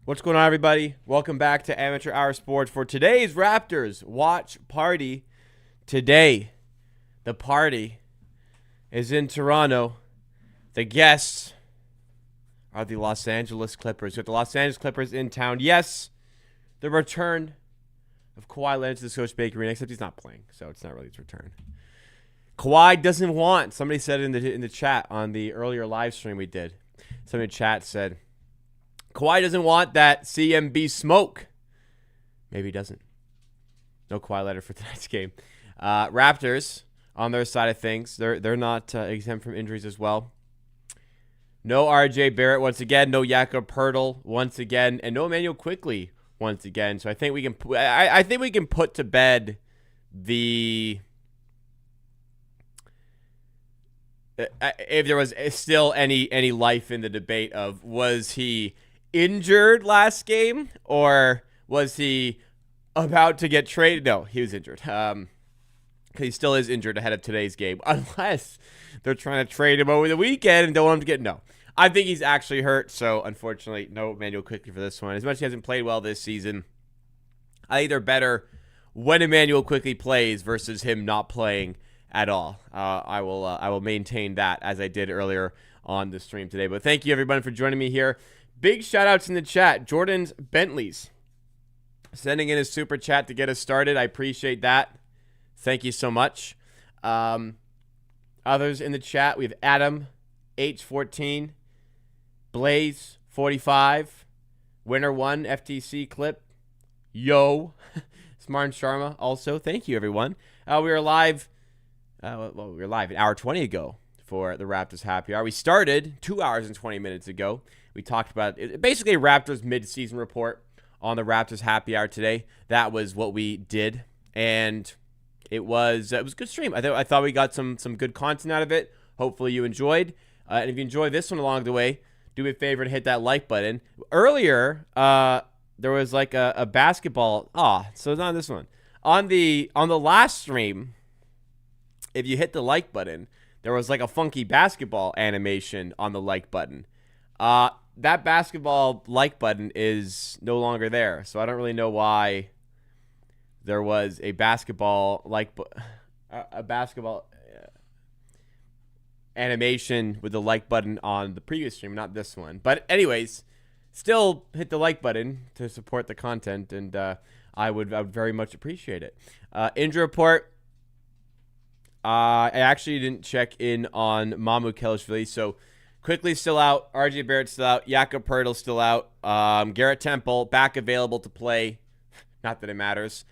What's going on, everybody? Welcome back to Amateur Hour Sports for today's Raptors watch party. Today, the party is in Toronto. The guests are the Los Angeles Clippers. We have the Los Angeles Clippers in town. Yes, the return of Kawhi Leonard to the Scotiabank Arena, except he's not playing, so it's not really his return. Kawhi doesn't want, somebody said in the chat on the earlier live stream we did, somebody in the chat said, Kawhi doesn't want that CMB smoke. Maybe he doesn't. No Kawhi Leonard for tonight's game. Raptors, on their side of things, they're not exempt from injuries as well. No RJ Barrett once again. No Jakob Poeltl once again, and no Emmanuel Quickley once again. So I think we can. I think we can put to bed the. If there was still any life in the debate of was he injured last game or was he about to get traded? No, he was injured. Because he still is injured ahead of today's game, unless they're trying to trade him over the weekend and don't want him to get. No, I think he's actually hurt. So unfortunately, no Emmanuel Quickley for this one. As much as he hasn't played well this season, I think they're better when Emmanuel Quickley plays versus him not playing at all. I will maintain that as I did earlier on the stream today. But thank you everybody for joining me here. Big shout outs in the chat. Jordan's Bentley's sending in his super chat to get us started. I appreciate that. Thank you so much. Others in the chat, we have Adam H14, Blaze 45, Winner 1 FTC clip, Yo, Smart Sharma also. Thank you everyone. We were live. We were live an hour 20 ago for the Raptors Happy Hour. We started 2 hours and 20 minutes ago. We talked about basically a Raptors mid-season report on the Raptors Happy Hour today. That was what we did, and it was a good stream. I thought we got some good content out of it. Hopefully you enjoyed. And if you enjoyed this one along the way, do me a favor and hit that like button. Earlier, there was like a basketball. So it's not this one. On the last stream, if you hit the like button, there was like a funky basketball animation on the like button. That basketball like button is no longer there, so I don't really know why there was a basketball animation with the like button on the previous stream, not this one. But anyways, still hit the like button to support the content, and I would very much appreciate it. Injury report. I actually didn't check in on Mamu Kelishvili, so Quickly still out, RJ Barrett still out, Jakob Poeltl still out, Garrett Temple back available to play. Not that it matters.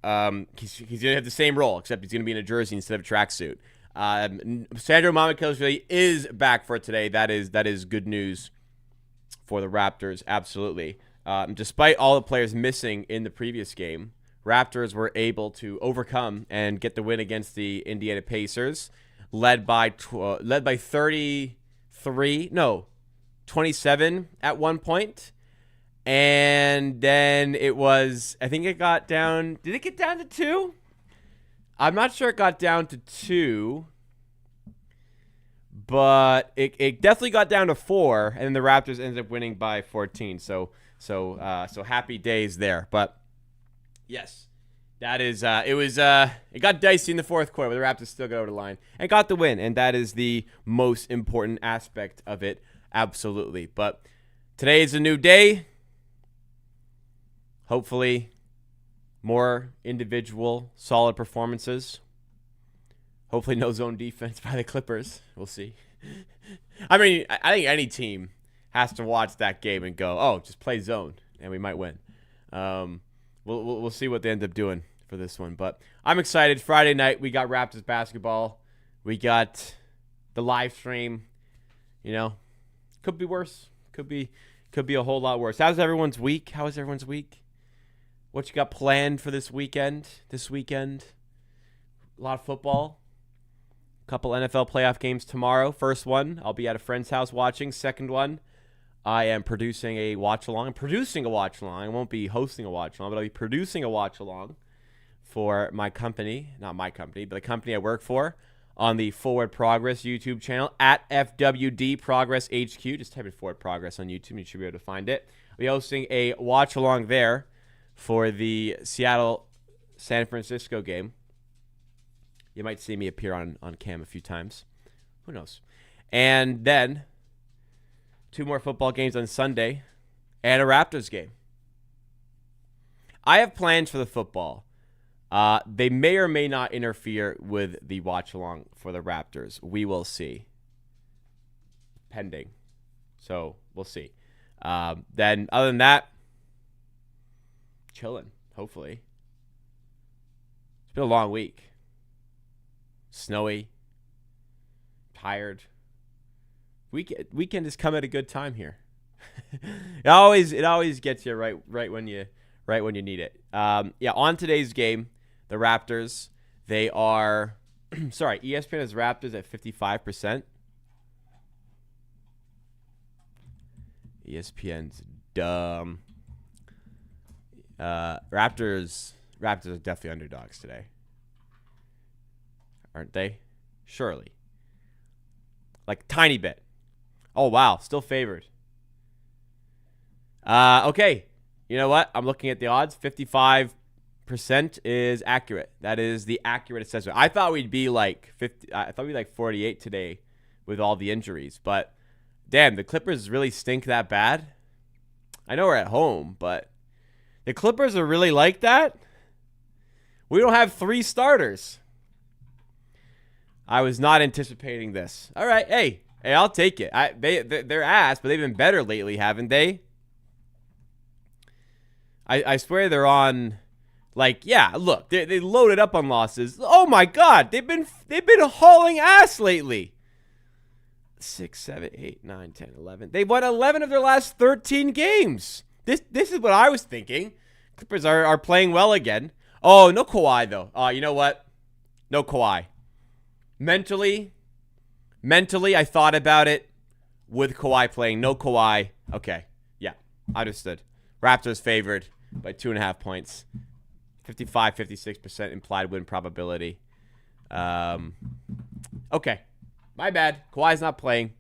He's going to have the same role, except he's going to be in a jersey instead of a tracksuit. Sandro Mamu-Kelishvili is back for today. That is good news for the Raptors, absolutely. Despite all the players missing in the previous game, Raptors were able to overcome and get the win against the Indiana Pacers, led by 27 at one point. And then it was, I think it got down, did it get down to 2? I'm not sure it got down to 2, but it definitely got down to 4, and then the Raptors ended up winning by 14. So happy days there. But yes, that is, it got dicey in the fourth quarter, but the Raptors still got over the line and got the win, and that is the most important aspect of it, absolutely. But today is a new day. Hopefully, more individual solid performances. Hopefully, no zone defense by the Clippers. We'll see. I mean, I think any team has to watch that game and go, oh, just play zone, and we might win. We'll see what they end up doing for this one. But I'm excited. Friday night, we got Raptors basketball. We got the live stream. You know, could be worse. Could be a whole lot worse. How's everyone's week? How is everyone's week? What you got planned for this weekend? A lot of football. A couple NFL playoff games tomorrow. First one, I'll be at a friend's house watching. Second one, I am producing a watch-along. I won't be hosting a watch-along, but I'll be producing a watch-along for my company. Not my company, but the company I work for on the Forward Progress YouTube channel at FWD Progress HQ. Just type in Forward Progress on YouTube. You should be able to find it. I'll be hosting a watch along there for the Seattle-San Francisco game. You might see me appear on cam a few times. Who knows? And then 2 more football games on Sunday and a Raptors game. I have plans for the football. They may or may not interfere with the watch-along for the Raptors. We will see. Pending. So, we'll see. Then, other than that, chilling, hopefully. It's been a long week. Snowy. Tired. Weekend has come at a good time here. It always gets you right when you need it. On today's game, the Raptors, they are sorry, ESPN has Raptors at 55%. ESPN's dumb. Raptors are definitely underdogs today. Aren't they? Surely. Like tiny bit. Oh wow, still favored. Okay. You know what? I'm looking at the odds. 55% is accurate. That is the accurate assessment. I thought we'd be like 50. I thought we'd be like 48 today with all the injuries. But damn, the Clippers really stink that bad. I know we're at home, but the Clippers are really like that. We don't have 3 starters. I was not anticipating this. All right, hey, I'll take it. They're ass, but they've been better lately, haven't they? I swear they're on, like, yeah, look, they loaded up on losses. Oh my God, they've been hauling ass lately. 6, 7, 8, 9, 10, 11. They've won 11 of their last 13 games. This is what I was thinking. Clippers are playing well again. Oh, no Kawhi though. You know what? No Kawhi. Mentally, I thought about it with Kawhi playing. No Kawhi. Okay, yeah, understood. Raptors favored by 2.5 points. 56% implied win probability. Okay. My bad. Kawhi's not playing.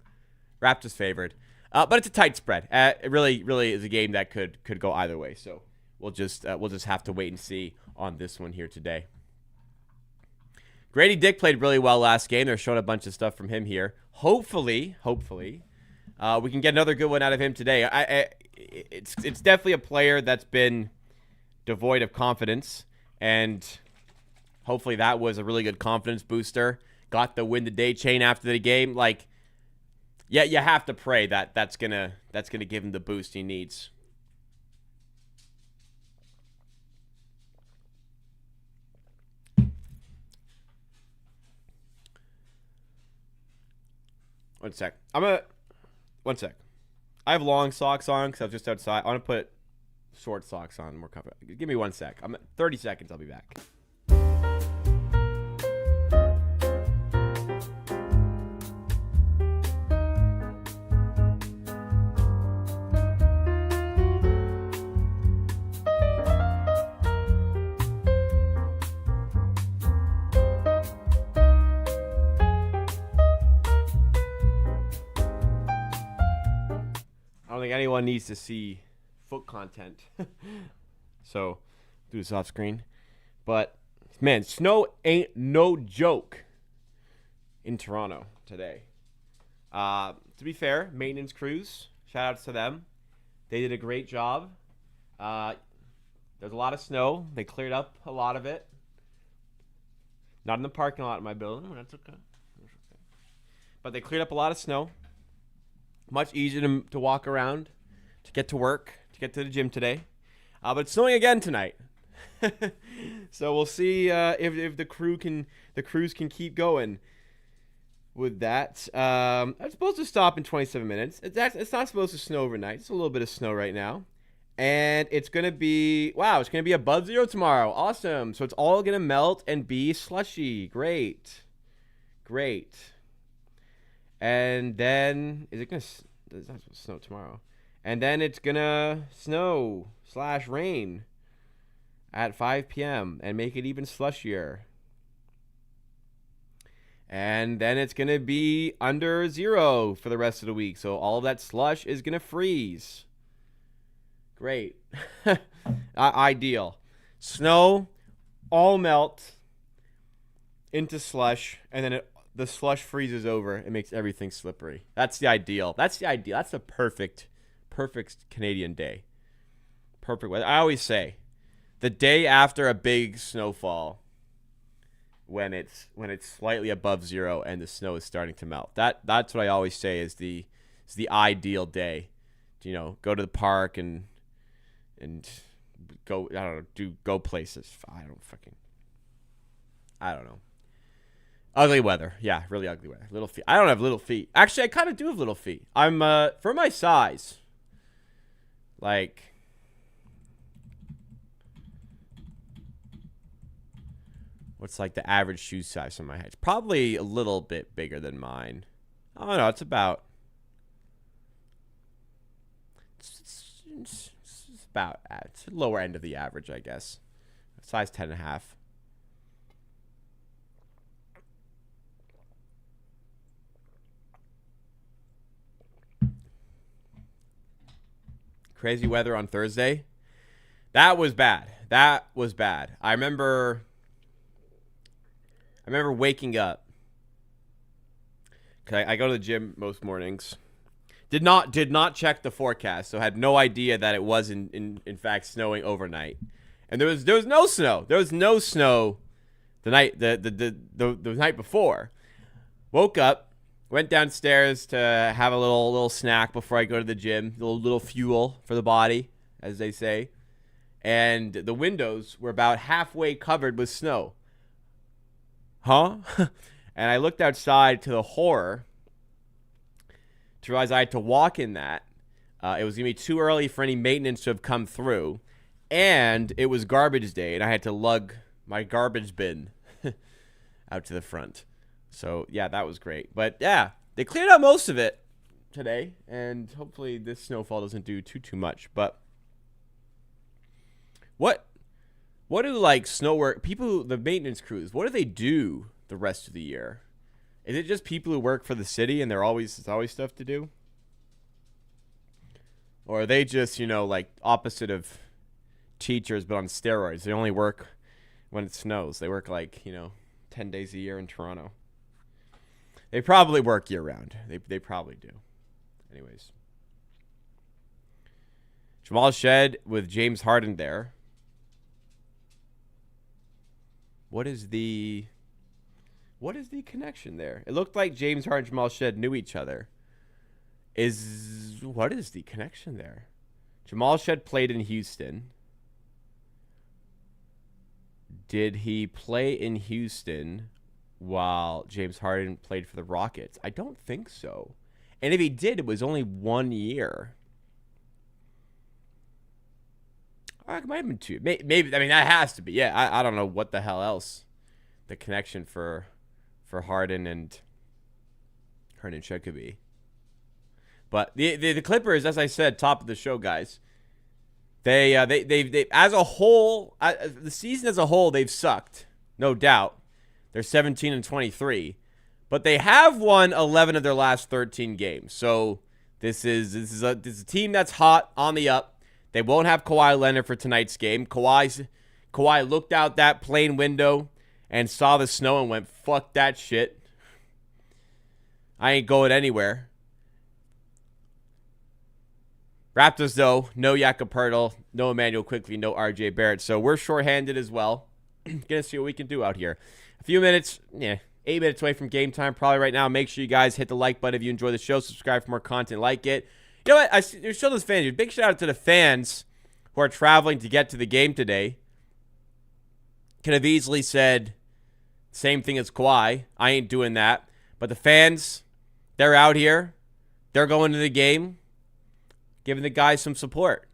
Raptors favored. But it's a tight spread. It really is a game that could go either way. So we'll just have to wait and see on this one here today. Grady Dick played really well last game. They're showing a bunch of stuff from him here. Hopefully, we can get another good one out of him today. It's definitely a player that's been devoid of confidence, and hopefully that was a really good confidence booster. Got the win the day chain after the game. Like, yeah, you have to pray that that's gonna give him the boost he needs. One sec. One sec. I have long socks on because I was just outside. I want to put short socks on. More comfortable. Give me 1 sec. 30 seconds. I'll be back. I don't think anyone needs to see foot content. So, do this off screen. But, man, snow ain't no joke in Toronto today. To be fair, maintenance crews, shout outs to them. They did a great job. There's a lot of snow. They cleared up a lot of it. Not in the parking lot of my building, but that's okay. But they cleared up a lot of snow. Much easier to walk around, to get to work, to get to the gym today. But it's snowing again tonight. So we'll see if the crews can keep going with that. It's supposed to stop in 27 minutes. It's not supposed to snow overnight. It's a little bit of snow right now. And it's going to be, it's going to be above 0 tomorrow. Awesome. So it's all going to melt and be slushy. Great. And then, it's not supposed to snow tomorrow. And then it's going to snow/rain at 5 p.m. and make it even slushier. And then it's going to be under 0 for the rest of the week. So all of that slush is going to freeze. Great. Ideal. Snow all melt into slush, and then the slush freezes over. It makes everything slippery. That's the ideal. That's the perfect Canadian day. Perfect weather. I always say, the day after a big snowfall, when it's slightly above 0 and the snow is starting to melt. That's what I always say is the ideal day. You know, go to the park and go, I don't know, go places. I don't know. Ugly weather. Yeah, really ugly weather. Little feet. I don't have little feet. Actually, I kind of do have little feet. I'm for my size. Like, what's like the average shoe size on my head? It's probably a little bit bigger than mine. I don't know. It's about. It's about it's the lower end of the average, I guess. Size 10.5. Crazy weather on Thursday. That was bad. I remember waking up. 'Cause I go to the gym most mornings. Did not check the forecast, so had no idea that it was in fact snowing overnight. And there was no snow. There was no snow the night before. Woke up. Went downstairs to have a little snack before I go to the gym. A little fuel for the body, as they say. And the windows were about halfway covered with snow. Huh? And I looked outside to the horror to realize I had to walk in that. It was going to be too early for any maintenance to have come through. And it was garbage day, and I had to lug my garbage bin out to the front. So, yeah, that was great. But, yeah, they cleared out most of it today, and hopefully this snowfall doesn't do too much. But what do, like, snow work people, the maintenance crews, what do they do the rest of the year? Is it just people who work for the city and there's always stuff to do? Or are they just, like, opposite of teachers but on steroids? They only work when it snows. They work, like, 10 days a year in Toronto. They probably work year-round. They probably do. Anyways. Jamal Shed with James Harden there. What is the connection there? It looked like James Harden and Jamal Shed knew each other. What is the connection there? Jamal Shed played in Houston. Did he play in Houston while James Harden played for the Rockets? I don't think so. And if he did, it was only 1 year. It might have been 2. Maybe. I mean, that has to be. Yeah, I don't know what the hell else the connection for Harden and Shed could be. But the Clippers, as I said, top of the show, guys. They as a whole, the season as a whole, they've sucked, no doubt. They're 17-23, but they have won 11 of their last 13 games. So this is a team that's hot on the up. They won't have Kawhi Leonard for tonight's game. Kawhi looked out that plane window and saw the snow and went, "Fuck that shit. I ain't going anywhere." Raptors, though, no Jakob Poeltl, no Emmanuel Quickley, no RJ Barrett. So we're shorthanded as well. Gonna see what we can do out here. A few minutes, 8 minutes away from game time probably right now. Make sure you guys hit the like button if you enjoy the show. Subscribe for more content, like it. You know what? There's still those fans. Big shout out to the fans who are traveling to get to the game today. Could have easily said same thing as Kawhi. I ain't doing that. But the fans, they're out here. They're going to the game, giving the guys some support.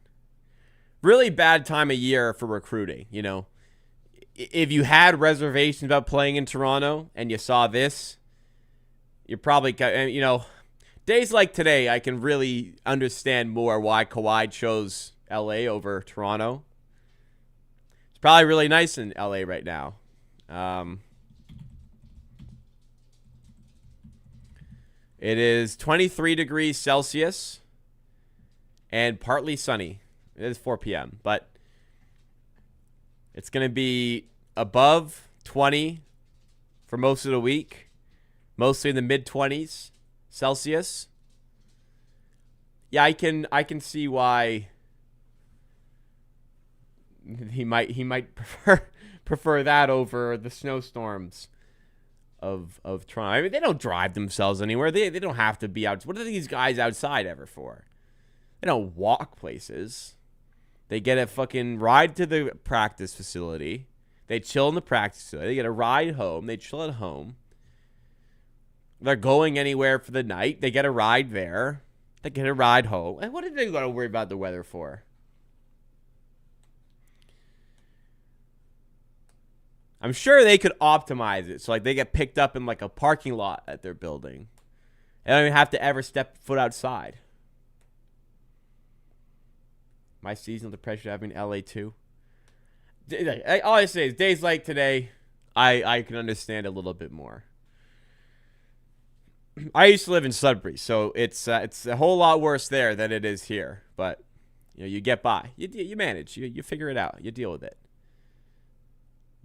Really bad time of year for recruiting, If you had reservations about playing in Toronto and you saw this, you're probably, days like today, I can really understand more why Kawhi chose LA over Toronto. It's probably really nice in LA right now. It is 23 degrees Celsius and partly sunny. It is 4 p.m., but it's going to be above 20 for most of the week, mostly in the mid-20s Celsius. Yeah, I can see why he might prefer that over the snowstorms of Toronto. I mean, they don't drive themselves anywhere. They don't have to be out. What are these guys outside ever for? They don't walk places. They get a fucking ride to the practice facility. They chill in the practice facility. They get a ride home. They chill at home. They're going anywhere for the night. They get a ride there. They get a ride home. And what did they got to worry about the weather for? I'm sure they could optimize it so like they get picked up in like a parking lot at their building. They don't even have to ever step foot outside. My seasonal depression having LA too. All I say is days like today, I can understand a little bit more. I used to live in Sudbury, so it's a whole lot worse there than it is here. But you get by, you manage, you figure it out, you deal with it.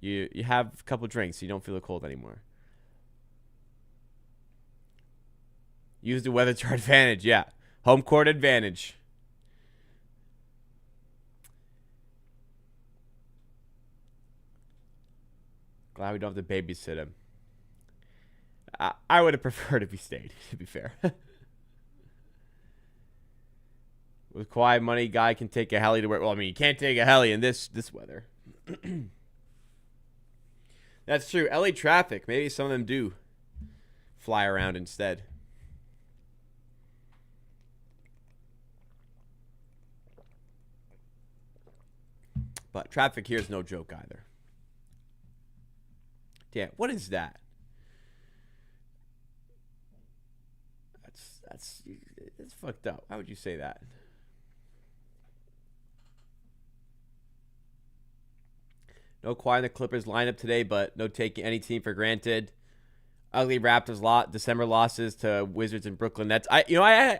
You have a couple drinks, so you don't feel the cold anymore. Use the weather to our advantage, yeah. Home court advantage. Glad we don't have to babysit him. I would have preferred if he stayed, to be fair. With Kawhi money, guy can take a heli to work. Well, I mean, you can't take a heli in this weather. That's true. LA traffic. Maybe some of them do fly around instead. But traffic here is no joke either. Damn, what is that? That's fucked up. How would you say that? No Kawhi in the Clippers lineup today, but no taking any team for granted. Ugly Raptors December losses to Wizards and Brooklyn Nets. I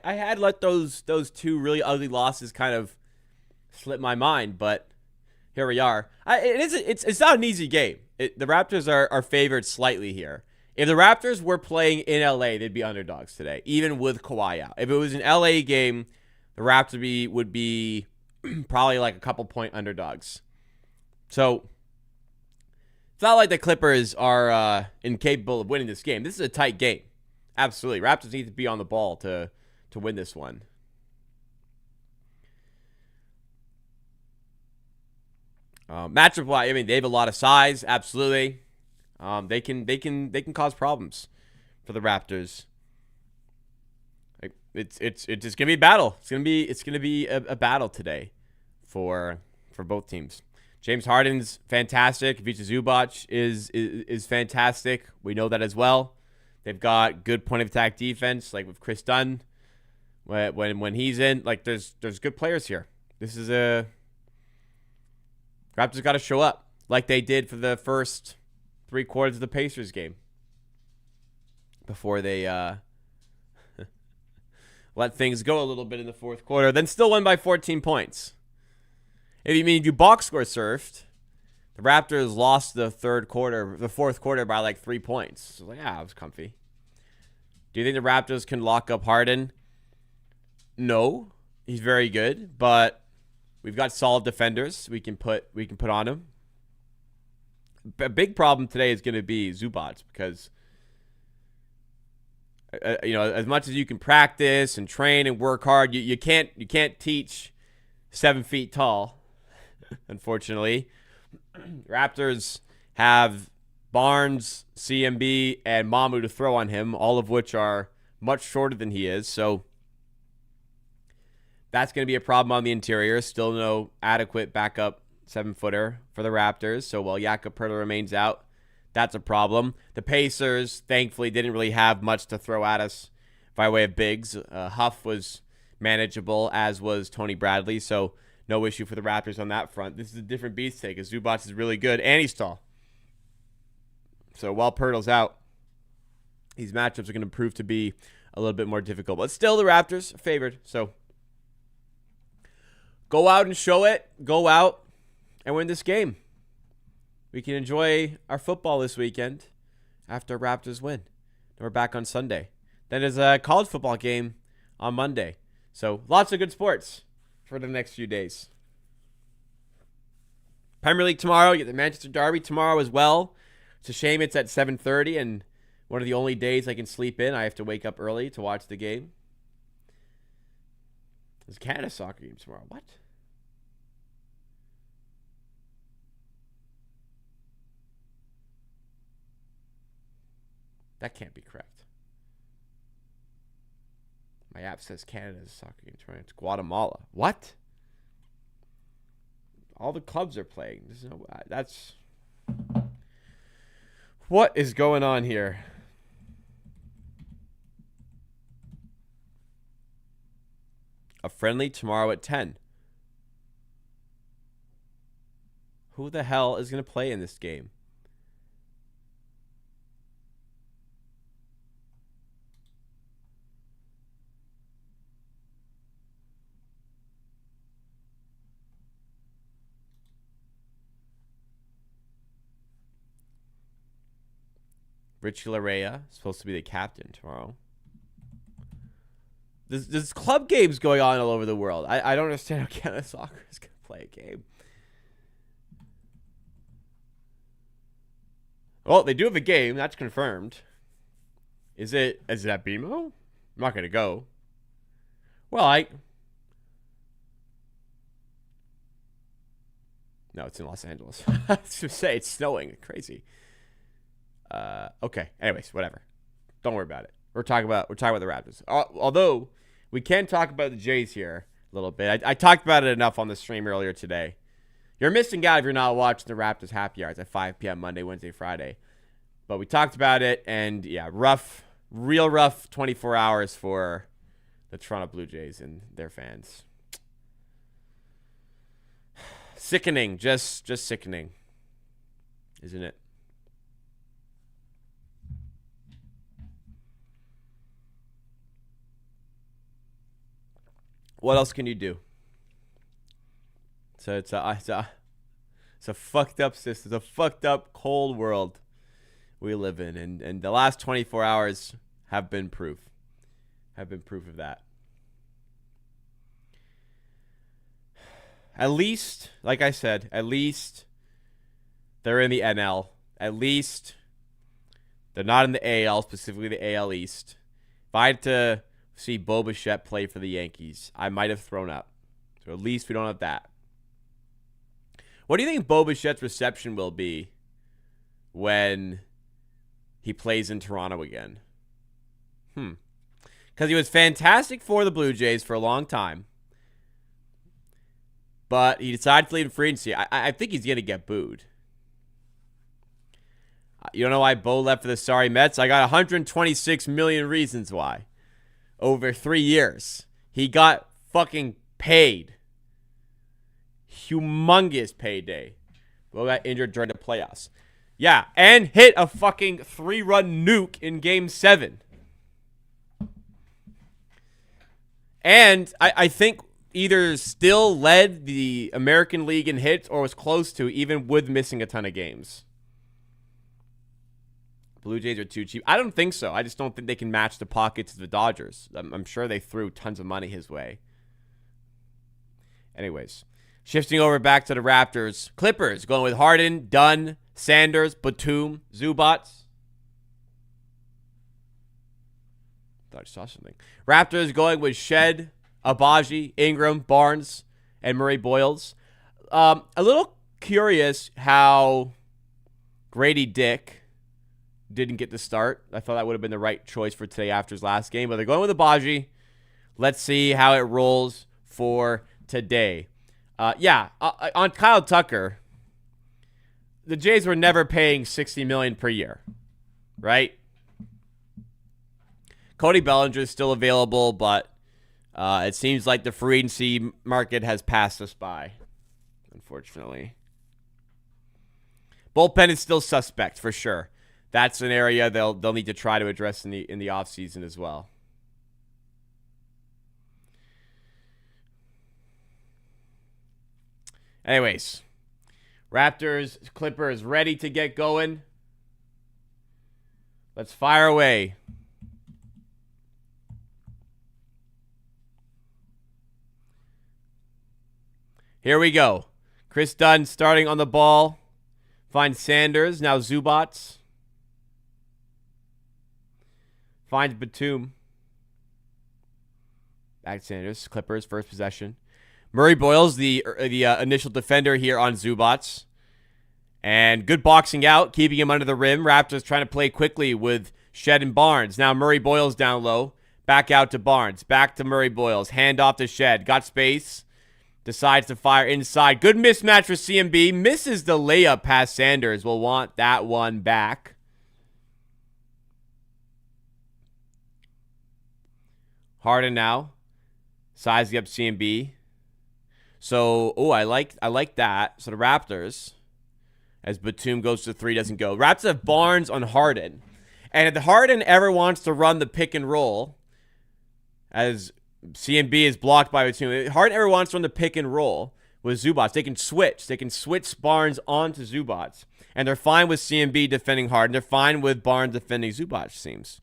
had let those two really ugly losses kind of slip my mind, but here we are. It's not an easy game. The Raptors are favored slightly here. If the Raptors were playing in LA, they'd be underdogs today, even with Kawhi out. If it was an LA game, the Raptors would be probably like a couple point underdogs. So it's not like the Clippers are incapable of winning this game. This is a tight game. Absolutely. Raptors need to be on the ball to win this one. Matchup wise, I mean, they have a lot of size. Absolutely. They can cause problems for the Raptors. It's just gonna be a battle. It's gonna be a battle today for both teams. James Harden's fantastic. Ivica Zubac is fantastic. We know that as well. They've got good point of attack defense, like with Chris Dunn. When he's in, like there's good players here. This is a Raptors got to show up like they did for the first 3 quarters of the Pacers game before they let things go a little bit in the fourth quarter, then still won by 14 points. If you box score surfed, the Raptors lost the fourth quarter by like 3 points. So yeah, it was comfy. Do you think the Raptors can lock up Harden? No, he's very good, but we've got solid defenders we can put on him. A big problem today is going to be Zubac because as much as you can practice and train and work hard, you can't teach 7 feet tall. Unfortunately, Raptors have Barnes, CMB, and Mamu to throw on him, all of which are much shorter than he is. So that's going to be a problem on the interior. Still no adequate backup 7-footer for the Raptors. So while Jakob Poeltl remains out, that's a problem. The Pacers, thankfully, didn't really have much to throw at us by way of bigs. Huff was manageable, as was Tony Bradley. So no issue for the Raptors on that front. This is a different beast take, because Zubac is really good, and he's tall. So while Poeltl's out, these matchups are going to prove to be a little bit more difficult. But still, the Raptors are favored. So go out and show it. Go out and win this game. We can enjoy our football this weekend after Raptors win. We're back on Sunday. Then there's a college football game on Monday. So lots of good sports for the next few days. Premier League tomorrow. You get the Manchester Derby tomorrow as well. It's a shame it's at 7:30 and one of the only days I can sleep in. I have to wake up early to watch the game. There's Canada soccer game tomorrow. What? That can't be correct. My app says Canada's soccer game tomorrow. It's Guatemala. What? All the clubs are playing. There's no. That's. What is going on here? A friendly tomorrow at 10. Who the hell is going to play in this game? Richie Larea is supposed to be the captain tomorrow. There's club games going on all over the world. I don't understand how Canada soccer is going to play a game. Well, they do have a game. That's confirmed. Is it at BMO? I'm not going to go. Well, No, it's in Los Angeles. I was going to say, it's snowing. Crazy. Okay. Anyways, whatever. Don't worry about it. We're talking about the Raptors. Although we can talk about the Jays here a little bit. I talked about it enough on the stream earlier today. You're missing out if you're not watching the Raptors Happy Hours at 5 p.m. Monday, Wednesday, Friday. But we talked about it, and yeah, real rough 24 hours for the Toronto Blue Jays and their fans. Sickening, just sickening, isn't it? What else can you do? So it's a fucked up system. It's a fucked up cold world we live in, and the last 24 hours have been proof of that. At least, like I said, at least they're in the NL. At least they're not in the AL, specifically the AL East. If I had to see Bo Bichette play for the Yankees, I might have thrown up. So at least we don't have that. What do you think Bo Bichette's reception will be when he plays in Toronto again? Because he was fantastic for the Blue Jays for a long time. But he decided to leave in free agency. I think he's going to get booed. You don't know why Bo left for the sorry Mets? I got 126 million reasons why. Over 3 years. He got fucking paid. Humongous payday. Bo got injured during the playoffs. Yeah, and hit a fucking 3-run nuke in Game 7. And I think either still led the American League in hits or was close to, even with missing a ton of games. Blue Jays are too cheap. I don't think so. I just don't think they can match the pockets of the Dodgers. I'm sure they threw tons of money his way. Anyways, shifting over back to the Raptors. Clippers going with Harden, Dunn, Sanders, Batum, Zubats. Thought I saw something. Raptors going with Shed, Abaji, Ingram, Barnes, and Murray Boyles. A little curious how Grady Dick didn't get the start. I thought that would have been the right choice for today after his last game. But they're going with Abaji. Let's see how it rolls for today. On Kyle Tucker, the Jays were never paying $60 million per year, right? Cody Bellinger is still available, but it seems like the free agency market has passed us by, unfortunately. Bullpen is still suspect for sure. That's an area they'll need to try to address in the offseason as well. Anyways, Raptors, Clippers ready to get going. Let's fire away. Here we go. Chris Dunn starting on the ball. Finds Sanders. Now Zubac. Finds Batum. Back to Sanders. Clippers, first possession. Murray Boyle's the initial defender here on Zubac. And good boxing out, keeping him under the rim. Raptors trying to play quickly with Shed and Barnes. Now Murray Boyle's down low. Back out to Barnes. Back to Murray Boyle's. Hand off to Shed. Got space. Decides to fire inside. Good mismatch for CMB. Misses the layup past Sanders. Will want that one back. Harden now. Sizing up CMB. So, I like that. So the Raptors, as Batum goes to three, doesn't go. Raptors have Barnes on Harden. And if Harden ever wants to run the pick and roll, as CMB is blocked by Batum, if Harden ever wants to run the pick and roll with Zubac, they can switch. They can switch Barnes onto Zubac. And they're fine with CMB defending Harden. They're fine with Barnes defending Zubac, seems.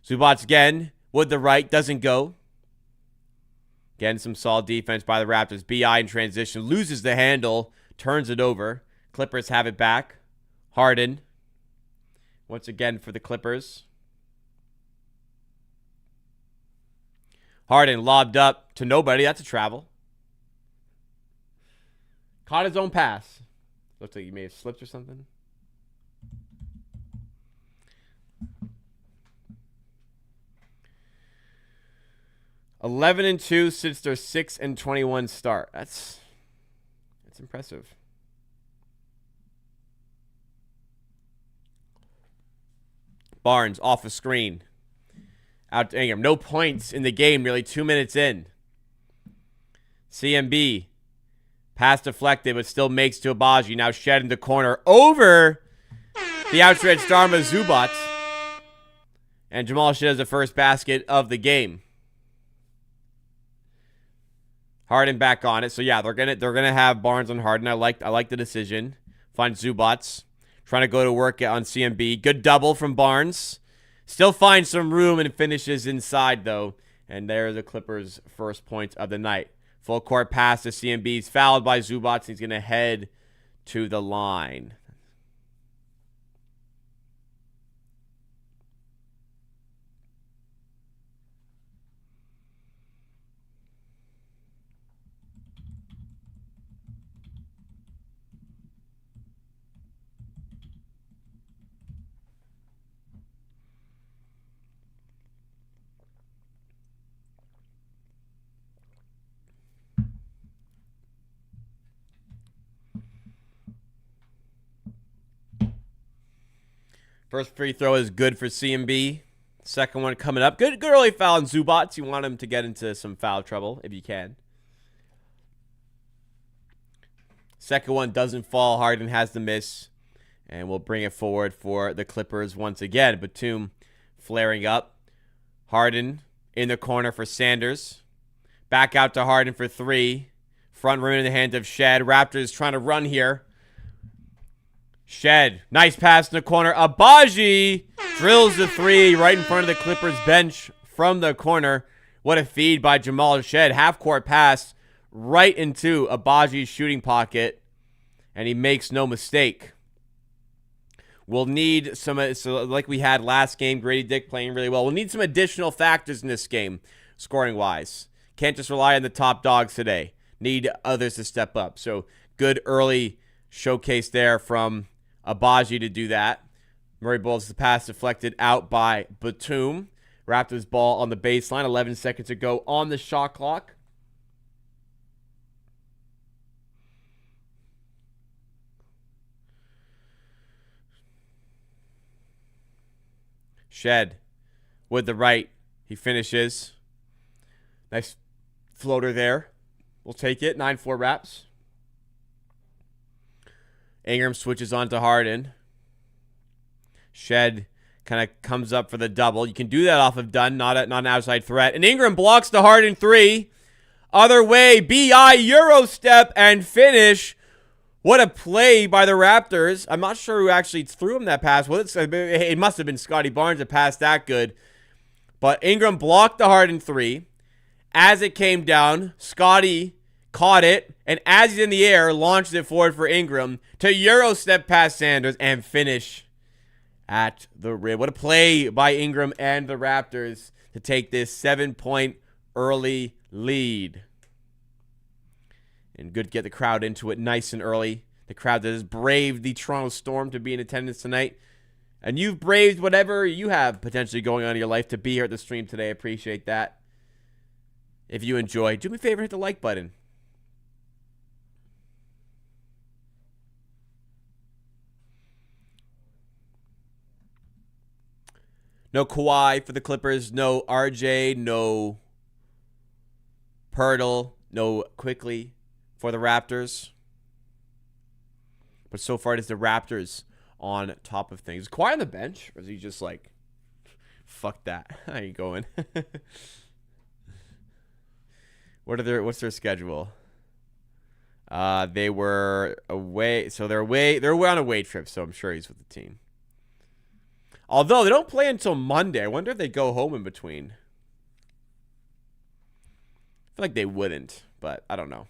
Zubac again with the right, doesn't go. Again, some solid defense by the Raptors. BI in transition, loses the handle, turns it over. Clippers have it back. Harden, once again for the Clippers. Harden lobbed up to nobody. That's a travel. Caught his own pass. Looks like he may have slipped or something. (11-2) since their 6-21 start. That's impressive. Barnes off a screen. Out to Ingram. No points in the game, nearly 2 minutes in. CMB. Pass deflected, but still makes to Abaji. Now Shed in the corner. Over the outstretched arm of Zubac. And Jamal Shed has the first basket of the game. Harden back on it. So yeah, they're gonna have Barnes on Harden. I like the decision. Find Zubac. Trying to go to work on CMB. Good double from Barnes. Still finds some room and finishes inside, though. And there's the Clippers' first point of the night. Full court pass to CMB. He's fouled by Zubac. He's going to head to the line. First free throw is good for CMB. Second one coming up. Good early foul on Zubac. You want him to get into some foul trouble if you can. Second one doesn't fall. Harden has the miss. And we'll bring it forward for the Clippers once again. Batum flaring up. Harden in the corner for Sanders. Back out to Harden for three. Front rim in the hands of Shed. Raptors trying to run here. Shed, nice pass in the corner. Abaji drills the three right in front of the Clippers bench from the corner. What a feed by Jamal Shed. Half-court pass right into Abaji's shooting pocket, and he makes no mistake. We'll need some, so like we had last game, Grady Dick playing really well. We'll need some additional factors in this game, scoring-wise. Can't just rely on the top dogs today. Need others to step up. So good early showcase there from Abaji to do that. Murray Boyle's the pass deflected out by Batum. Raptors ball on the baseline. 11 seconds to go on the shot clock. Shed with the right. He finishes. Nice floater there. We'll take it. 9-4 Raps. Ingram switches on to Harden. Shed kind of comes up for the double. You can do that off of Dunn, not an outside threat. And Ingram blocks the Harden three. Other way, BI Euro step and finish. What a play by the Raptors. I'm not sure who actually threw him that pass. Well, it must have been Scotty Barnes that passed that good. But Ingram blocked the Harden three. As it came down, Scotty caught it, and as he's in the air, launched it forward for Ingram to Euro step past Sanders and finish at the rim. What a play by Ingram and the Raptors to take this 7-point early lead. And good to get the crowd into it nice and early. The crowd that has braved the Toronto Storm to be in attendance tonight. And you've braved whatever you have potentially going on in your life to be here at the stream today. I appreciate that. If you enjoy, do me a favor, hit the like button. No Kawhi for the Clippers. No RJ. No Pirtle. No Quickly for the Raptors. But so far it is the Raptors on top of things. Is Kawhi on the bench? Or is he just like, fuck that. I ain't going. What's their schedule? They were away. So they're away on a away trip, so I'm sure he's with the team. Although they don't play until Monday. I wonder if they go home in between. I feel like they wouldn't, but I don't know.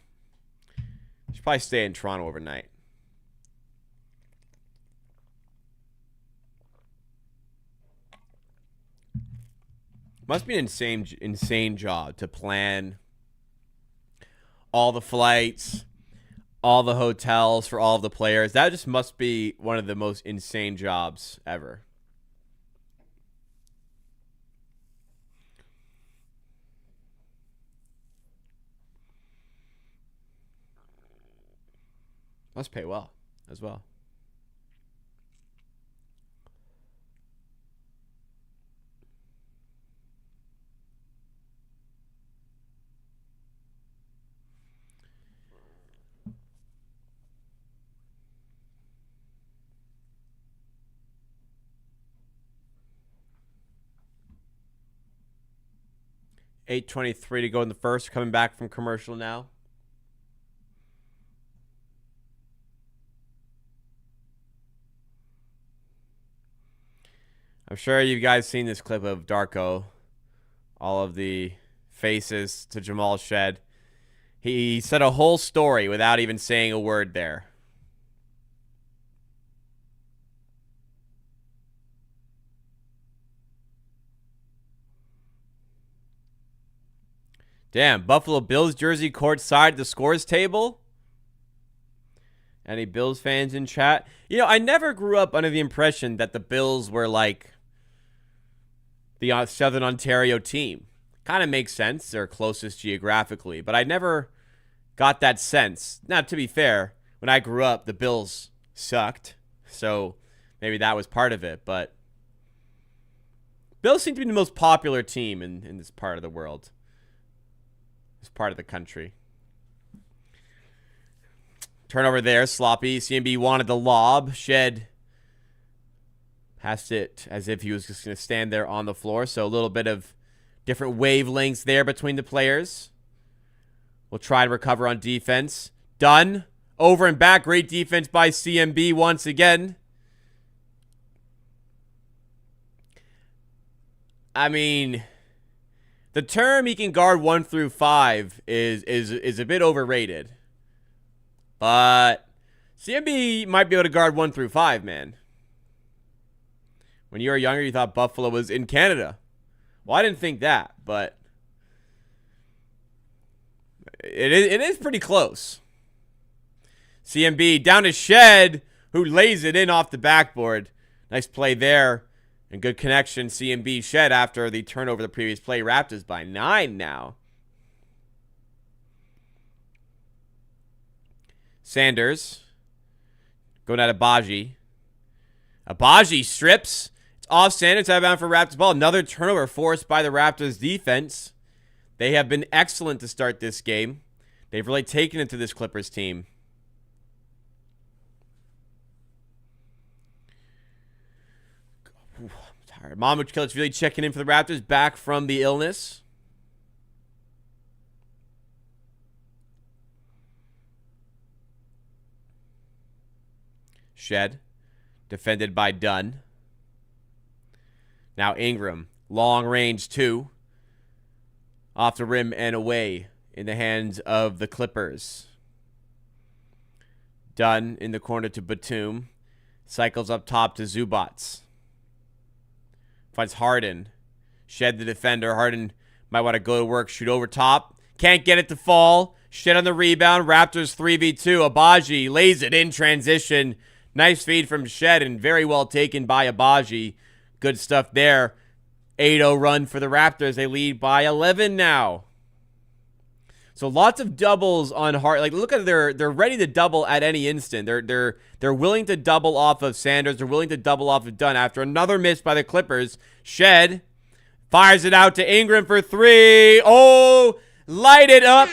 They should probably stay in Toronto overnight. Must be an insane job to plan all the flights, all the hotels for all of the players. That just must be one of the most insane jobs ever. Must pay well as well. $8:23 to go in the first. Coming back from commercial now. I'm sure you guys seen this clip of Darko. All of the faces to Jamal shed. He said a whole story without even saying a word there. Damn, Buffalo Bills jersey courtside the scores table. Any Bills fans in chat? You know, I never grew up under the impression that the Bills were like the Southern Ontario team. Kind of makes sense. They're closest geographically. But I never got that sense. Now, to be fair, when I grew up, the Bills sucked. So maybe that was part of it. But Bills seem to be the most popular team in this part of the world. This part of the country. Turnover there, sloppy. CMB wanted the lob. Shed passed it as if he was just going to stand there on the floor. So a little bit of different wavelengths there between the players. We'll try and recover on defense. Done. Over and back. Great defense by CMB once again. I mean, the term he can guard 1 through 5 is a bit overrated. But CMB might be able to guard 1 through 5, man. When you were younger, you thought Buffalo was in Canada. Well, I didn't think that, but it is pretty close. CMB down to Shed, who lays it in off the backboard. Nice play there. And good connection, CMB Shed after the turnover the previous play. Raptors by 9 now. Sanders going at Abaji. Abaji strips. It's off Sanders. Out of bound for Raptors ball. Another turnover forced by the Raptors defense. They have been excellent to start this game. They've really taken it to this Clippers team. Ooh, I'm tired. Mahmoud Kilic really checking in for the Raptors. Back from the illness. Shed. Defended by Dunn. Now Ingram. Long range 2. Off the rim and away in the hands of the Clippers. Dunn in the corner to Batum. Cycles up top to Zubats. Finds Harden. Shed the defender. Harden might want to go to work, shoot over top. Can't get it to fall. Shed on the rebound. Raptors 3v2. Abaji lays it in transition. Nice feed from Shed and very well taken by Abaji. Good stuff there. 8-0 run for the Raptors. They lead by 11 now. So lots of doubles on Hart. Like, look at they're ready to double at any instant. They're willing to double off of Sanders. They're willing to double off of Dunn after another miss by the Clippers. Shed fires it out to Ingram for 3. Oh, light it up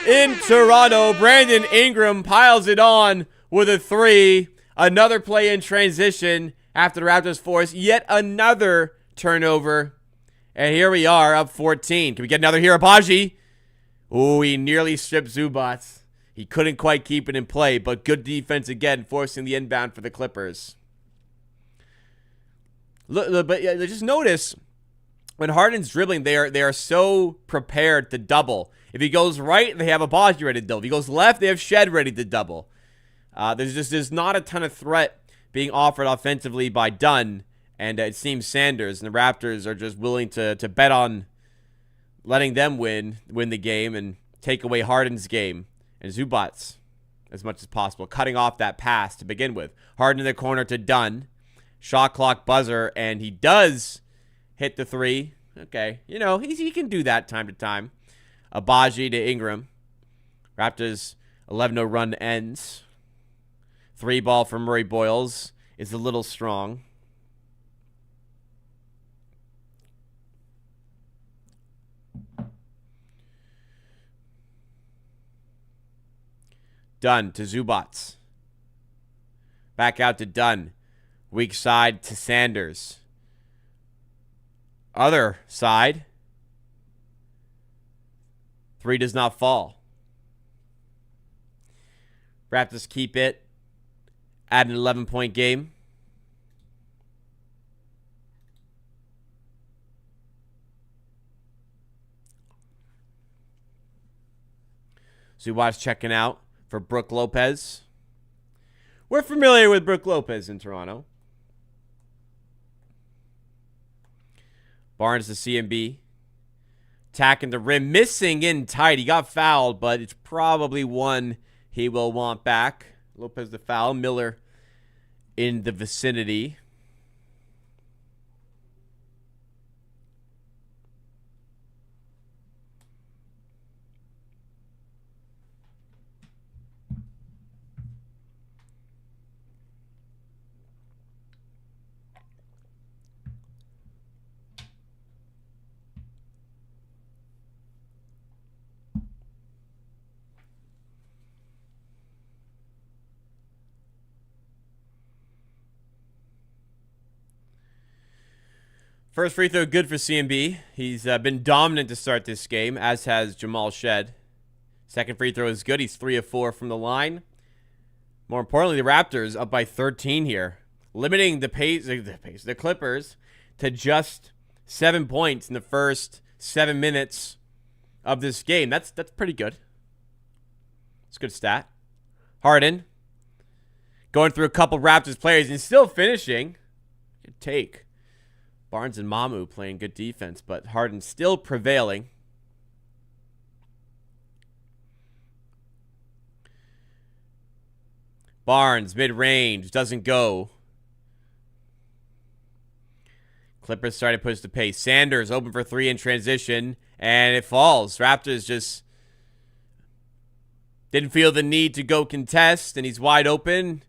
in Toronto. Brandon Ingram piles it on with a 3. Another play in transition after the Raptors force yet another turnover. And here we are up 14. Can we get another here? Abaji. Oh, he nearly stripped Zubats. He couldn't quite keep it in play, but good defense again, forcing the inbound for the Clippers. Look, but just notice when Harden's dribbling, they are so prepared to double. If he goes right, they have Abaji ready to double. If he goes left, they have Shed ready to double. There's not a ton of threat being offered offensively by Dunn, and it seems Sanders and the Raptors are just willing to bet on letting them win the game and take away Harden's game. And Zubats, as much as possible, cutting off that pass to begin with. Harden in the corner to Dunn. Shot clock buzzer, and he does hit the 3. Okay, he can do that time to time. Abaji to Ingram. Raptors 11-0 run ends. 3 ball from Murray Boyles is a little strong. Dunn to Zubats. Back out to Dunn. Weak side to Sanders. Other side. 3 does not fall. Raptors keep it at an 11-point game. Zubats checking out for Brook Lopez. We're familiar with Brook Lopez in Toronto. Barnes to CMB. Attacking the rim. Missing in tight. He got fouled, but it's probably one he will want back. Lopez the foul. Miller in the vicinity. First free throw good for CMB. He's been dominant to start this game, as has Jamal Shed. Second free throw is good. He's 3 of 4 from the line. More importantly, the Raptors up by 13 here, limiting the Clippers to just 7 points in the first 7 minutes of this game. That's pretty good. It's a good stat. Harden going through a couple Raptors players and still finishing. Good take. Barnes and Mamu playing good defense, but Harden still prevailing. Barnes, mid-range, doesn't go. Clippers starting to push the pace. Sanders open for 3 in transition, and it falls. Raptors just didn't feel the need to go contest, and he's wide open.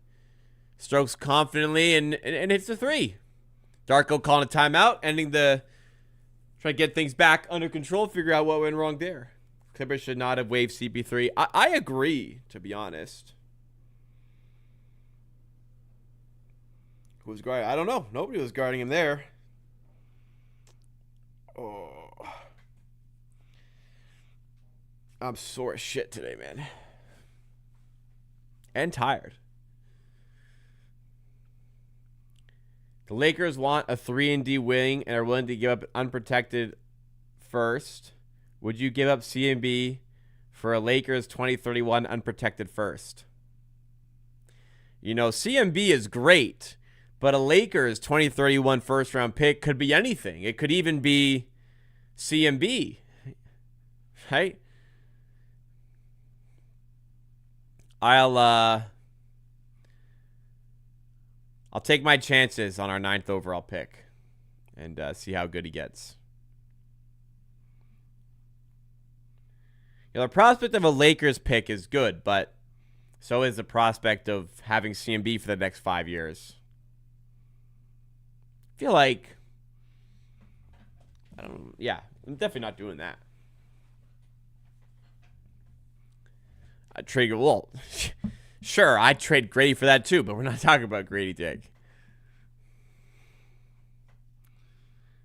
Strokes confidently and hits the 3. Darko calling a timeout, try to get things back under control, figure out what went wrong there. Clippers should not have waived CP3. I agree, to be honest. Who was guarding? I don't know. Nobody was guarding him there. Oh. I'm sore as shit today, man. And tired. The Lakers want a 3-and-D wing and are willing to give up unprotected first. Would you give up C&B for a Lakers 2031 unprotected first? You know, CMB is great, but a Lakers 2031 first-round pick could be anything. It could even be CMB, right? I'll take my chances on our 9th overall pick and see how good he gets. You know, the prospect of a Lakers pick is good, but so is the prospect of having CMB for the next 5 years. I feel like, I'm definitely not doing that. I'd trade, well, sure, I'd trade Grady for that too, but we're not talking about Grady Dick.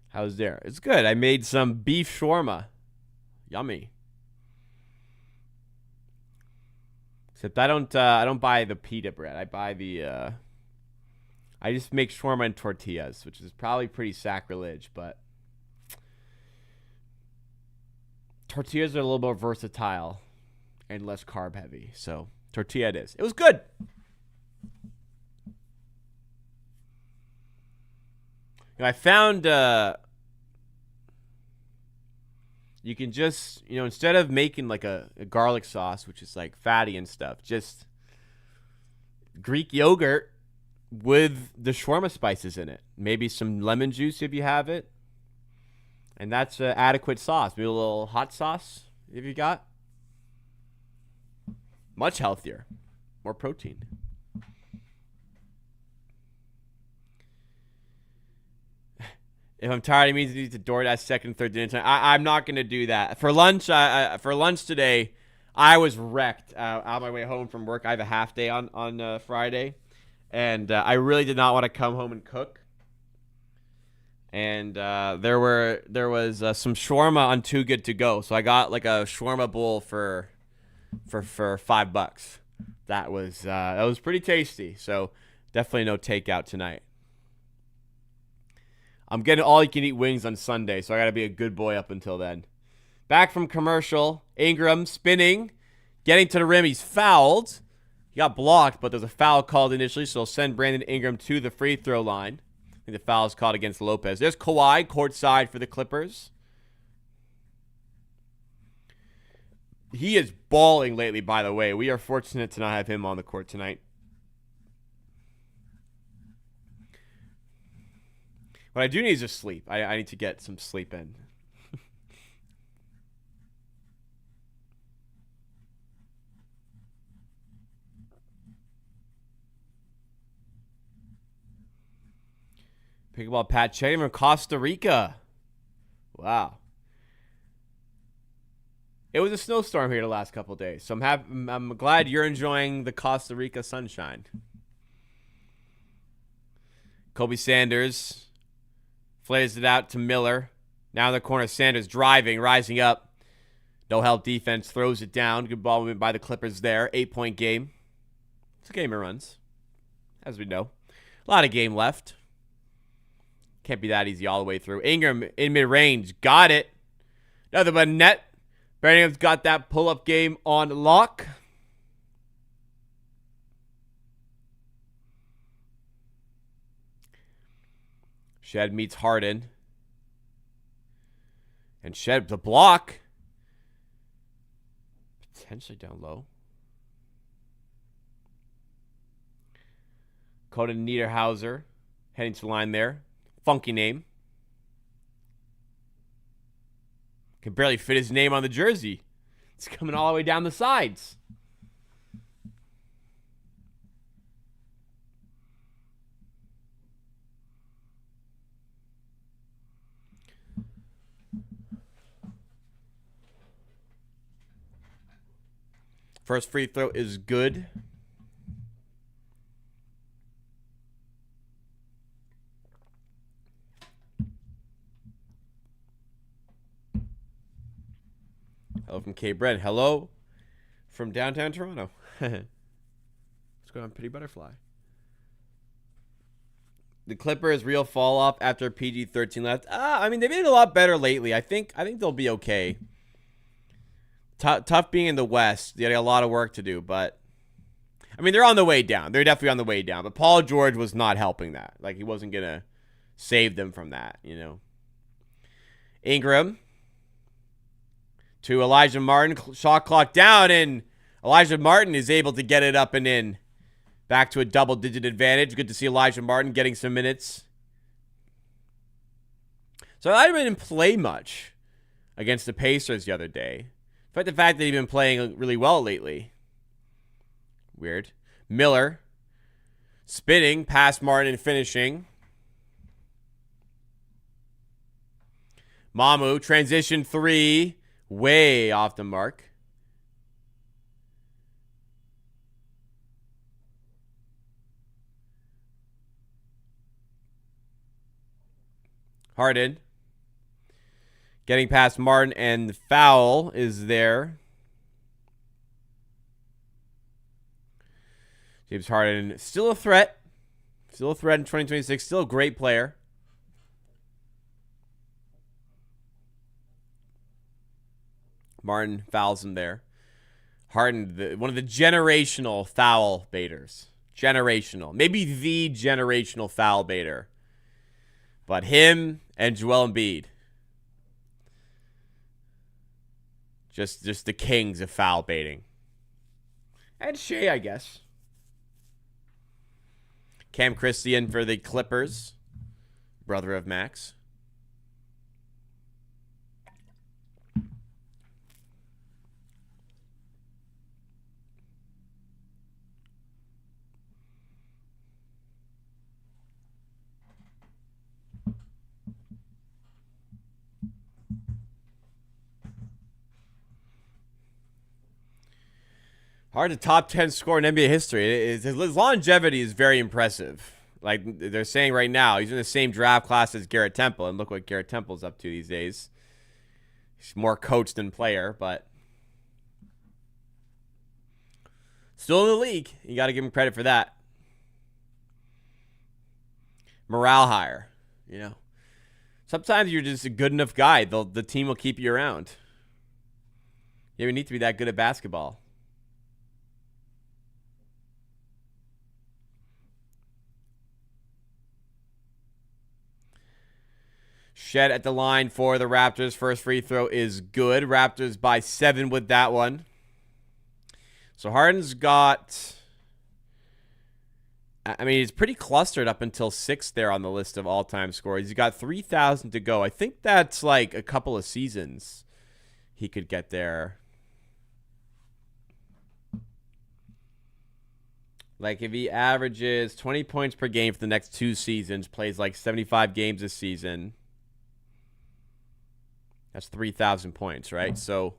How's there? It's good. I made some beef shawarma. Yummy. Except I don't buy the pita bread. I buy the I just make shawarma and tortillas, which is probably pretty sacrilege, but tortillas are a little more versatile and less carb heavy. So tortilla it is. It was good. You know, I found you can just, instead of making like a garlic sauce, which is like fatty and stuff, just Greek yogurt with the shawarma spices in it. Maybe some lemon juice if you have it. And that's an adequate sauce. Maybe a little hot sauce if you got. Much healthier. More protein. If I'm tired, it means I need to DoorDash second, third dinner time. I'm not going to do that. For lunch, for lunch today, I was wrecked on my way home from work. I have a half day on Friday. And I really did not want to come home and cook. And there was some shawarma on Too Good To Go. So I got like a shawarma bowl for $5. That was pretty tasty. So definitely no takeout tonight. I'm getting all-you-can-eat wings on Sunday, so I got to be a good boy up until then. Back from commercial, Ingram spinning, getting to the rim. He's fouled. He got blocked, but there's a foul called initially, so he'll send Brandon Ingram to the free throw line. I think the foul is called against Lopez. There's Kawhi, courtside for the Clippers. He is balling lately, by the way. We are fortunate to not have him on the court tonight. What I do need is just sleep. I need to get some sleep in. Pickleball Pat Chetty from Costa Rica. Wow. It was a snowstorm here the last couple of days, so I'm glad you're enjoying the Costa Rica sunshine. Kobe Sanders flares it out to Miller. Now in the corner, Sanders driving, rising up. No help defense, throws it down. Good ball movement by the Clippers there. 8-point game. It's a game of runs, as we know. A lot of game left. Can't be that easy all the way through. Ingram in mid-range. Got it. Nothing but net. Birmingham's got that pull-up game on lock. Shed meets Harden. And Shed the block. Potentially down low. Coden Niederhauser heading to the line there. Funky name. Can barely fit his name on the jersey. It's coming all the way down the sides. First free throw is good. Hello from Cape Bread. Hello from downtown Toronto. What's going on, Pretty Butterfly? The Clippers' real fall off after PG-13 left. I mean, they've been a lot better lately. I think they'll be okay. Tough being in the West. They got a lot of work to do, but I mean, they're on the way down. They're definitely on the way down. But Paul George was not helping that. Like, he wasn't gonna save them from that. Ingram to Elijah Martin. Shot clock down, and Elijah Martin is able to get it up and in. Back to a double-digit advantage. Good to see Elijah Martin getting some minutes. So I didn't play much against the Pacers the other day. But the fact that he's been playing really well lately. Weird. Miller. Spinning past Martin and finishing. Mamu. Transition 3. Way off the mark. Harden. Getting past Martin, and the foul is there. James Harden, still a threat. Still a threat in 2026. Still a great player. Martin fouls him there. Harden, one of the generational foul baiters. Generational. Maybe the generational foul baiter. But him and Joel Embiid. Just the kings of foul baiting. And Shea, I guess. Cam Christian for the Clippers. Brother of Max. Hard to top 10 score in NBA history. His longevity is very impressive. Like they're saying right now, he's in the same draft class as Garrett Temple. And look what Garrett Temple's up to these days. He's more coach than player, but still in the league. You got to give him credit for that. Morale higher, Sometimes you're just a good enough guy. The team will keep you around. You don't need to be that good at basketball. Shed at the line for the Raptors. First free throw is good. Raptors by 7 with that one. So Harden's got... I mean, he's pretty clustered up until 6th there on the list of all-time scorers. He's got 3,000 to go. I think that's like a couple of seasons he could get there. Like if he averages 20 points per game for the next 2 seasons, plays like 75 games this season... That's 3,000 points, right? So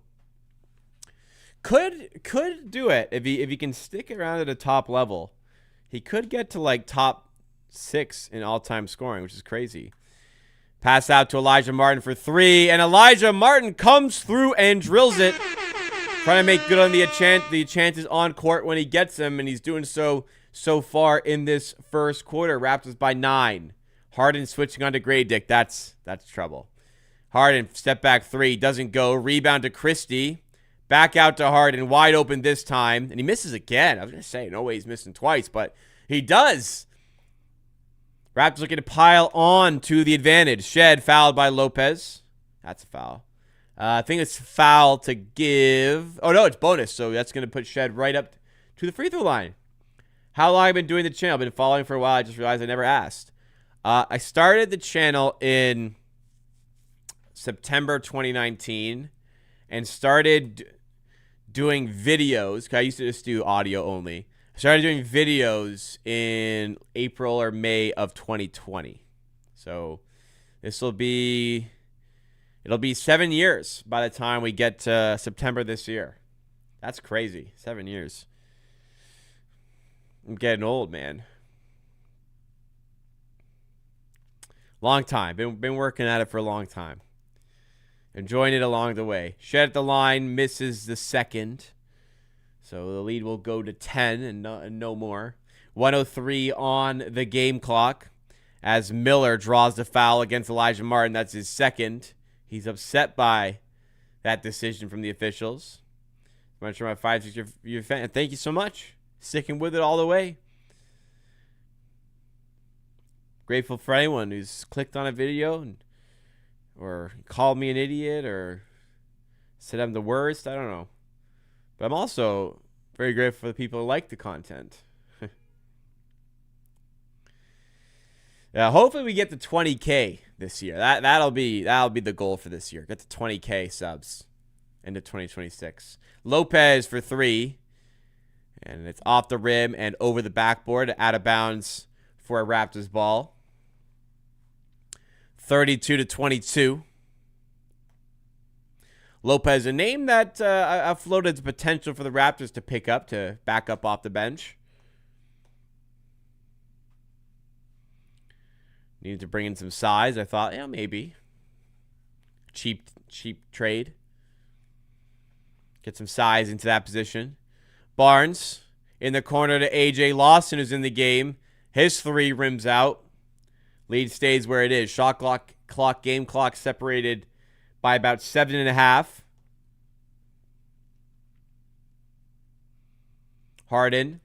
could do it if he can stick around at a top level. He could get to like top 6 in all-time scoring, which is crazy. Pass out to Elijah Martin for 3, and Elijah Martin comes through and drills it. Trying to make good on the chances on court when he gets them, and he's doing so far in this first quarter. Raptors by 9. Harden switching on to Gray Dick. That's trouble. Harden, step back 3, doesn't go. Rebound to Christie. Back out to Harden, wide open this time. And he misses again. I was going to say, no way he's missing twice, but he does. Raptors looking to pile on to the advantage. Shed, fouled by Lopez. That's a foul. I think it's foul to give. Oh, no, it's bonus. So that's going to put Shed right up to the free throw line. How long have I been doing the channel? I've been following for a while. I just realized I never asked. I started the channel in September 2019 and started doing videos. I used to just do audio only. I started doing videos in April or May of 2020. So it'll be 7 years by the time we get to September this year. That's crazy. 7 years. I'm getting old, man. Long time. Been working at it for a long time. Enjoying it along the way. Shed at the line, misses the second. So the lead will go to 10 and no more. 1:03 on the game clock. as Miller draws the foul against Elijah Martin. That's his second. He's upset by that decision from the officials. I'm sure my 5-6 fan. Thank you so much. Sticking with it all the way. Grateful for anyone who's clicked on a video or called me an idiot or said I'm the worst. I don't know. But I'm also very grateful for the people who like the content. Yeah, hopefully we get to 20K this year. That'll be the goal for this year. Get to 20K subs into 2026. Lopez for 3. And it's off the rim and over the backboard, out of bounds for a Raptors ball. 32-22. Lopez, a name that I've floated the potential for the Raptors to pick up, to back up off the bench. Needed to bring in some size. I thought, yeah, maybe. Cheap trade. Get some size into that position. Barnes in the corner to A.J. Lawson, who's in the game. His 3 rims out. Lead stays where it is. Shot clock, game clock separated by about 7.5. Harden.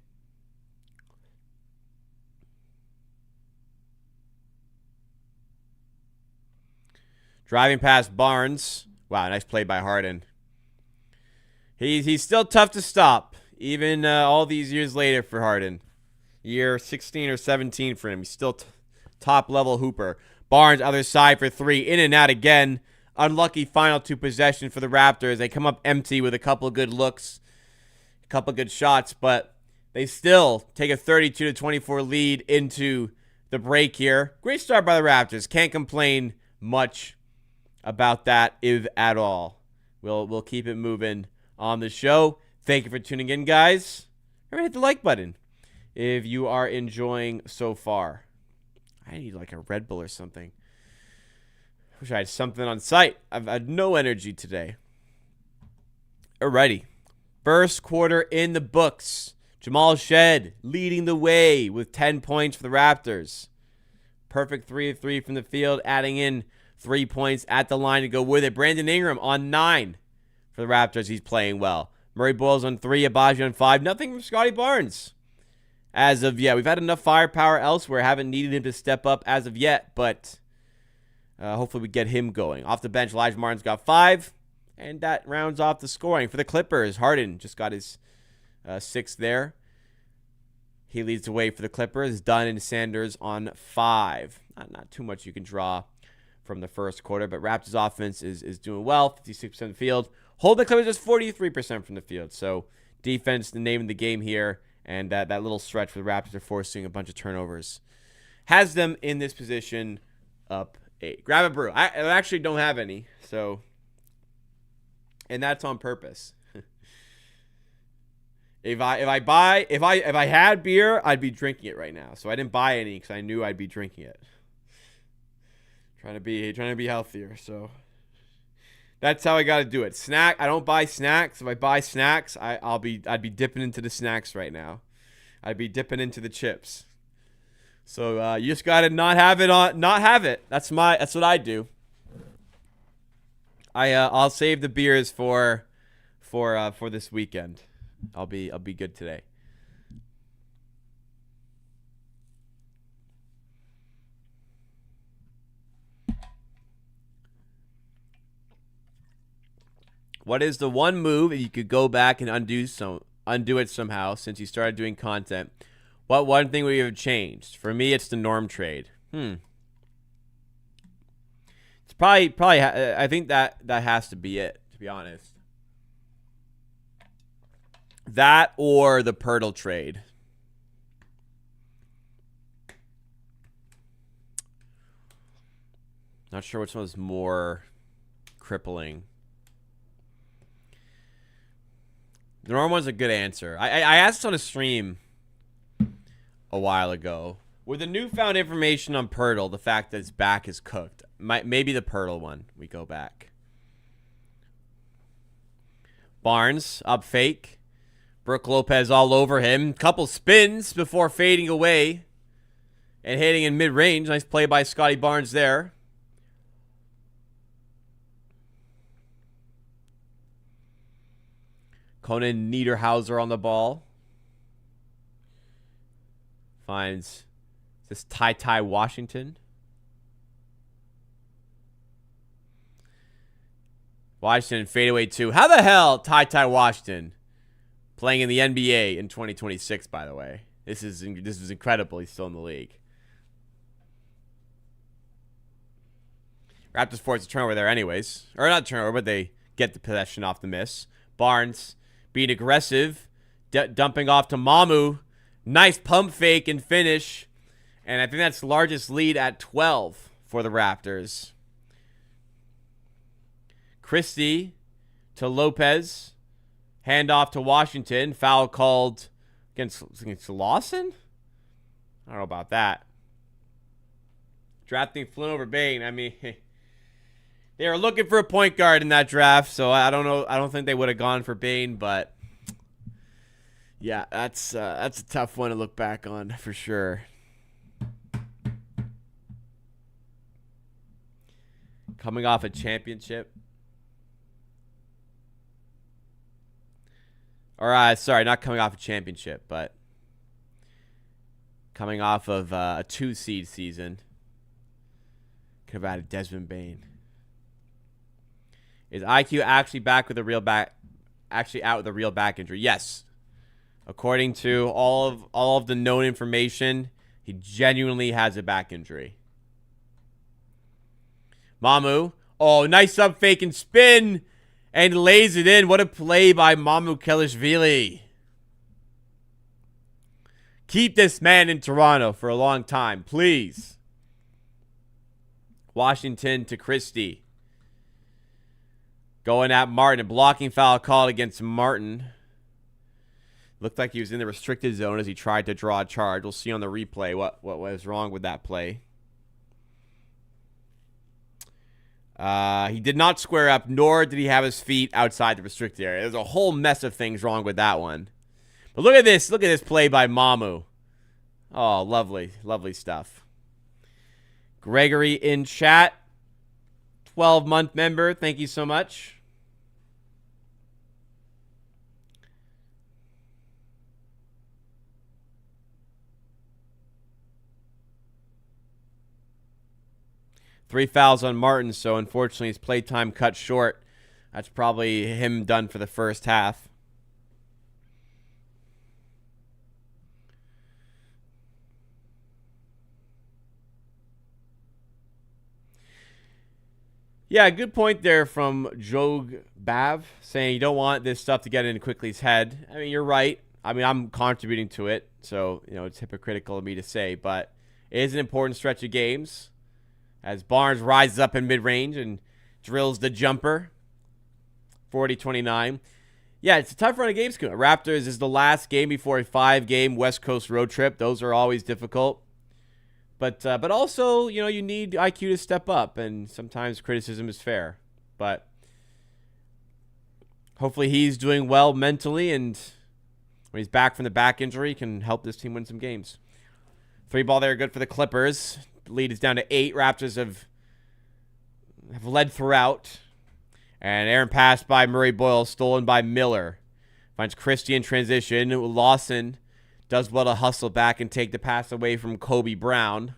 Driving past Barnes. Wow, nice play by Harden. He's still tough to stop, even all these years later for Harden. Year 16 or 17 for him. He's still top-level hooper. Barnes, other side for 3. In and out again. Unlucky final 2 possessions for the Raptors. They come up empty with a couple of good looks, a couple of good shots, but they still take a 32-24 lead into the break here. Great start by the Raptors. Can't complain much about that, if at all. We'll keep it moving on the show. Thank you for tuning in, guys. Remember, hit the like button if you are enjoying so far. I need like a Red Bull or something. Wish I had something on site. I've had no energy today. Alrighty. First quarter in the books. Jamal Shed leading the way with 10 points for the Raptors. Perfect 3 of 3 from the field, adding in 3 points at the line to go with it. Brandon Ingram on 9 for the Raptors. He's playing well. Murray Boyles on 3, Abaji on 5. Nothing from Scotty Barnes as of yet. We've had enough firepower elsewhere. Haven't needed him to step up as of yet, but hopefully we get him going. Off the bench, Elijah Martin's got 5, and that rounds off the scoring. For the Clippers, Harden just got his 6th there. He leads the way for the Clippers. Dunn and Sanders on 5. Not too much you can draw from the first quarter, but Raptors offense is doing well. 56% of the field. Hold the Clippers just 43% from the field. So defense, the name of the game here, and that little stretch where the Raptors are forcing a bunch of turnovers has them in this position up 8. Grab a brew. I actually don't have any, so, and that's on purpose. If I had beer, I'd be drinking it right now. So I didn't buy any because I knew I'd be drinking it. Trying to be healthier, so that's how I got to do it. I don't buy snacks. If I buy snacks, I'd be dipping into the snacks right now. I'd be dipping into the chips. So you just got to not have it. That's what I do. I'll save the beers for this weekend. I'll be good today. What is the one move, if you could go back and undo it somehow since you started doing content, what one thing would you have changed? For me, it's the Norm trade. It's probably I think that has to be it, to be honest. That or the Pirtle trade. Not sure which one was more crippling. The Norm one's a good answer. I asked on a stream a while ago. With the newfound information on Pirtle, the fact that his back is cooked, maybe the Pirtle one, we go back. Barnes, up fake. Brook Lopez all over him. Couple spins before fading away. and hitting in mid-range. Nice play by Scotty Barnes there. Conan Niederhauser on the ball. Finds this Ty Washington. Washington fadeaway 2. How the hell Ty Washington playing in the NBA in 2026, by the way? This is incredible. He's still in the league. Raptors force a turnover there anyways. Or not turnover, but they get the possession off the miss. Barnes being aggressive. Dumping off to Mamu. Nice pump fake and finish. And I think that's the largest lead at 12 for the Raptors. Christie to Lopez. Handoff to Washington. Foul called against Lawson? I don't know about that. Drafting Flynn over Bane. I mean, they were looking for a point guard in that draft, so I don't know. I don't think they would have gone for Bane, but yeah, that's a tough one to look back on for sure. Coming off a championship. Or, sorry, not coming off a championship, but coming off of a 2-seed season. Could have added Desmond Bane. Is IQ actually back with a real back? Actually out with a real back injury? Yes. According to all of the known information, he genuinely has a back injury. Mamu. Oh, nice up fake and spin. And lays it in. What a play by Mamu Kelishvili. Keep this man in Toronto for a long time, please. Washington to Christie. Going at Martin. A blocking foul called against Martin. Looked like he was in the restricted zone as he tried to draw a charge. We'll see on the replay what was wrong with that play. He did not square up, nor did he have his feet outside the restricted area. There's a whole mess of things wrong with that one. But look at this. Look at this play by Mamu. Oh, lovely. Lovely stuff. Gregory in chat. 12-month member. Thank you so much. Three fouls on Martin, so unfortunately his playtime cut short. That's probably him done for the first half. Yeah, good point there from Jog Bav, saying you don't want this stuff to get into Quickly's head. I mean, you're right. I mean, I'm contributing to it, so it's hypocritical of me to say, but it is an important stretch of games. As Barnes rises up in mid-range and drills the jumper. 40-29. Yeah, it's a tough run of games. Raptors is the last game before a 5-game West Coast road trip. Those are always difficult. But also, you need IQ to step up, and sometimes criticism is fair. But hopefully he's doing well mentally, and when he's back from the back injury, he can help this team win some games. 3-ball there, good for the Clippers. Lead is down to 8. Raptors have led throughout. And Aaron pass by Murray Boyle, stolen by Miller. Finds Christie in transition. Lawson does well to hustle back and take the pass away from Kobe Brown.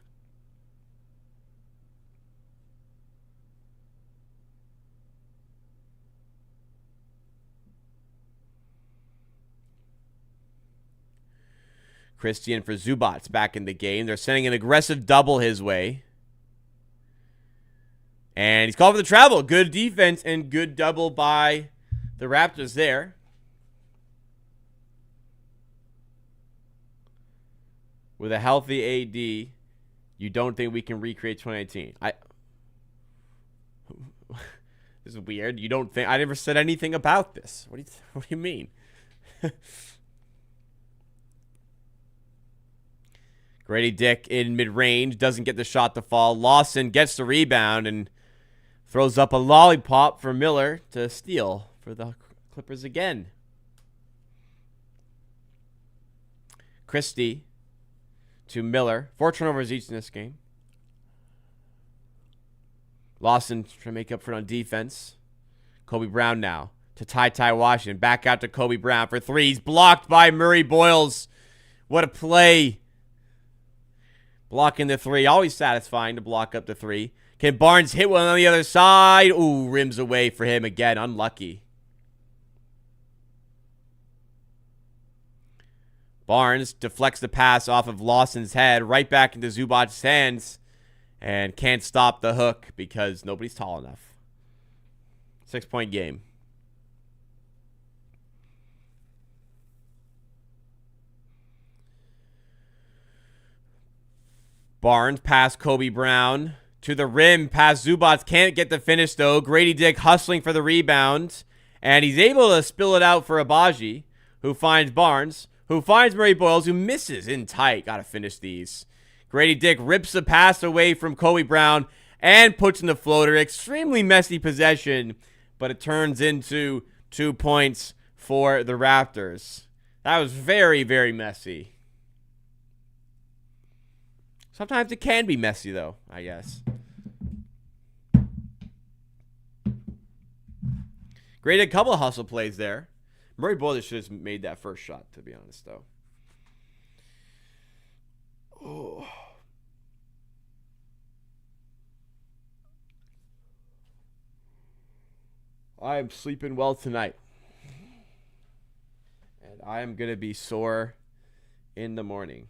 Christian for Zubats back in the game. They're sending an aggressive double his way. And he's called for the travel. Good defense and good double by the Raptors there. With a healthy AD, you don't think we can recreate 2019? This is weird. You don't think? I never said anything about this. What do you mean? Grady Dick in mid-range. Doesn't get the shot to fall. Lawson gets the rebound and throws up a lollipop for Miller to steal for the Clippers again. Christie to Miller. 4 turnovers each in this game. Lawson trying to make up for it on defense. Kobe Brown now to Ty Washington. Back out to Kobe Brown for 3. He's blocked by Murray Boyles. What a play. Blocking the 3. Always satisfying to block up the 3. Can Barnes hit one on the other side? Ooh, rims away for him again. Unlucky. Barnes deflects the pass off of Lawson's head right back into Zubac's hands and can't stop the hook because nobody's tall enough. 6-point game. Barnes past Kobe Brown to the rim, past Zubac. Can't get the finish though. Grady Dick hustling for the rebound, and he's able to spill it out for Abaji, who finds Barnes, who finds Murray Boyles, who misses in tight. Got to finish these. Grady Dick rips the pass away from Kobe Brown and puts in the floater. Extremely messy possession, but it turns into 2 points for the Raptors. That was very, very messy. Sometimes it can be messy, though, I guess. Great, a couple of hustle plays there. Murray Boyles should have made that first shot, to be honest, though. Oh. I am sleeping well tonight. And I am going to be sore in the morning.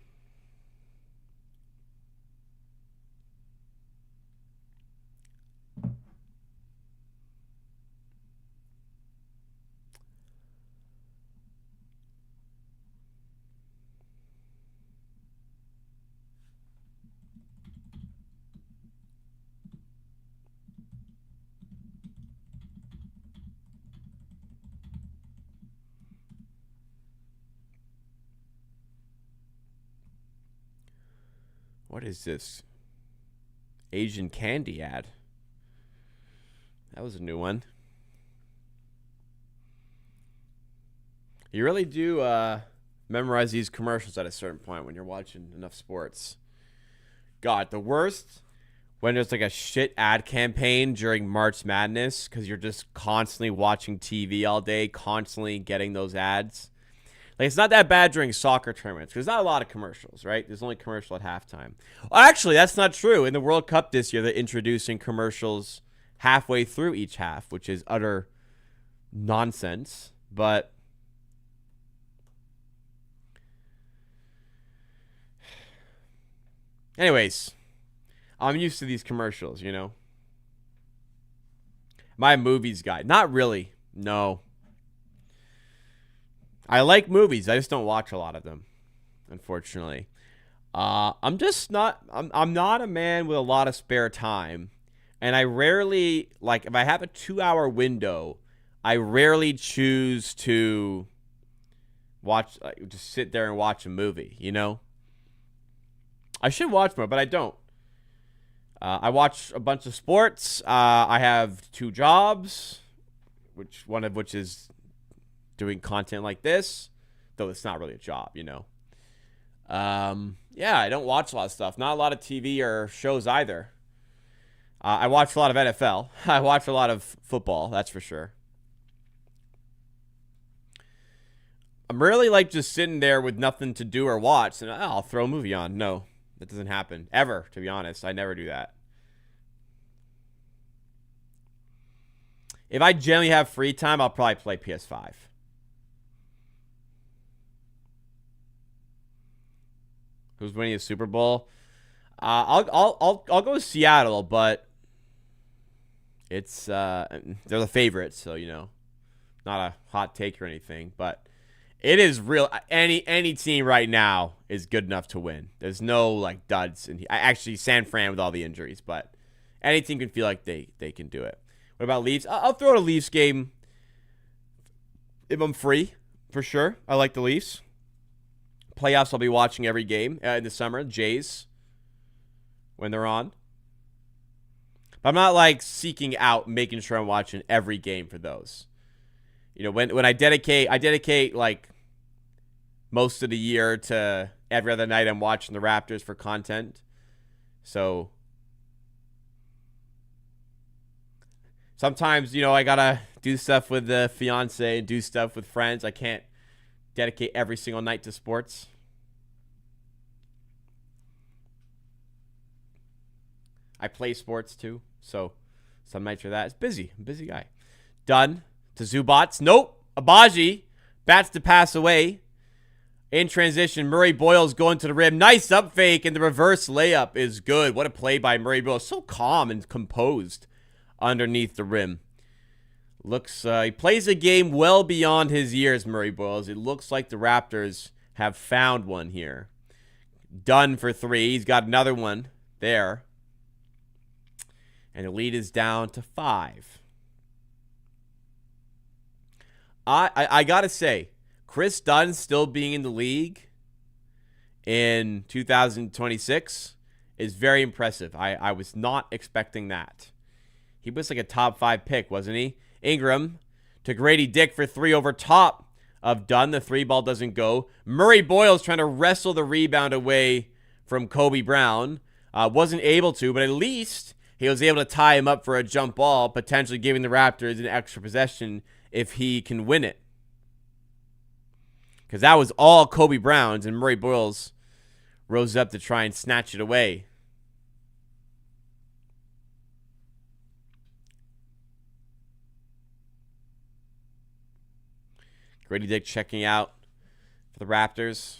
What is this? Asian candy ad. That was a new one. You really do memorize these commercials at a certain point when you're watching enough sports. God, the worst when there's like a shit ad campaign during March Madness because you're just constantly watching TV all day, constantly getting those ads. Like, it's not that bad during soccer tournaments because there's not a lot of commercials, right? There's only commercial at halftime. Well, actually, that's not true. In the World Cup this year, they're introducing commercials halfway through each half, which is utter nonsense. But anyways, I'm used to these commercials, you know? My movies guy. Not really. No. I like movies. I just don't watch a lot of them, unfortunately. I'm not a man with a lot of spare time. And I rarely, like, if I have a 2-hour window, I rarely choose to watch, like, just sit there and watch a movie, you know? I should watch more, but I don't. I watch a bunch of sports. I have 2 jobs, one of which is doing content like this, though it's not really a job, you know. Yeah, I don't watch a lot of stuff. Not a lot of TV or shows either. I watch a lot of NFL. I watch a lot of football, that's for sure. I'm really like just sitting there with nothing to do or watch, and I'll throw a movie on. No, that doesn't happen. Ever, to be honest. I never do that. If I generally have free time, I'll probably play PS5. Who's winning the Super Bowl? I'll go with Seattle, but it's they're the favorites, so you know, not a hot take or anything, but it is real. Any team right now is good enough to win. There's no like duds, and actually San Fran with all the injuries, but any team can feel like they can do it. What about Leafs? I'll throw a Leafs game if I'm free, for sure. I like the Leafs. Playoffs, I'll be watching every game in the summer. Jays, when they're on. But I'm not like seeking out, making sure I'm watching every game for those. You know, when I dedicate like most of the year to every other night I'm watching the Raptors for content. So sometimes, I got to do stuff with the fiance and do stuff with friends. I can't dedicate every single night to sports. I play sports too, so some nights are that. It's busy. I'm a busy guy. Done to Zubats. Nope. Abaji bats to pass away. In transition, Murray Boyles going to the rim. Nice up fake, and the reverse layup is good. What a play by Murray Boyles. So calm and composed underneath the rim. He plays a game well beyond his years, Murray Boyles. It looks like the Raptors have found one here. Done for three. He's got another one there. And the lead is down to 5. I got to say, Chris Dunn still being in the league in 2026 is very impressive. I was not expecting that. He was like a top 5 pick, wasn't he? Ingram to Grady Dick for 3 over top of Dunn. The 3 ball doesn't go. Murray Boyles trying to wrestle the rebound away from Kobe Brown. Wasn't able to, but at least he was able to tie him up for a jump ball, potentially giving the Raptors an extra possession if he can win it. Because that was all Kobe Brown's, and Murray Boyles rose up to try and snatch it away. Grady Dick checking out for the Raptors.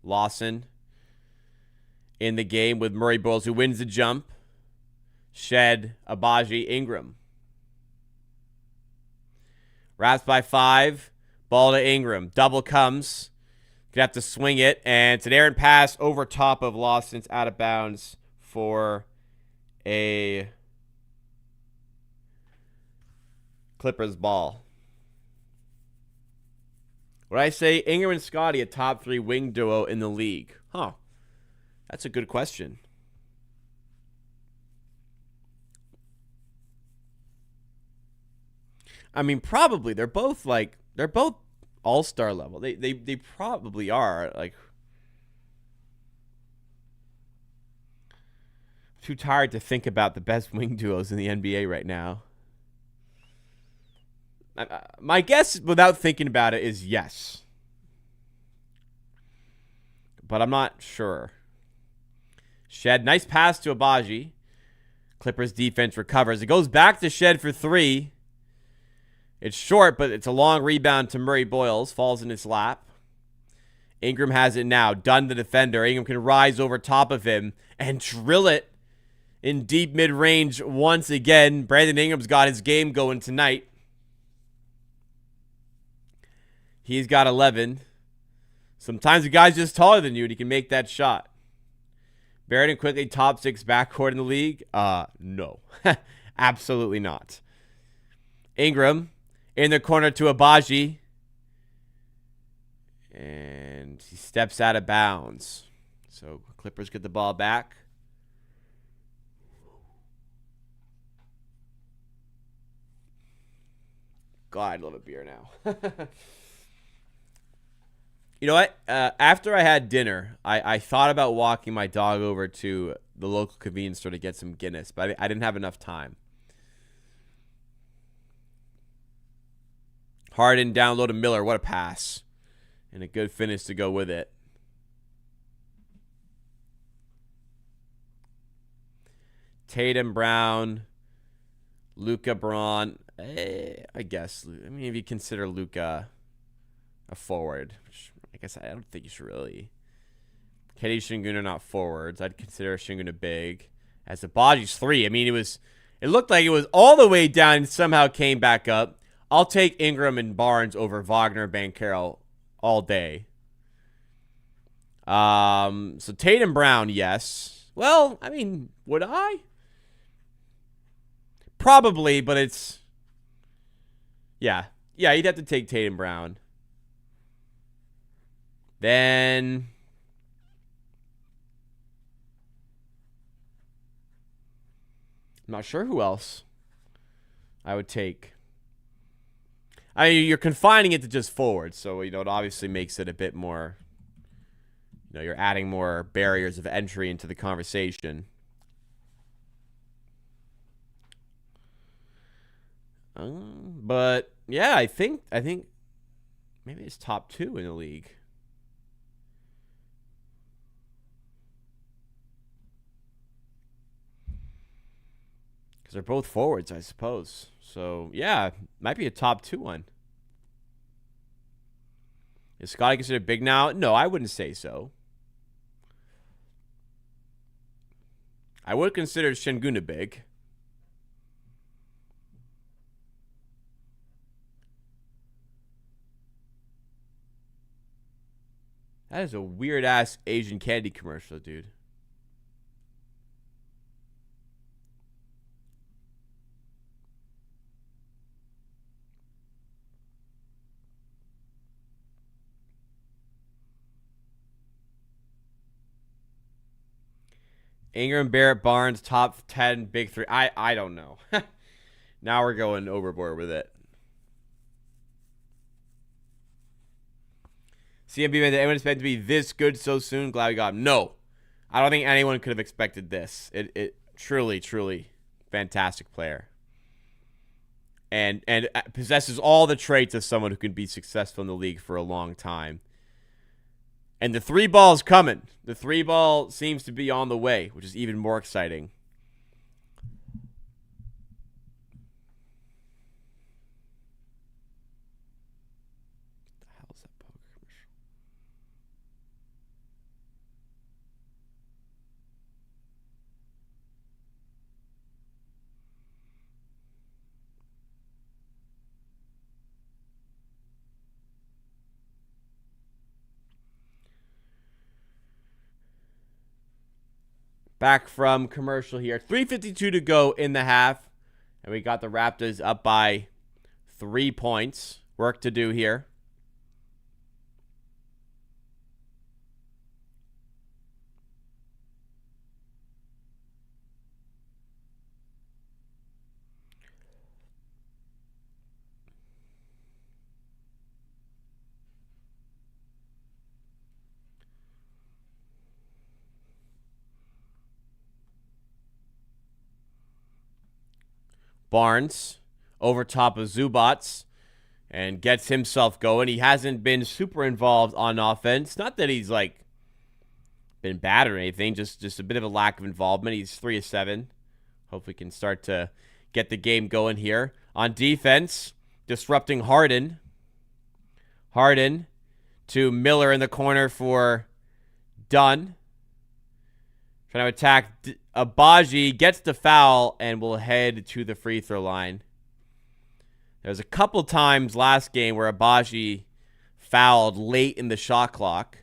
Lawson in the game with Murray Boyles, who wins the jump. Shed, Abaji, Ingram. Raps by 5. Ball to Ingram. Double comes. Gonna have to swing it. And it's an errant pass over top of Lawson. It's out of bounds for a Clippers ball. What did I say? Ingram and Scotty, a top 3 wing duo in the league. Huh. That's a good question. I mean, probably. They're both all-star level. They probably are. Like, too tired to think about the best wing duos in the NBA right now. My guess, without thinking about it, is yes. But I'm not sure. Shed, nice pass to Abaji. Clippers defense recovers. It goes back to Shed for 3. It's short, but it's a long rebound to Murray Boyles. Falls in his lap. Ingram has it now. Dunn the defender. Ingram can rise over top of him and drill it in deep mid-range once again. Brandon Ingram's got his game going tonight. He's got 11. Sometimes the guy's just taller than you and he can make that shot. Barrett quickly top 6 backcourt in the league? No. Absolutely not. Ingram in the corner to Abaji. And he steps out of bounds. So Clippers get the ball back. God, I love a beer now. You know what? After I had dinner, I thought about walking my dog over to the local convenience store to get some Guinness, but I didn't have enough time. Harden down low to Miller. What a pass. And a good finish to go with it. Tatum, Brown, Luka, Braun. I guess. I mean, if you consider Luka a forward, which I guess I don't think you should really. Kenny Shingun are not forwards. I'd consider Shingun a big. As Abaji's 3. I mean, it looked like it was all the way down and somehow came back up. I'll take Ingram and Barnes over Wagner and Banchero all day. So Tatum, Brown, yes. Well, I mean, would I? Probably, but it's... Yeah, you'd have to take Tatum, Brown. Then... I'm not sure who else I would take. I mean, you're confining it to just forwards, so, it obviously makes it a bit more, you're adding more barriers of entry into the conversation. But, yeah, I think maybe it's top 2 in the league. Because they're both forwards, I suppose. So, yeah, might be a top 2 one. Is Scotty considered big now? No, I wouldn't say so. I would consider Şengün big. That is a weird-ass Asian candy commercial, dude. Ingram, Barrett, Barnes, top 10, big 3. I don't know. Now we're going overboard with it. CMB made anyone expect to be this good so soon? Glad we got him. No. I don't think anyone could have expected this. It truly, truly fantastic player. And possesses all the traits of someone who can be successful in the league for a long time. And the 3 ball's coming. The 3 ball seems to be on the way, which is even more exciting. What the hell is that poker commercial? Back from commercial here. 3:52 to go in the half. And we got the Raptors up by 3 points. Work to do here. Barnes over top of Zubats and gets himself going. He hasn't been super involved on offense. Not that he's been bad or anything, just a bit of a lack of involvement. He's 3 of 7. Hopefully can start to get the game going here. On defense, disrupting Harden. Harden to Miller in the corner for Dunn. Trying to attack Abaji, gets the foul, and will head to the free throw line. There's a couple times last game where Abaji fouled late in the shot clock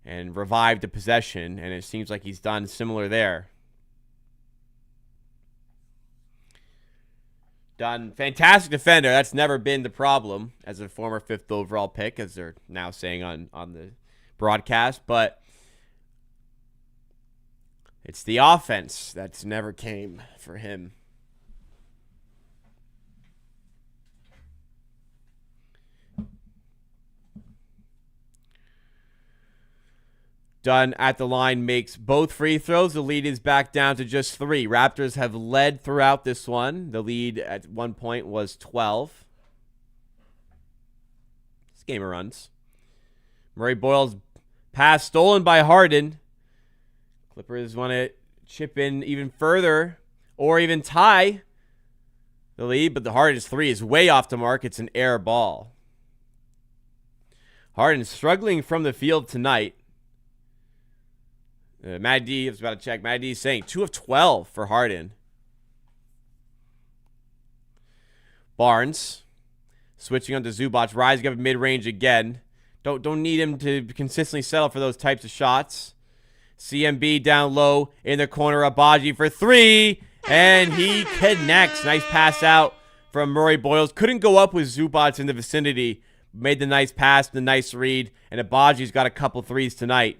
and revived the possession, and it seems like he's done similar there. Dunn, fantastic defender. That's never been the problem as a former 5th overall pick, as they're now saying on the broadcast, but it's the offense that's never came for him. Dunn at the line makes both free throws. The lead is back down to just 3. Raptors have led throughout this one. The lead at one point was 12. This game of runs. Murray Boyle's pass stolen by Harden. Clippers want to chip in even further or even tie the lead, but the Harden's 3 is way off the mark. It's an air ball. Harden struggling from the field tonight. Matt D, I was about to check. Matt D is saying 2 of 12 for Harden. Barnes switching on to Zubac, rising up mid-range again. Don't need him to consistently settle for those types of shots. CMB down low in the corner. Abaji for 3, and he connects. Nice pass out from Murray Boyles. Couldn't go up with Zubac in the vicinity. Made the nice pass, the nice read, and Abaji's got a couple 3s tonight.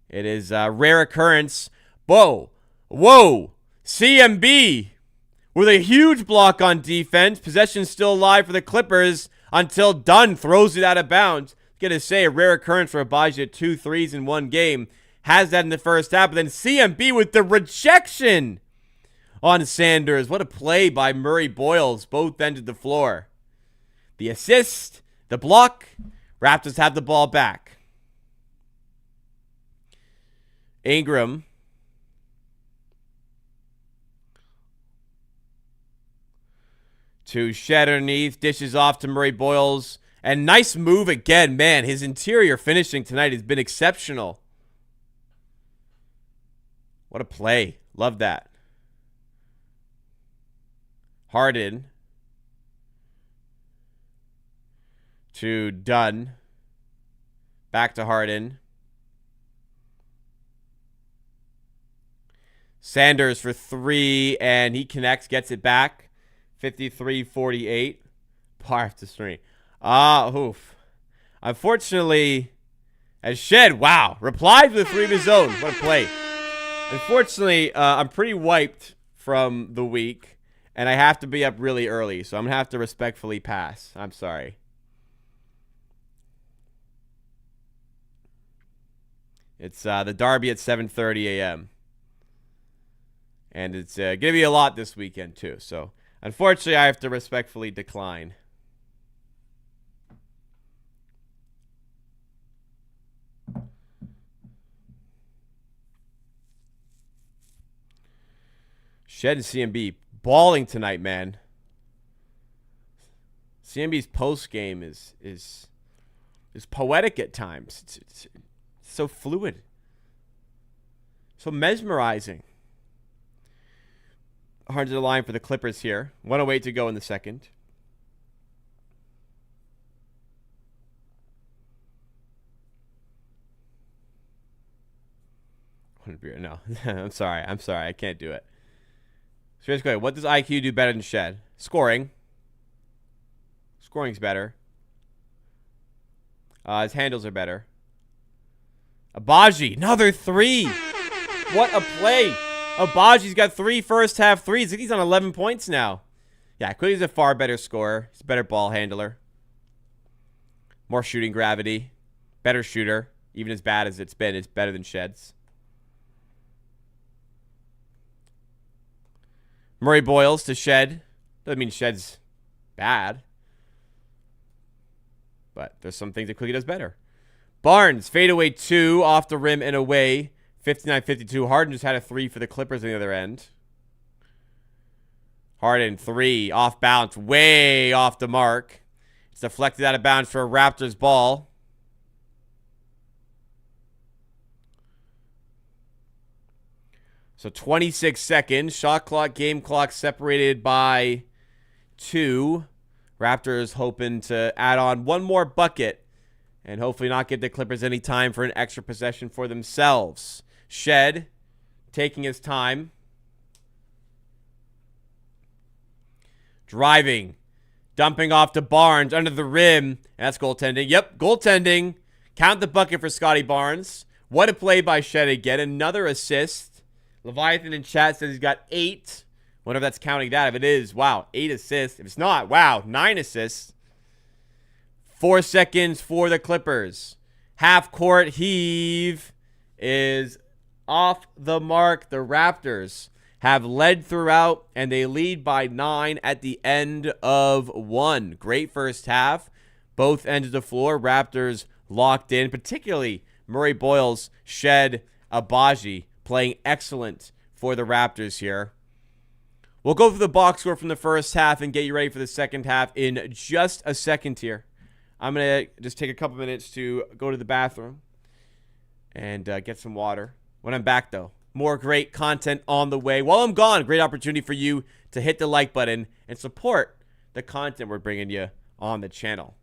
It is a rare occurrence. Whoa. CMB with a huge block on defense. Possession still alive for the Clippers until Dunn throws it out of bounds. Gonna say a rare occurrence for Abaji at 2 threes in one game. Has that in the first half, but then CMB with the rejection on Sanders. What a play by Murray Boyles. Both ends of the floor. The assist, the block. Raptors have the ball back. Ingram. To Shed underneath. Dishes off to Murray Boyles. And nice move again. Man, his interior finishing tonight has been exceptional. What a play. Love that. Harden. To Dunn. Back to Harden. Sanders for 3, and he connects, gets it back. 53-48. Par after 3. Oof. Unfortunately, as Shed, wow, replied with a 3 of his own. What a play. Unfortunately, I'm pretty wiped from the week, and I have to be up really early, so I'm going to have to respectfully pass. I'm sorry. It's the Derby at 7:30 a.m. And it's going to be a lot this weekend, too. So, unfortunately, I have to respectfully decline. Shed and CMB balling tonight, man. CMB's post game is poetic at times. It's so fluid, so mesmerizing. 100 the line for the Clippers here. 1:08 to go in the second. No, I'm sorry. I can't do it. So let's go ahead. What does IQ do better than Shed? Scoring. Scoring's better. His handles are better. Abaji, another 3. What a play. Abaji's got 3 first half threes. He's on 11 points now. Yeah, Quickley's a far better scorer. He's a better ball handler. More shooting gravity. Better shooter. Even as bad as it's been, it's better than Shed's. Murray Boyles to Shed. Doesn't mean Shed's bad. But there's some things that Quickley does better. Barnes, fadeaway 2, off the rim and away. 59-52. Harden just had a 3 for the Clippers on the other end. Harden, 3, off bounce, way off the mark. It's deflected out of bounds for a Raptors ball. So 26 seconds. Shot clock, game clock separated by 2. Raptors hoping to add on one more bucket and hopefully not give the Clippers any time for an extra possession for themselves. Shed taking his time. Driving. Dumping off to Barnes under the rim. That's goaltending. Yep, goaltending. Count the bucket for Scotty Barnes. What a play by Shed again. Another assist. Leviathan in chat says he's got 8. Wonder if that's counting that. If it is, wow, 8 assists. If it's not, wow, 9 assists. 4 seconds for the Clippers. Half court heave is off the mark. The Raptors have led throughout, and they lead by 9 at the end of 1. Great first half. Both ends of the floor. Raptors locked in, particularly Murray Boyles, Shed, Abaji, playing excellent for the Raptors here. We'll go through the box score from the first half and get you ready for the second half in just a second here. I'm going to just take a couple minutes to go to the bathroom and get some water. When I'm back, though, more great content on the way. While I'm gone, great opportunity for you to hit the like button and support the content we're bringing you on the channel.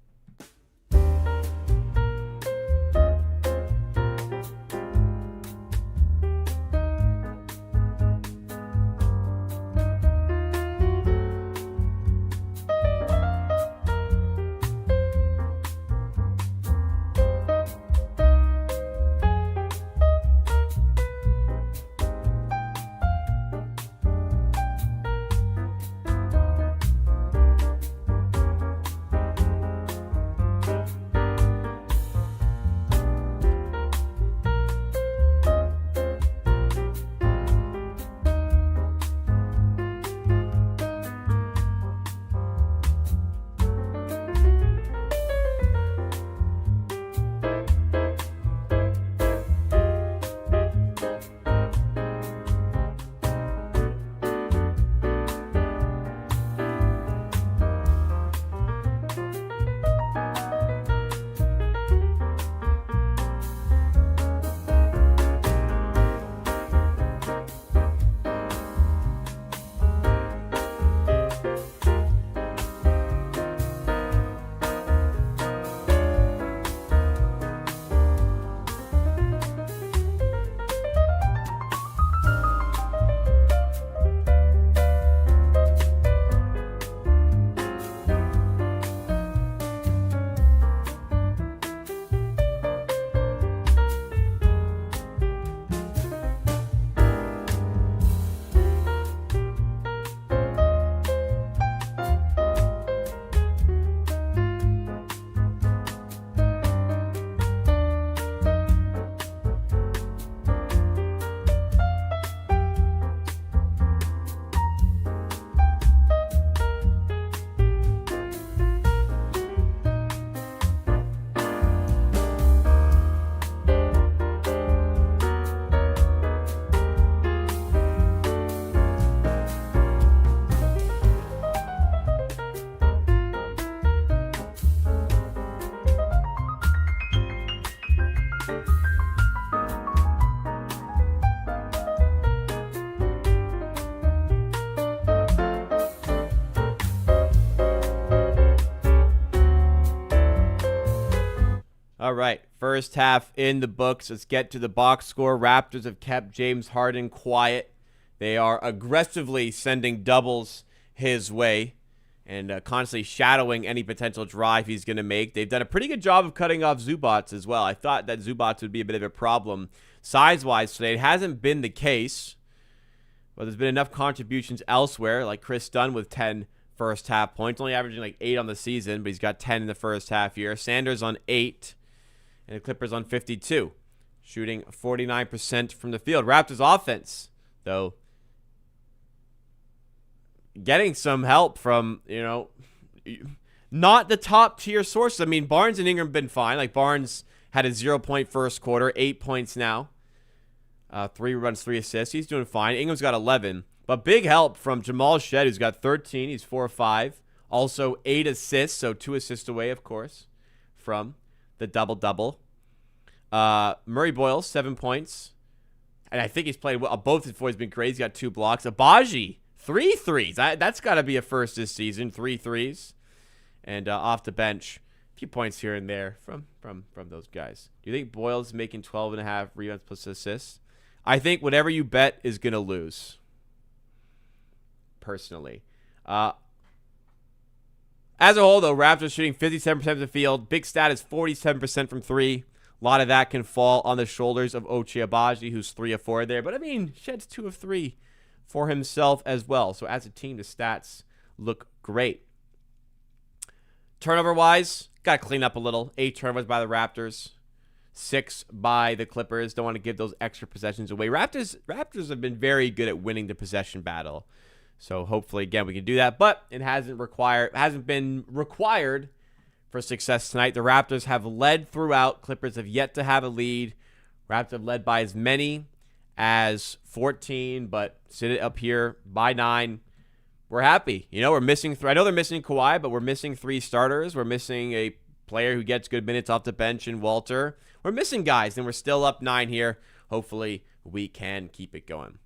All right, first half in the books. Let's get to the box score. Raptors have kept James Harden quiet. They are aggressively sending doubles his way and constantly shadowing any potential drive he's going to make. They've done a pretty good job of cutting off Zubats as well. I thought that Zubats would be a bit of a problem size-wise today. It hasn't been the case, but there's been enough contributions elsewhere, like Chris Dunn with 10 first half points, only averaging like 8 on the season, but he's got 10 in the first half here. Sanders on 8, and the Clippers on 52, shooting 49% from the field. Raptors offense, though, getting some help from, not the top tier sources. I mean, Barnes and Ingram have been fine. Like, Barnes had a 0-point first quarter, 8 points now. 3 runs, 3 assists. He's doing fine. Ingram's got 11. But big help from Jamal Shed, who's got 13. He's 4-5. Also 8 assists, so 2 assists away, of course, from the double-double. Murray Boyle, 7 points. And I think he's played well. Both his boys have been great. He's got 2 blocks. Abaji, 3 threes. That's got to be a first this season. 3 threes. And off the bench, a few points here and there from those guys. Do you think Boyle's making 12.5 rebounds plus assists? I think whatever you bet is going to lose, personally. As a whole, though, Raptors shooting 57% of the field. Big stat is 47% from 3. A lot of that can fall on the shoulders of Ochai Agbaji, who's 3 of 4 there. But, I mean, Shed's 2 of 3 for himself as well. So, as a team, the stats look great. Turnover-wise, got to clean up a little. 8 turnovers by the Raptors. 6 by the Clippers. Don't want to give those extra possessions away. Raptors have been very good at winning the possession battle. So hopefully, again, we can do that. But it hasn't been required for success tonight. The Raptors have led throughout. Clippers have yet to have a lead. Raptors have led by as many as 14, but sit it up here by 9. We're happy. We're missing 3. I know they're missing Kawhi, but we're missing 3 starters. We're missing a player who gets good minutes off the bench in Walter. We're missing guys, and we're still up 9 here. Hopefully, we can keep it going.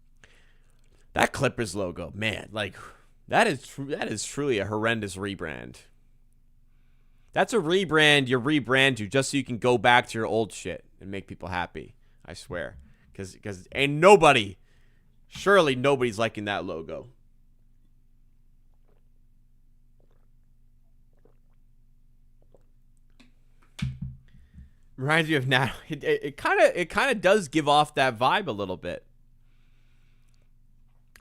That Clippers logo, man, like, that is truly a horrendous rebrand. That's a rebrand you rebrand to just so you can go back to your old shit and make people happy. I swear. Because surely nobody's liking that logo. Reminds me of now. It kind of does give off that vibe a little bit.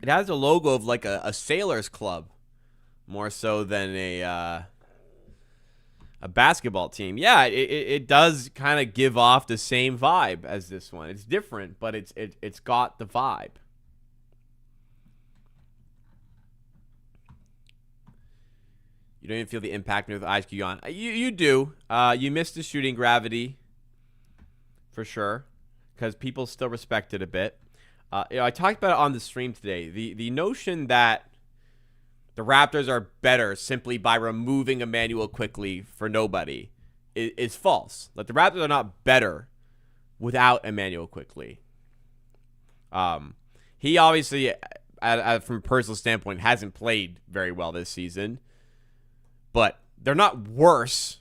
It has a logo of like a sailor's club, more so than a basketball team. Yeah, it does kind of give off the same vibe as this one. It's different, but it's got the vibe. You don't even feel the impact with eyes on. You do. You missed the shooting gravity. For sure, because people still respect it a bit. I talked about it on the stream today. The notion that the Raptors are better simply by removing Emmanuel Quickley for nobody is false. Like, the Raptors are not better without Emmanuel Quickley. He obviously, from a personal standpoint, hasn't played very well this season, but they're not worse.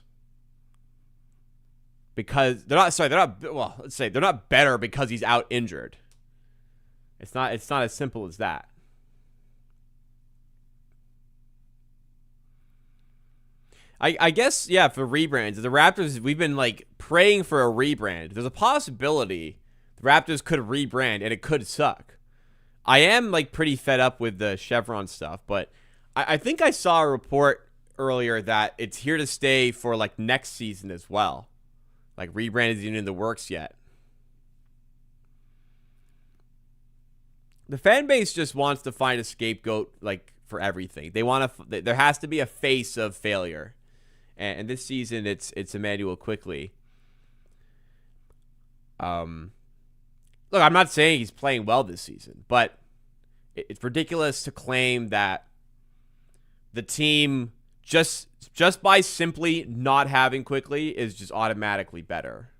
Because they're not better because he's out injured. It's not as simple as that. I guess, yeah, for rebrands, the Raptors, we've been like praying for a rebrand. There's a possibility the Raptors could rebrand and it could suck. I am like pretty fed up with the Chevron stuff, but I think I saw a report earlier that it's here to stay for like next season as well. Like, rebrand isn't even in the works yet. The fan base just wants to find a scapegoat, like, for everything. They want to. There has to be a face of failure, and this season it's Emmanuel Quickley. Look, I'm not saying he's playing well this season, but it's ridiculous to claim that the team just by simply not having Quickley is just automatically better.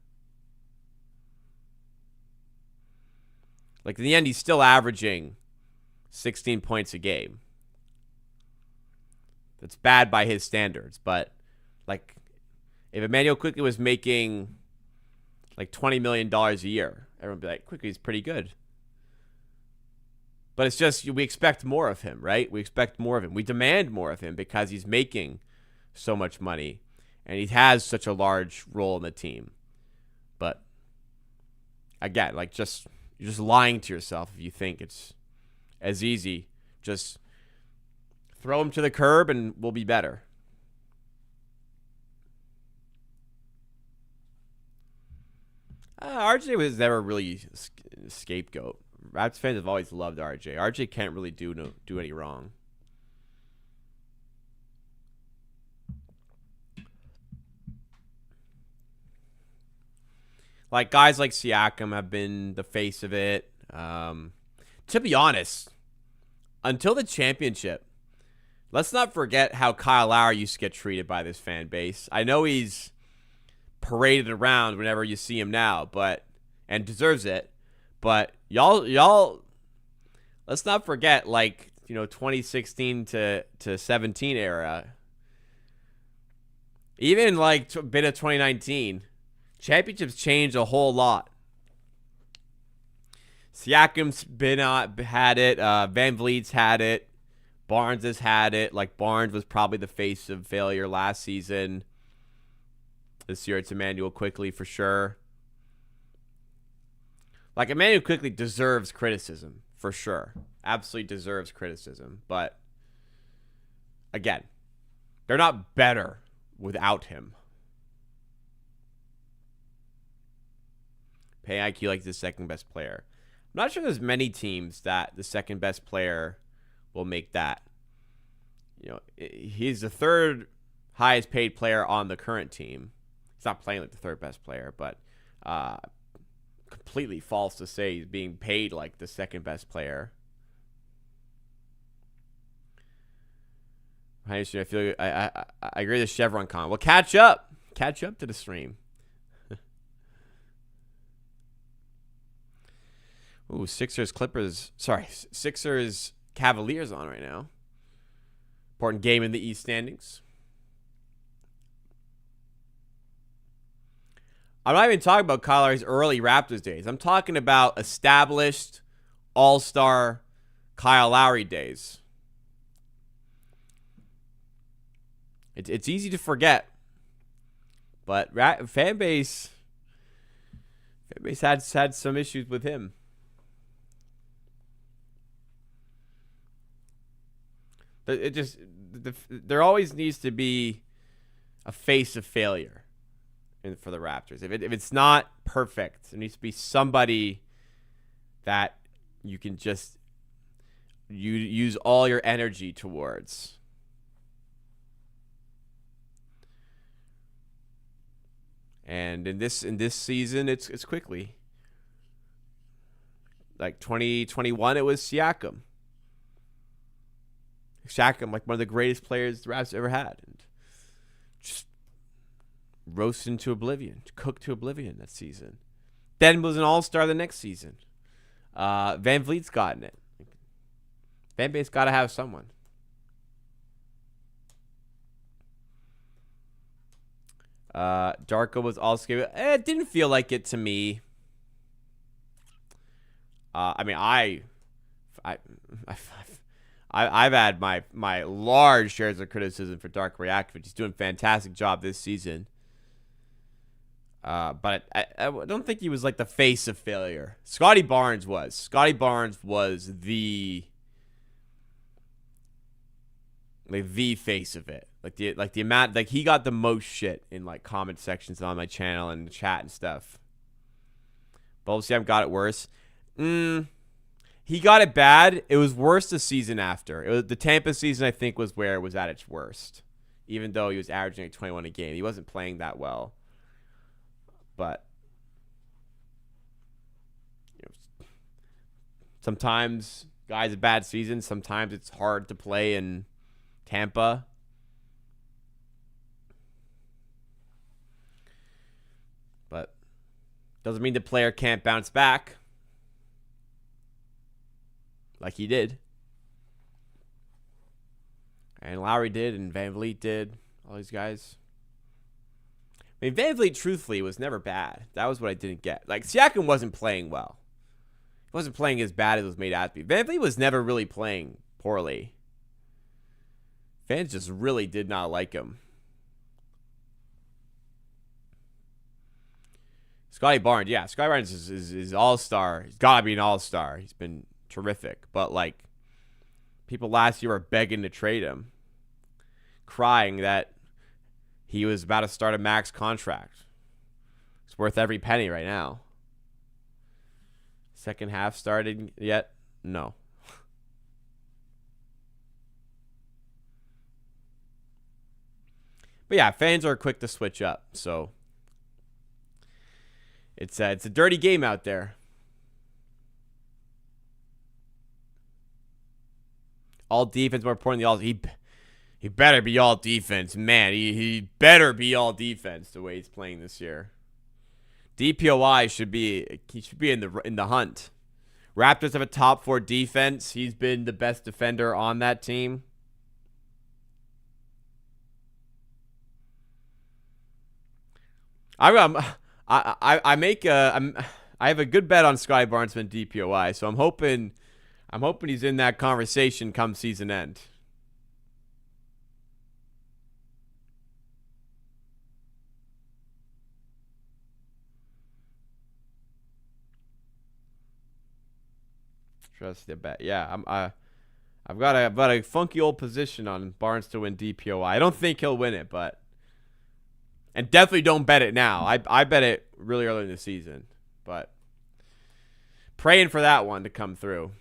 Like, in the end, he's still averaging 16 points a game. That's bad by his standards, but like, if Emmanuel Quickley was making like $20 million a year. Everyone would be like, Quickley's pretty good. But it's just we expect more of him, right? We expect more of him. We demand more of him because he's making so much money and he has such a large role in the team. But again, like you're just lying to yourself if you think it's as easy. Just throw him to the curb and we'll be better. RJ was never really a scapegoat. Raptors fans have always loved RJ. RJ can't really do any wrong. Like guys like Siakam have been the face of it. To be honest, until the championship, let's not forget how Kyle Lowry used to get treated by this fan base. I know he's paraded around whenever you see him now, and deserves it. But y'all, let's not forget, 2016 to 17 era, even like a bit of 2019, championships changed a whole lot. Siakam's had it. Van Vliet's had it. Barnes has had it. Like Barnes was probably the face of failure last season. This year it's Immanuel Quickley for sure. Like, Immanuel Quickley deserves criticism, for sure. Absolutely deserves criticism. But, again, they're not better without him. Pay IQ like the second best player. I'm not sure there's many teams that the second best player will make that. He's the third highest paid player on the current team. He's not playing like the third best player, but completely false to say he's being paid like the second best player. I feel I agree with the Chevron comment. Well, catch up to the stream. Ooh, Sixers Cavaliers on right now. Important game in the East standings. I'm not even talking about Kyle Lowry's early Raptors days. I'm talking about established all-star Kyle Lowry days. It's easy to forget, but fan base had some issues with him. There always needs to be a face of failure for the Raptors. If it's not perfect, there needs to be somebody that you can just use all your energy towards. And in this season, it's Quickley. Like 2021, it was Siakam. Siakam, like one of the greatest players the Raptors ever had, and just roasted into oblivion, cooked to oblivion that season. Then was an all-star the next season. Van Vliet's gotten it. Fan base got to have someone. Darko was also. It didn't feel like it to me. I've had my large shares of criticism for Darko Rajakovic. He's doing a fantastic job this season. But I don't think he was like the face of failure. Scotty Barnes was. Scotty Barnes was the face of it. Like the amount, like he got the most shit in like comment sections on my channel and the chat and stuff. Bolsiam got it worse. He got it bad. It was worse the season after. It was the Tampa season, I think, was where it was at its worst. Even though he was averaging like 21 a game, he wasn't playing that well. But sometimes guys have bad seasons. Sometimes it's hard to play in Tampa. But doesn't mean the player can't bounce back like he did. And Lowry did, and Van Vliet did. All these guys. I mean, VanVleet, truthfully, was never bad. That was what I didn't get. Like, Siakam wasn't playing well. He wasn't playing as bad as it was made out to be. VanVleet was never really playing poorly. Fans just really did not like him. Scotty Barnes, yeah. Scotty Barnes is all-star. He's got to be an all-star. He's been terrific. But, like, people last year were begging to trade him, crying that he was about to start a max contract. It's worth every penny right now. Second half started yet? No. But yeah, fans are quick to switch up. So it's a dirty game out there. All defense, more importantly, he better be all defense. Man, he better be all defense the way he's playing this year. DPOI should be in the hunt. Raptors have a top 4 defense. He's been the best defender on that team. I have a good bet on Scotty Barnes and DPOI, so I'm hoping he's in that conversation come season end. Trust the bet. Yeah, I've got a funky old position on Barnes to win DPOI. I don't think he'll win it, and definitely don't bet it now. I bet it really early in the season, but praying for that one to come through.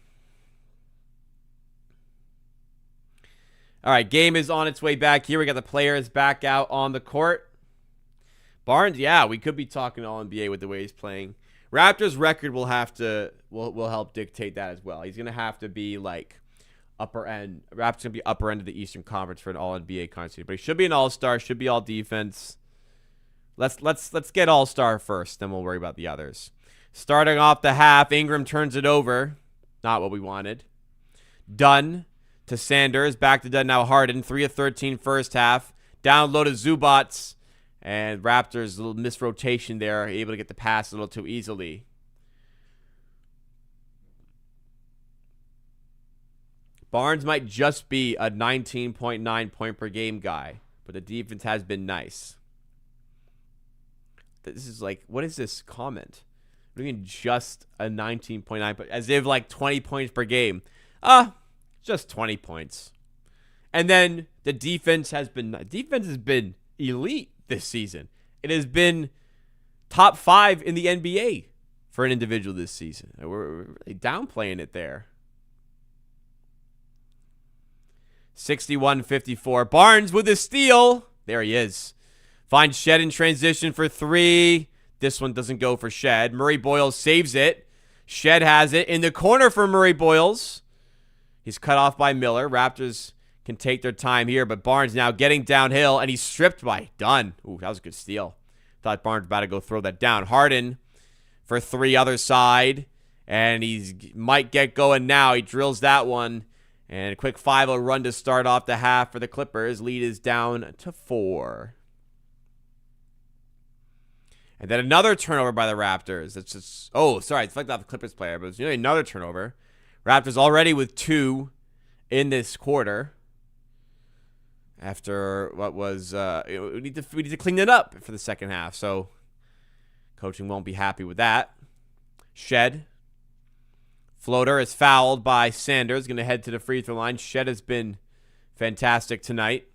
All right, game is on its way back here. We got the players back out on the court. Barnes, yeah, we could be talking All NBA with the way he's playing. Raptors record will help dictate that as well. He's gonna have to be like upper end. Raptors gonna be upper end of the Eastern Conference for an All NBA conversation, but he should be an All Star. Should be all defense. Let's get All Star first, then we'll worry about the others. Starting off the half, Ingram turns it over. Not what we wanted. Dunn to Sanders. Back to Dunn now. Harden. 3 of 13 first half. Down low to Zubats. And Raptors, a little misrotation there. Able to get the pass a little too easily. Barnes might just be a 19.9 point per game guy. But the defense has been nice. This is like, what is this comment? What do you mean just a 19.9? As if like 20 points per game. Just 20 points. And then the defense has been elite this season. It has been top 5 in the NBA for an individual this season. We're really downplaying it there. 61-54. Barnes with a steal. There he is. Finds Shed in transition for 3. This one doesn't go for Shed. Murray Boyles saves it. Shed has it in the corner for Murray Boyles. He's cut off by Miller. Raptors can take their time here, but Barnes now getting downhill, and he's stripped by Dunn. Ooh, that was a good steal. Thought Barnes was about to go throw that down. Harden for 3 other side, and he might get going now. He drills that one, and a quick 5-0 run to start off the half for the Clippers. Lead is down to 4. And then another turnover by the Raptors. That's just, it's like not the Clippers player, but it's another turnover. Raptors already with 2 in this quarter. After what was, we need to clean it up for the second half. So coaching won't be happy with that. Shed. Floater is fouled by Sanders. Going to head to the free throw line. Shed has been fantastic tonight.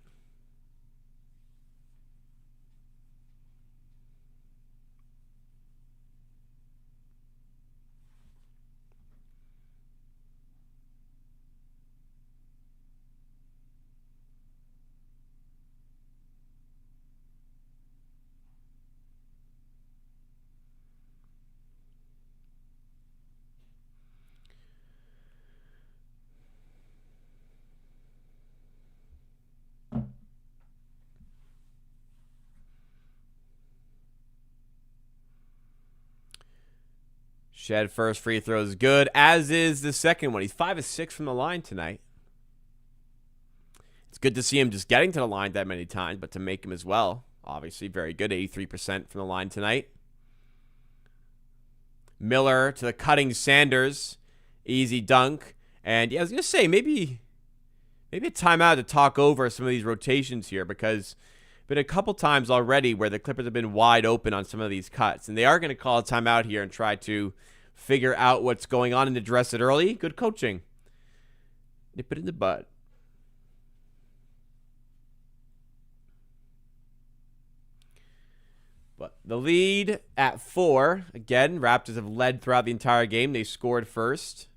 Shed first free throw is good, as is the second one. He's 5 of 6 from the line tonight. It's good to see him just getting to the line that many times, but to make him as well. obviously very good, 83% from the line tonight. Miller to the cutting Sanders. Easy dunk. And yeah, I was going to say, maybe a timeout to talk over some of these rotations here, because been a couple times already where the Clippers have been wide open on some of these cuts. And they are going to call a timeout here and try to figure out what's going on and address it early. Good coaching. Nip it in the bud. But the lead at 4. Again, Raptors have led throughout the entire game. They scored first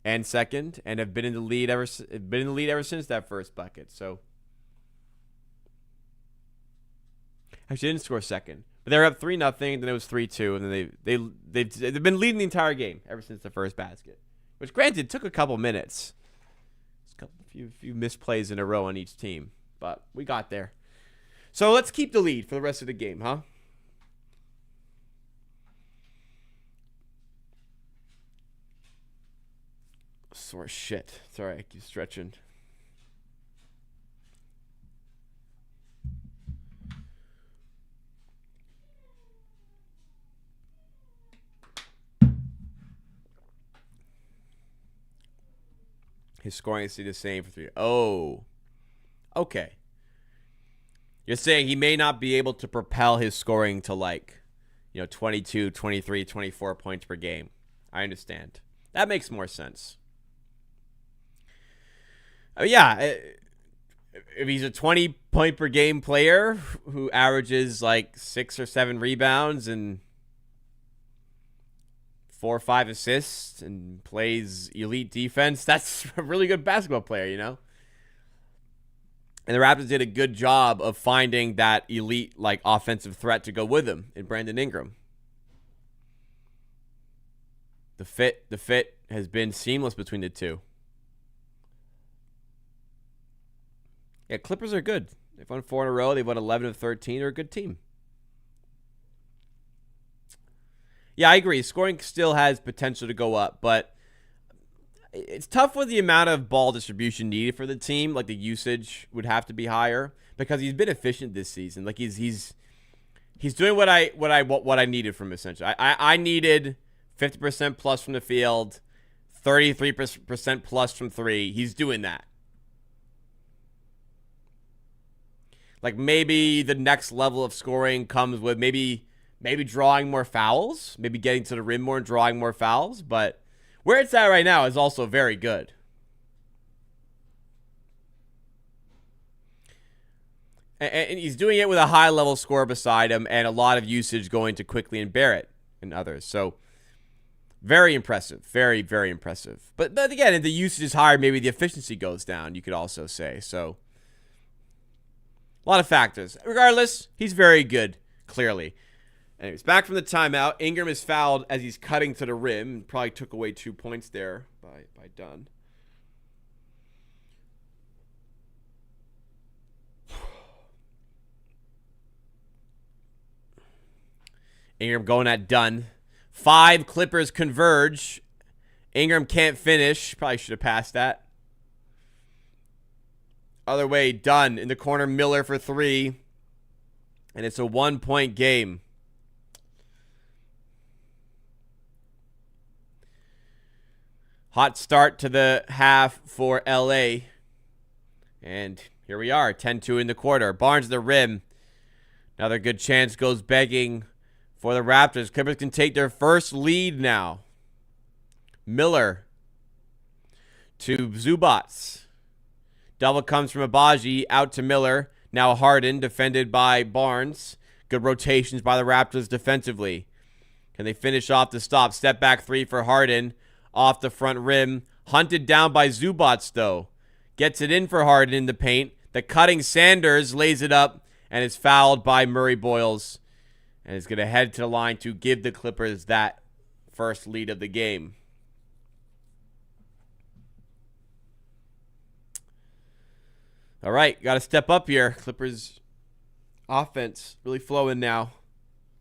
and second, and have been in the lead ever since that first bucket. So actually didn't score second, but they were up 3-0. Then it was 3-2, and then they've been leading the entire game ever since the first basket. Which, granted, took a couple minutes. A few misplays in a row on each team, but we got there. So let's keep the lead for the rest of the game, huh? Sore shit. Sorry, I keep stretching. His scoring is the same for 3. Oh. Okay. You're saying he may not be able to propel his scoring to 22, 23, 24 points per game. I understand. That makes more sense. Yeah, if he's a 20-point per game player who averages 6 or 7 rebounds and 4 or 5 assists and plays elite defense, that's a really good basketball player, you know? And the Raptors did a good job of finding that elite, offensive threat to go with him in Brandon Ingram. The fit has been seamless between the two. Yeah, Clippers are good. They've won 4 in a row. They've won 11 of 13. They're a good team. Yeah, I agree. Scoring still has potential to go up, but it's tough with the amount of ball distribution needed for the team. The usage would have to be higher because he's been efficient this season. He's doing what I needed from him, essentially. I needed 50% plus from the field, 33% plus from 3. He's doing that. Maybe the next level of scoring comes with maybe drawing more fouls, maybe getting to the rim more and drawing more fouls, but where it's at right now is also very good. And he's doing it with a high-level scorer beside him and a lot of usage going to Quickly and Barrett and others. So very impressive. Very, very impressive. But again, if the usage is higher, maybe the efficiency goes down, you could also say. So a lot of factors. Regardless, he's very good, clearly. Anyways, back from the timeout. Ingram is fouled as he's cutting to the rim. Probably took away 2 points there by Dunn. Ingram going at Dunn. 5 Clippers converge. Ingram can't finish. Probably should have passed that. Other way, Dunn in the corner. Miller for 3. And it's a 1-point game. Hot start to the half for LA. And here we are, 10-2 in the quarter. Barnes the rim. Another good chance goes begging for the Raptors. Clippers can take their first lead now. Miller to Zubats. Double comes from Abaji out to Miller. Now Harden defended by Barnes. Good rotations by the Raptors defensively. Can they finish off the stop? Step back 3 for Harden. Off the front rim. Hunted down by Zubats, though. Gets it in for Harden in the paint. The cutting Sanders lays it up and is fouled by Murray Boyles. And is going to head to the line to give the Clippers that first lead of the game. All right, got to step up here. Clippers offense really flowing now.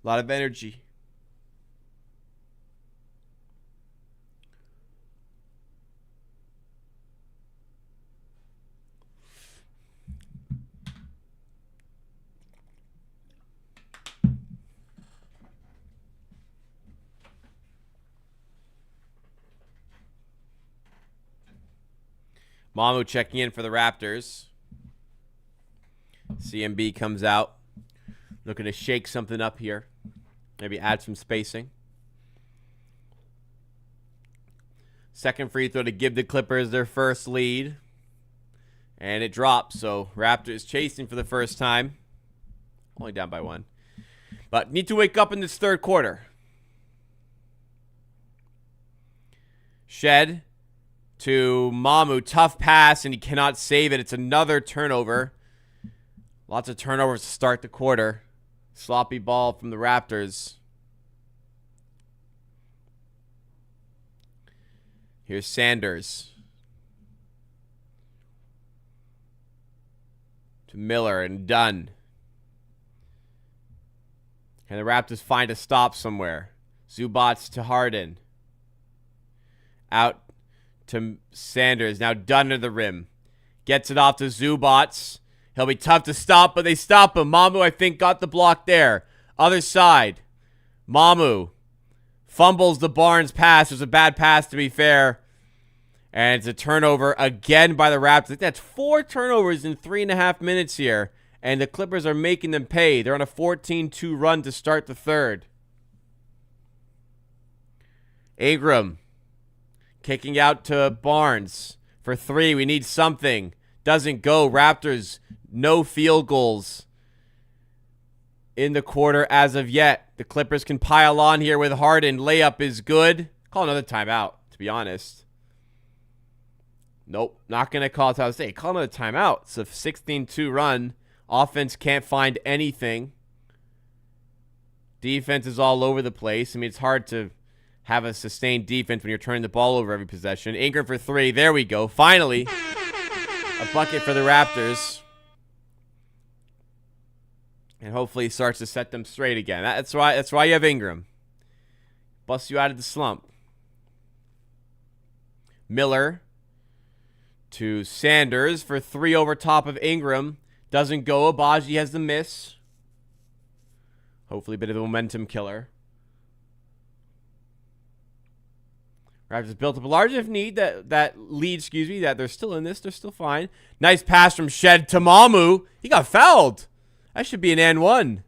A lot of energy. Mamu checking in for the Raptors. CMB comes out. Looking to shake something up here. Maybe add some spacing. Second free throw to give the Clippers their first lead. And it drops. So Raptors chasing for the first time. Only down by 1. But need to wake up in this third quarter. Shed to Mamu. Tough pass, and he cannot save it. It's another turnover. Lots of turnovers to start the quarter. Sloppy ball from the Raptors. Here's Sanders. To Miller and Dunn. Can the Raptors find a stop somewhere? Zubats to Harden. Out to Sanders. Now Dunn to the rim. Gets it off to Zubats. He'll be tough to stop, but they stop him. Mamu, I think, got the block there. Other side. Mamu fumbles the Barnes pass. It was a bad pass, to be fair. And it's a turnover again by the Raptors. That's 4 turnovers in 3.5 minutes here. And the Clippers are making them pay. They're on a 14-2 run to start the third. Ingram kicking out to Barnes for 3. We need something. Doesn't go. Raptors, no field goals in the quarter as of yet. The Clippers can pile on here with Harden. Layup is good. Call another timeout, to be honest. Nope, not going to call it. Call another timeout. It's a 16-2 run. Offense can't find anything. Defense is all over the place. I mean, it's hard to have a sustained defense when you're turning the ball over every possession. Ingram for 3. There we go. Finally, a bucket for the Raptors. And hopefully he starts to set them straight again. That's why you have Ingram. Busts you out of the slump. Miller to Sanders for 3 over top of Ingram. Doesn't go. Abaji has the miss. Hopefully a bit of a momentum killer. Raptors built up a large enough lead that they're still in this. They're still fine. Nice pass from Shed to Mamu. He got fouled. That should be an and 1.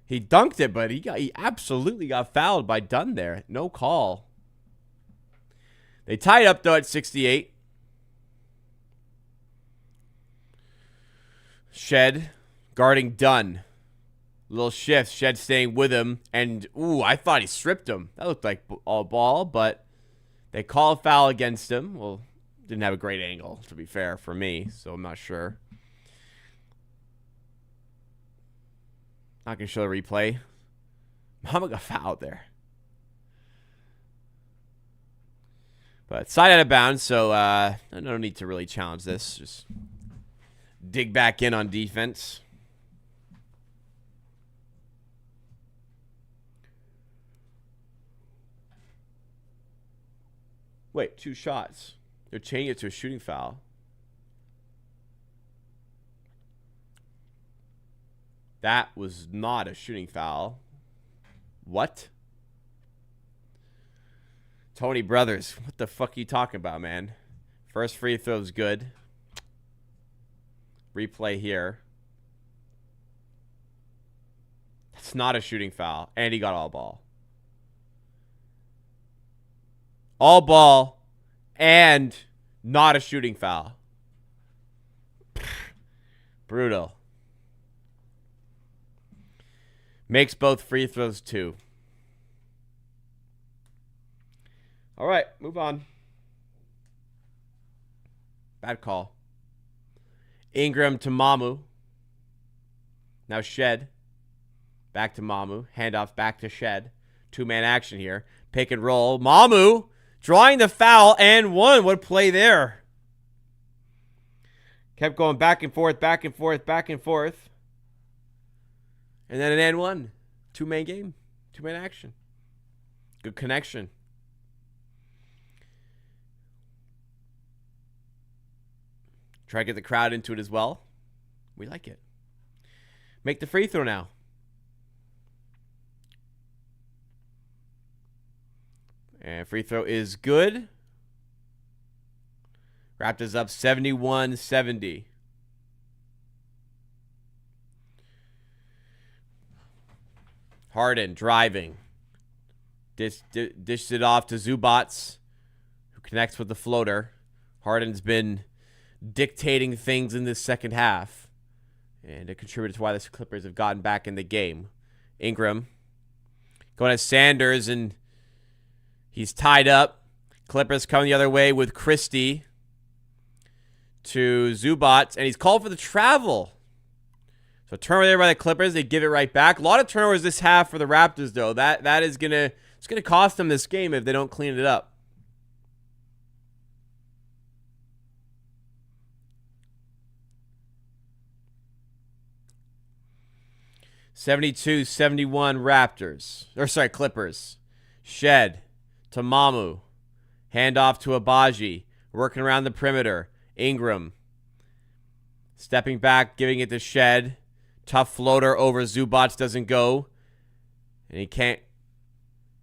He dunked it, but he absolutely got fouled by Dunn there. No call. They tied up, though, at 68. Shed guarding Dunn. Little shift. Shed staying with him. And, ooh, I thought he stripped him. That looked like all ball, but they call a foul against him. Well, didn't have a great angle, to be fair, for me, so I'm not sure. Not going to show the replay. Mama got fouled there. But side out of bounds, so no need to really challenge this. Just dig back in on defense. Wait, 2 shots. They're changing it to a shooting foul. That was not a shooting foul. What? Tony Brothers, what the fuck are you talking about, man? First free throw's good. Replay here. That's not a shooting foul. And he got all ball. All ball and not a shooting foul. Brutal. Makes both free throws 2. All right, move on. Bad call. Ingram to Mamu. Now Shed. Back to Mamu. Handoff back to Shed. 2-man action here. Pick and roll. Mamu drawing the foul and 1. What play there. Kept going back and forth, back and forth, back and forth. And then an and 1. 2-man game. 2-man action. Good connection. Try to get the crowd into it as well. We like it. Make the free throw now. And free throw is good. Raptors up 71-70. Harden driving. Dished it off to Zubac, who connects with the floater. Harden's been dictating things in this second half, and it contributed to why the Clippers have gotten back in the game. Ingram going at Sanders, and he's tied up. Clippers coming the other way with Christie to Zubac, and he's called for the travel. So turnover there by the Clippers. They give it right back. A lot of turnovers this half for the Raptors, though. That is gonna cost them this game if they don't clean it up. $72-71 Clippers. Shed to Mamu. Handoff to Abaji. Working around the perimeter. Ingram. Stepping back, giving it to Shed. Tough floater over Zubac, doesn't go. And he can't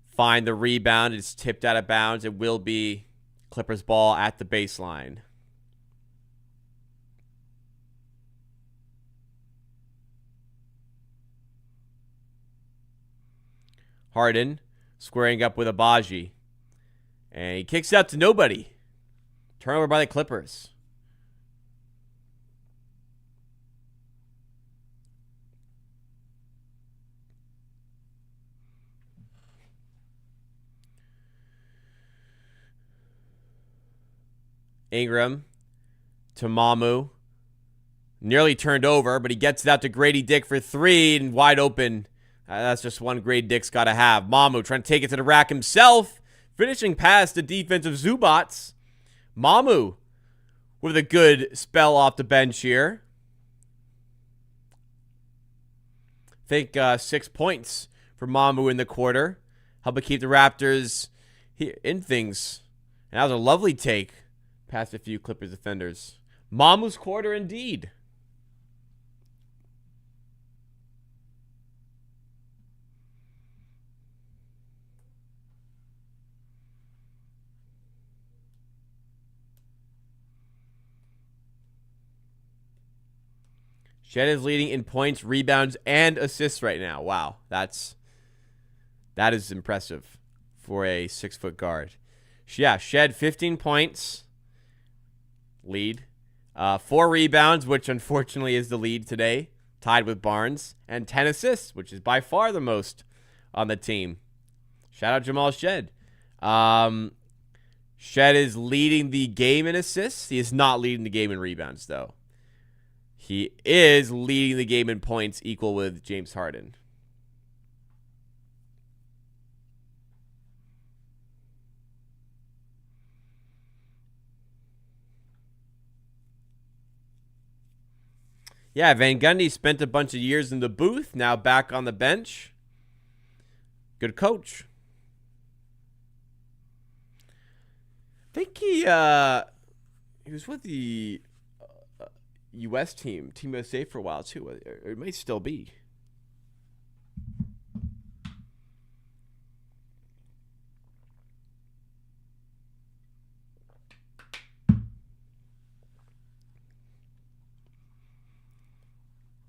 find the rebound. It's tipped out of bounds. It will be Clippers ball at the baseline. Harden squaring up with Abaji. And he kicks out to nobody. Turnover by the Clippers. Ingram to Mamu. Nearly turned over, but he gets it out to Grady Dick for three and wide open. That's just one Grady Dick's got to have. Mamu trying to take it to the rack himself. Finishing past the defensive Zubac. Mamu with a good spell off the bench here. I think 6 points for Mamu in the quarter. Helping keep the Raptors in things. And that was a lovely take past a few Clippers defenders. Mamu's quarter indeed. Shed is leading in points, rebounds, and assists right now. Wow, that is impressive for a 6-foot guard. Yeah, Shed 15 points. Lead. 4 rebounds, which unfortunately is the lead today, tied with Barnes, and 10 assists, which is by far the most on the team. Shout out Jamal Shed. Shed is leading the game in assists. He is not leading the game in rebounds, though. He is leading the game in points, equal with James Harden. Yeah, Van Gundy spent a bunch of years in the booth, now back on the bench. Good coach. I think he was with the U.S. Team USA for a while, too. Or it may still be.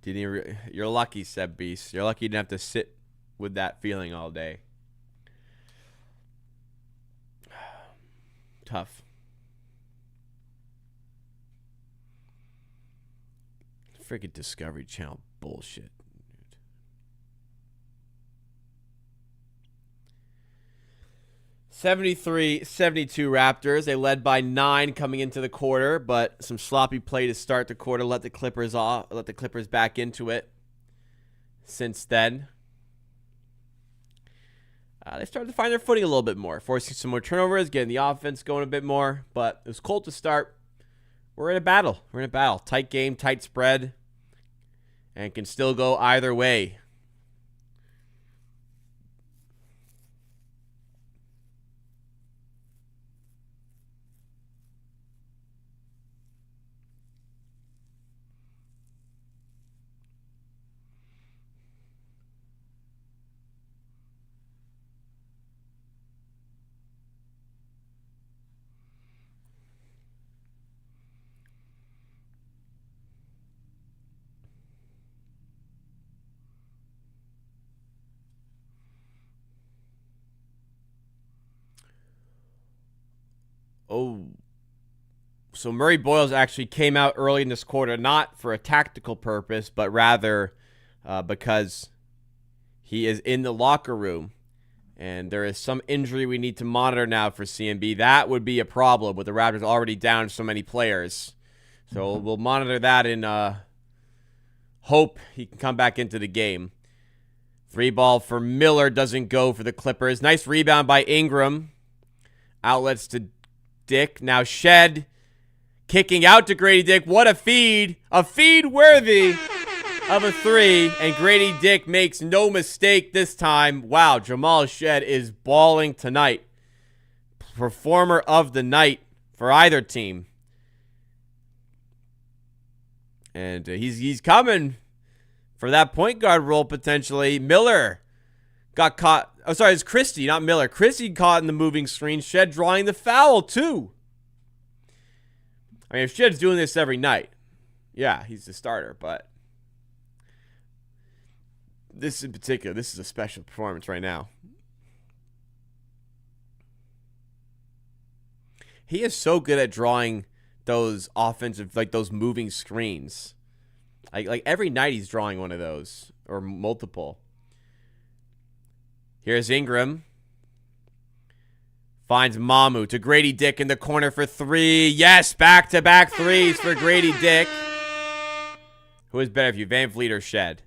You're lucky, Seb Beast. You're lucky you didn't have to sit with that feeling all day. Tough. Freaking Discovery Channel bullshit. 73-72 Raptors. They led by 9 coming into the quarter, but some sloppy play to start the quarter let the Clippers back into it. Since then, they started to find their footing a little bit more, forcing some more turnovers, getting the offense going a bit more, but it was cold to start. We're in a battle. Tight game, tight spread, and can still go either way. So Murray Boyles actually came out early in this quarter, not for a tactical purpose, but rather because he is in the locker room. And there is some injury we need to monitor now for CMB. That would be a problem with the Raptors already down so many players. So we'll monitor that and hope he can come back into the game. Free ball for Miller doesn't go for the Clippers. Nice rebound by Ingram. Outlets to Dick. Now Shed kicking out to Grady Dick. What a feed. A feed worthy of a three. And Grady Dick makes no mistake this time. Wow, Jamal Shed is balling tonight. Performer of the night for either team. And he's coming for that point guard role potentially. Miller got caught. Oh, sorry, it's Christie, not Miller. Christie caught in the moving screen. Shed drawing the foul, too. I mean, if Shed's doing this every night, yeah, he's the starter. But this in particular, this is a special performance right now. He is so good at drawing those offensive, like those moving screens. Like every night he's drawing one of those or multiple. Here's Ingram. Finds Mamu to Grady Dick in the corner for three. Yes, back-to-back threes for Grady Dick. Who is better for you, Van Vliet or Shed?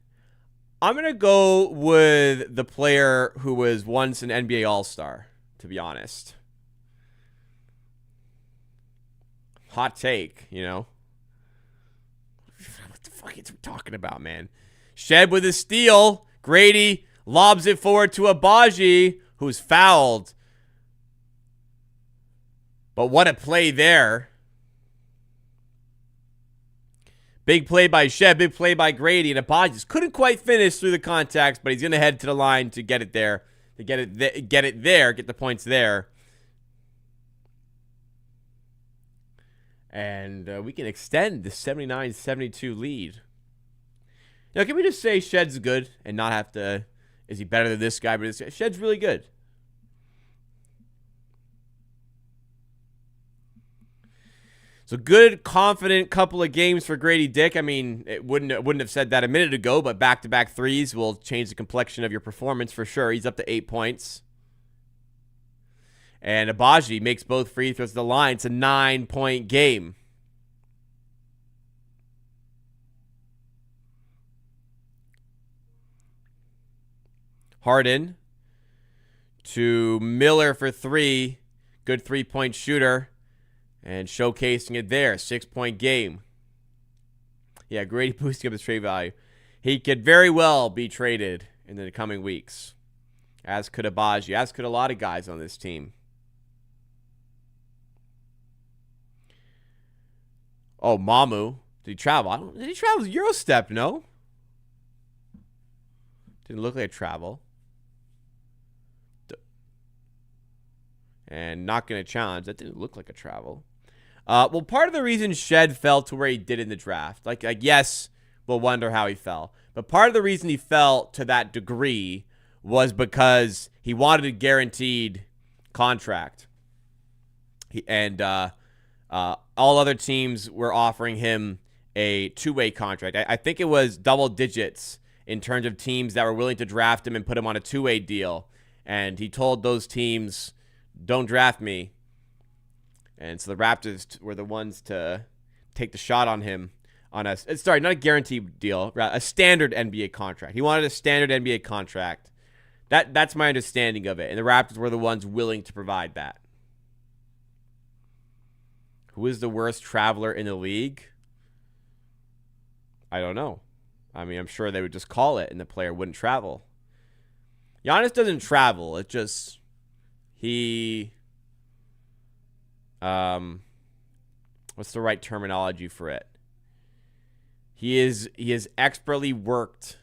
I'm going to go with the player who was once an NBA All-Star, to be honest. Hot take, you know. What the fuck are we talking about, man? Shed with a steal. Grady lobs it forward to Abaji, who's fouled. But what a play there. Big play by Shed, big play by Grady, and Abaji just couldn't quite finish through the contacts, but he's going to head to the line to get it there. To get the points there. And we can extend the 79-72 lead. Now, can we just say Shed's good and not have to... Is he better than this guy? But Shed's really good. So good, confident couple of games for Grady Dick. I mean, it wouldn't have said that a minute ago, but back-to-back threes will change the complexion of your performance for sure. He's up to 8 points. And Abaji makes both free throws to the line. It's a 9-point game. Harden to Miller for three. Good three-point shooter. And showcasing it there. 6-point game. Yeah, Grady boosting up his trade value. He could very well be traded in the coming weeks. As could Abaji. As could a lot of guys on this team. Oh, Mamu. Did he travel? Did he travel with Eurostep? No. Didn't look like a travel. And not going to challenge. That didn't look like a travel. Well, part of the reason Shed fell to where he did in the draft, like yes, we'll wonder how he fell. But part of the reason he fell to that degree was because he wanted a guaranteed contract. All other teams were offering him a two-way contract. I think it was double digits in terms of teams that were willing to draft him and put him on a two-way deal. And he told those teams, don't draft me. And so the Raptors were the ones to take the shot on him on not a guaranteed deal, a standard NBA contract. He wanted a standard NBA contract. That's my understanding of it. And the Raptors were the ones willing to provide that. Who is the worst traveler in the league? I don't know. I mean, I'm sure they would just call it and the player wouldn't travel. Giannis doesn't travel. It just... what's the right terminology for it? He has expertly worked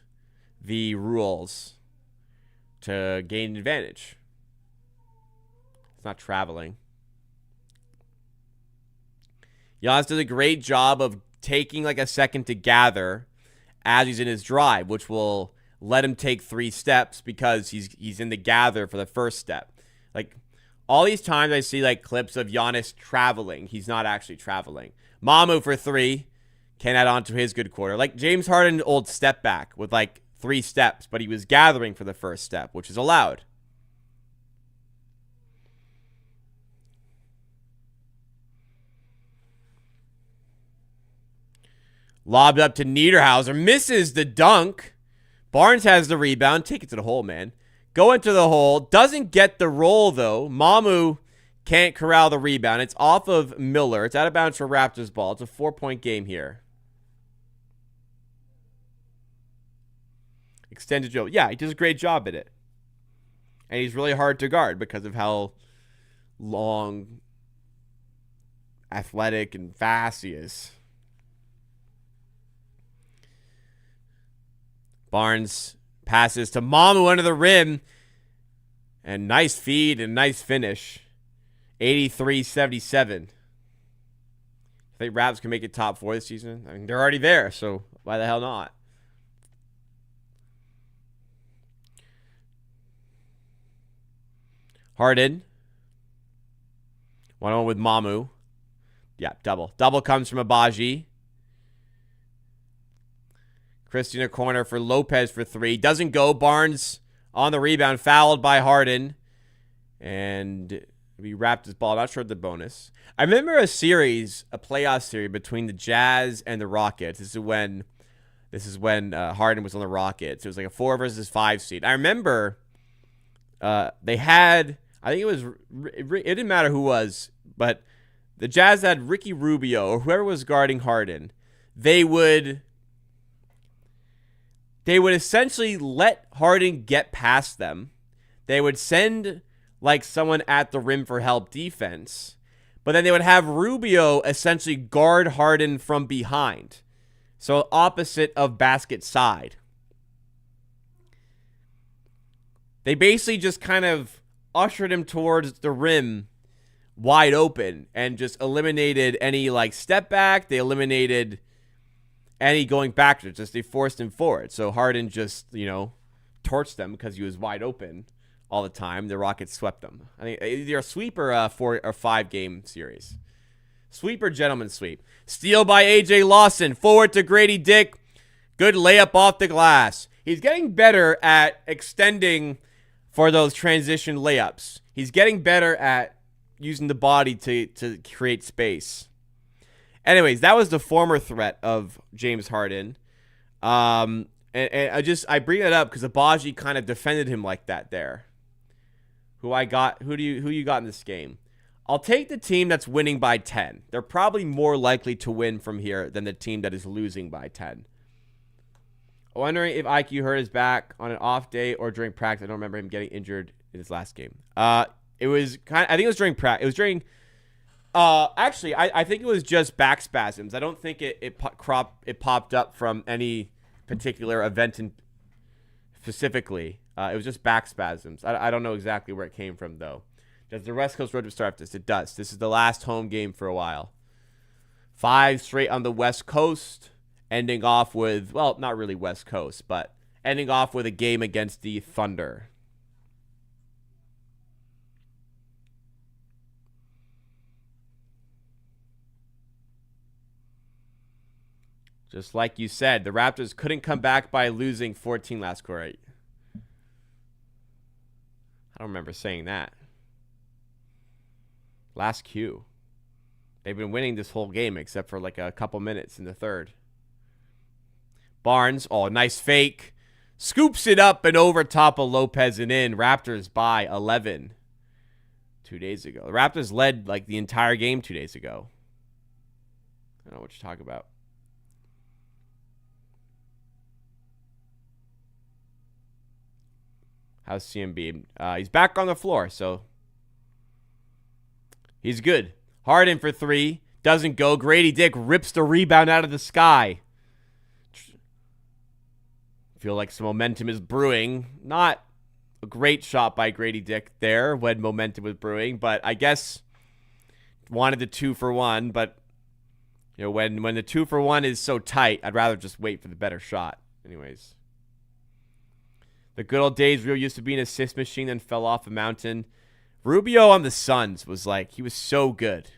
the rules to gain an advantage. It's not traveling. Giannis does a great job of taking like a second to gather as he's in his drive, which will let him take 3 steps because he's in the gather for the first step. Like All these times I see like clips of Giannis traveling. He's not actually traveling. Mamu for 3. Can add on to his good quarter. Like James Harden, old step back with like 3 steps, but he was gathering for the first step, which is allowed. Lobbed up to Niederhauser. Misses the dunk. Barnes has the rebound. Take it to the hole, man. Go into the hole. Doesn't get the roll, though. Mamu can't corral the rebound. It's off of Miller. It's out of bounds for Raptors ball. It's a 4-point game here. Extended Joe. Yeah, he does a great job at it. And he's really hard to guard because of how long, athletic, and fast he is. Barnes passes to Mamu under the rim. And nice feed and nice finish. 83-77. I think Raps can make it top 4 this season. I mean, they're already there, so why the hell not? Harden. 1-1 with Mamu. Yeah, double. Double comes from Abaji. Christie in a corner for Lopez for 3. Doesn't go. Barnes on the rebound. Fouled by Harden. And we wrapped his ball. Not sure the bonus. I remember a playoff series between the Jazz and the Rockets. This is when Harden was on the Rockets. It was like a 4 versus 5 seed. I remember they had, I think it didn't matter who was, but the Jazz had Ricky Rubio or whoever was guarding Harden. They would essentially let Harden get past them. They would send like someone at the rim for help defense, but then they would have Rubio essentially guard Harden from behind. So opposite of basket side. They basically just kind of ushered him towards the rim wide open and just eliminated any like step back. They eliminated any going backwards. Just they forced him forward. So Harden just, torched them because he was wide open all the time. The Rockets swept them. I think either a sweep or a 4 or 5 game series. Sweep or gentleman sweep. Steal by A.J. Lawson. Forward to Grady Dick. Good layup off the glass. He's getting better at extending for those transition layups. He's getting better at using the body to create space. Anyways, that was the former threat of James Harden. And I bring that up because Abaji kind of defended him like that there. Who you got in this game? I'll take the team that's winning by 10. They're probably more likely to win from here than the team that is losing by 10. I'm wondering if IQ hurt his back on an off day or during practice. I don't remember him getting injured in his last game. It was I think it was during practice. It was during. Actually, I think it was just back spasms. I don't think it popped up from any particular event specifically. It was just back spasms. I don't know exactly where it came from though. Does the West Coast road to start this? It does. This is the last home game for a while. 5 straight on the West Coast, ending off with, well, not really West Coast, but ending off with a game against the Thunder. Just like you said, the Raptors couldn't come back by losing 14 last quarter. I don't remember saying that. Last Q. They've been winning this whole game except for like a couple minutes in the third. Barnes, nice fake. Scoops it up and over top of Lopez and in. Raptors by 11 2 days ago. The Raptors led like the entire game 2 days ago. I don't know what you're talking about. How's CMB? He's back on the floor, so he's good. Harden for 3. Doesn't go. Grady Dick rips the rebound out of the sky. Feel like some momentum is brewing. Not a great shot by Grady Dick there when momentum was brewing, but I guess wanted the 2 for 1. But when the 2 for 1 is so tight, I'd rather just wait for the better shot. Anyways. The good old days, Rio used to be an assist machine, then fell off a mountain. Rubio on the Suns was he was so good.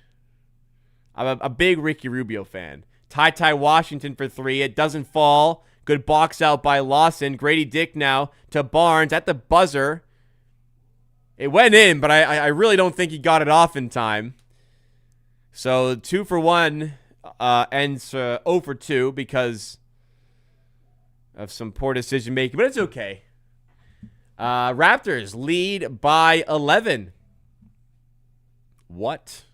I'm a big Ricky Rubio fan. Ty Washington for 3. It doesn't fall. Good box out by Lawson. Grady Dick now to Barnes at the buzzer. It went in, but I really don't think he got it off in time. So 2 for 1 ends 0 for 2 because of some poor decision making, but it's okay. Raptors lead by 11. What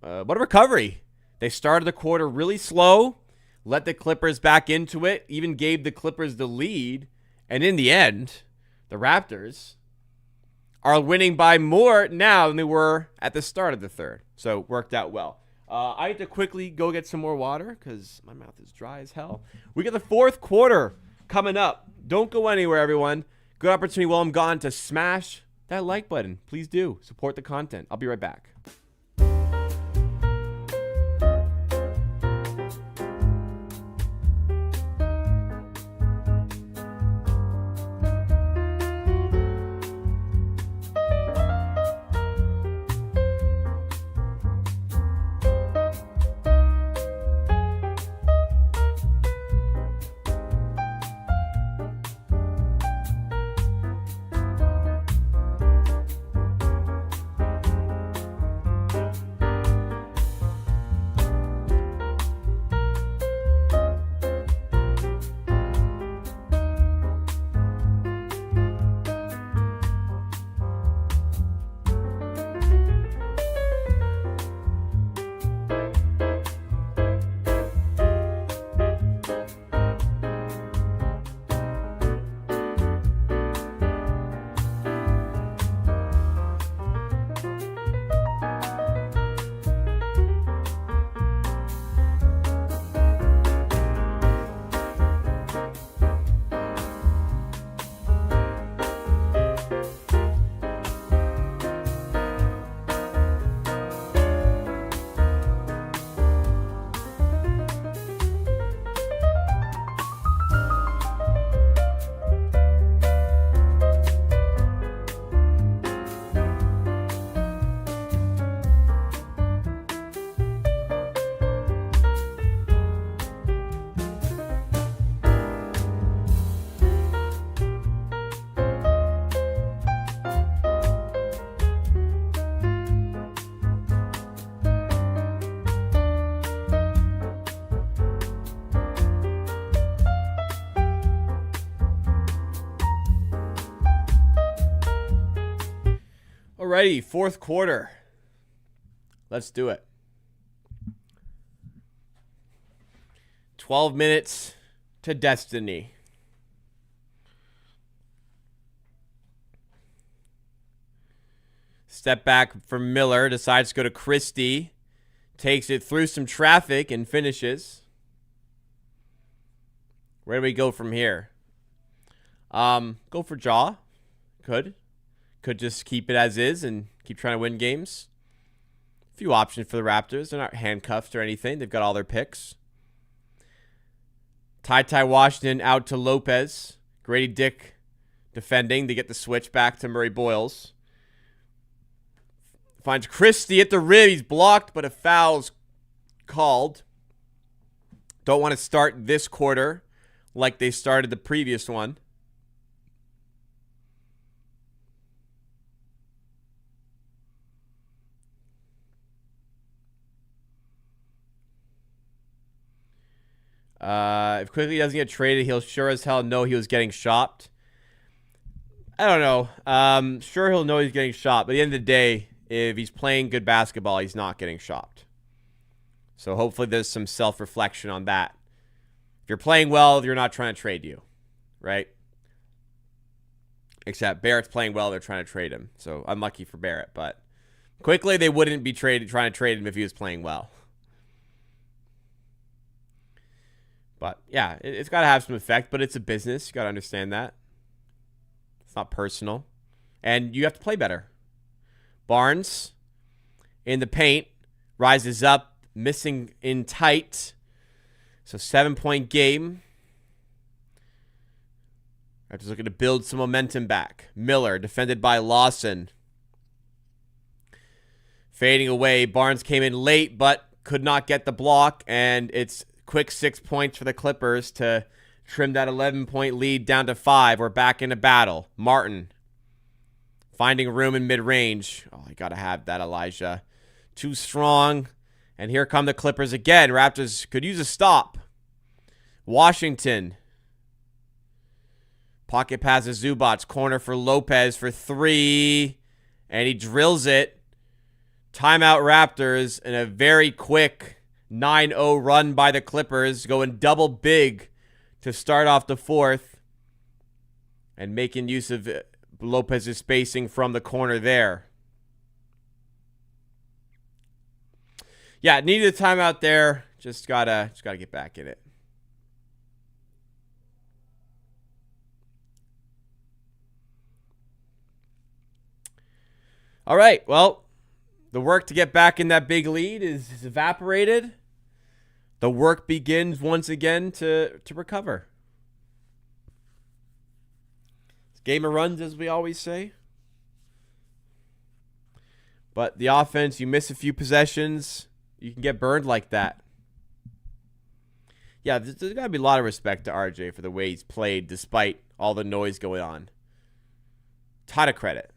a recovery. They started the quarter really slow, let the Clippers back into it, even gave the Clippers the lead, and in the end, the Raptors are winning by more now than they were at the start of the third. So it worked out well. I have to quickly go get some more water because my mouth is dry as hell. We got the fourth quarter coming up. Don't go anywhere, everyone. Good opportunity while I'm gone to smash that like button. Please do. Support the content. I'll be right back. Alrighty, fourth quarter. Let's do it. 12 minutes to destiny. Step back from Miller, decides to go to Christie. Takes it through some traffic and finishes. Where do we go from here? Go for Jaw. Could just keep it as is and keep trying to win games. A few options for the Raptors. They're not handcuffed or anything. They've got all their picks. Ty Washington out to Lopez. Grady Dick defending. They get the switch back to Murray Boyles. Finds Christie at the rim. He's blocked, but a foul's called. Don't want to start this quarter like they started the previous one. If Quickly doesn't get traded, he'll sure as hell know he was getting shopped. I don't know. Sure he'll know he's getting shopped. But at the end of the day, if he's playing good basketball, he's not getting shopped. So hopefully there's some self-reflection on that. If you're playing well, they're not trying to trade you, right? Except Barrett's playing well, they're trying to trade him. So unlucky for Barrett. But Quickly, they wouldn't be trying to trade him if he was playing well. But, yeah, it's got to have some effect, but it's a business. You got to understand that. It's not personal. And you have to play better. Barnes in the paint, rises up, missing in tight. So 7-point game. Raptors looking to build some momentum back. Miller defended by Lawson. Fading away. Barnes came in late, but could not get the block, and it's quick 6 points for the Clippers to trim that 11-point lead down to 5. We're back in a battle. Martin finding room in mid-range. Oh, you got to have that, Elijah. Too strong. And here come the Clippers again. Raptors could use a stop. Washington. Pocket passes Zubats. Corner for Lopez for 3. And he drills it. Timeout Raptors in a very quick 9-0 run by the Clippers. Going double big to start off the fourth. And making use of Lopez's spacing from the corner there. Yeah, needed a timeout there. Just gotta get back in it. All right, well, the work to get back in that big lead is evaporated. The work begins once again to recover. It's game of runs, as we always say. But the offense, you miss a few possessions, you can get burned like that. Yeah, there's got to be a lot of respect to RJ for the way he's played despite all the noise going on. Ton of credit.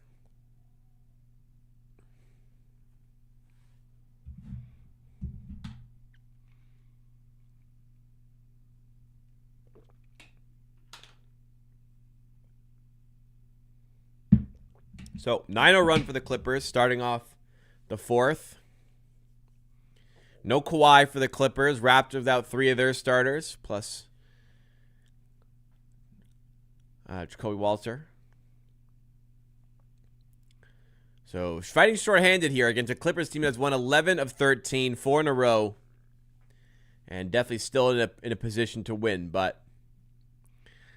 So, 9-0 run for the Clippers, starting off the fourth. No Kawhi for the Clippers. Raptors without 3 of their starters, plus Jacoby Walter. So, fighting short-handed here against a Clippers team that's won 11 of 13, 4 in a row. And definitely still in a position to win, but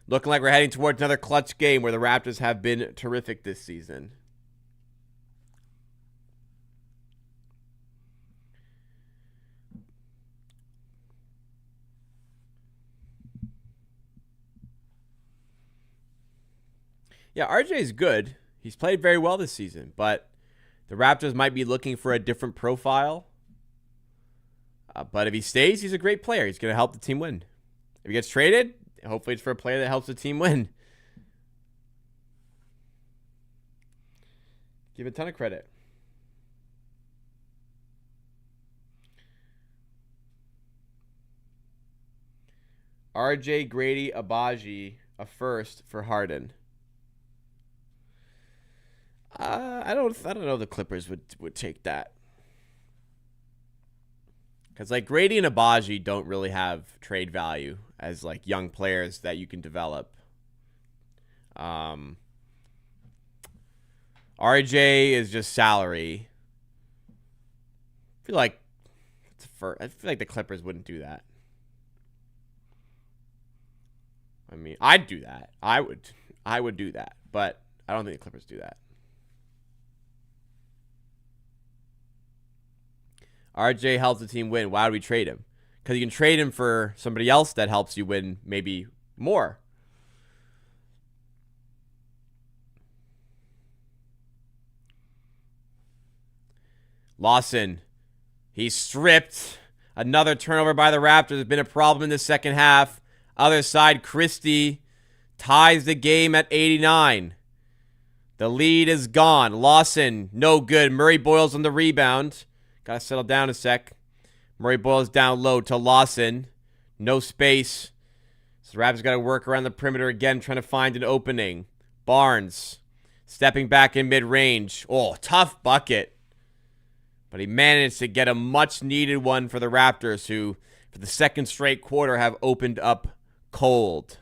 looking like we're heading towards another clutch game where the Raptors have been terrific this season. Yeah, RJ is good. He's played very well this season, but the Raptors might be looking for a different profile. But if he stays, he's a great player. He's going to help the team win. If he gets traded, hopefully it's for a player that helps the team win. Give a ton of credit. RJ, Grady, Abaji, a first for Harden. I don't know if the Clippers would take that. Because like Grady and Abaji don't really have trade value as like young players that you can develop. RJ is just salary. I feel like the Clippers wouldn't do that. I mean, I'd do that. I would do that, but I don't think the Clippers do that. RJ helps the team win. Why would we trade him? Because you can trade him for somebody else that helps you win maybe more. Lawson. He's stripped. Another turnover by the Raptors has been a problem in the second half. Other side, Christie ties the game at 89. The lead is gone. Lawson, no good. Murray Boyles on the rebound. Got to settle down a sec. Murray Boyles down low to Lawson. No space. So the Raptors got to work around the perimeter again, trying to find an opening. Barnes stepping back in mid-range. Oh, tough bucket. But he managed to get a much-needed one for the Raptors, who, for the second straight quarter, have opened up cold.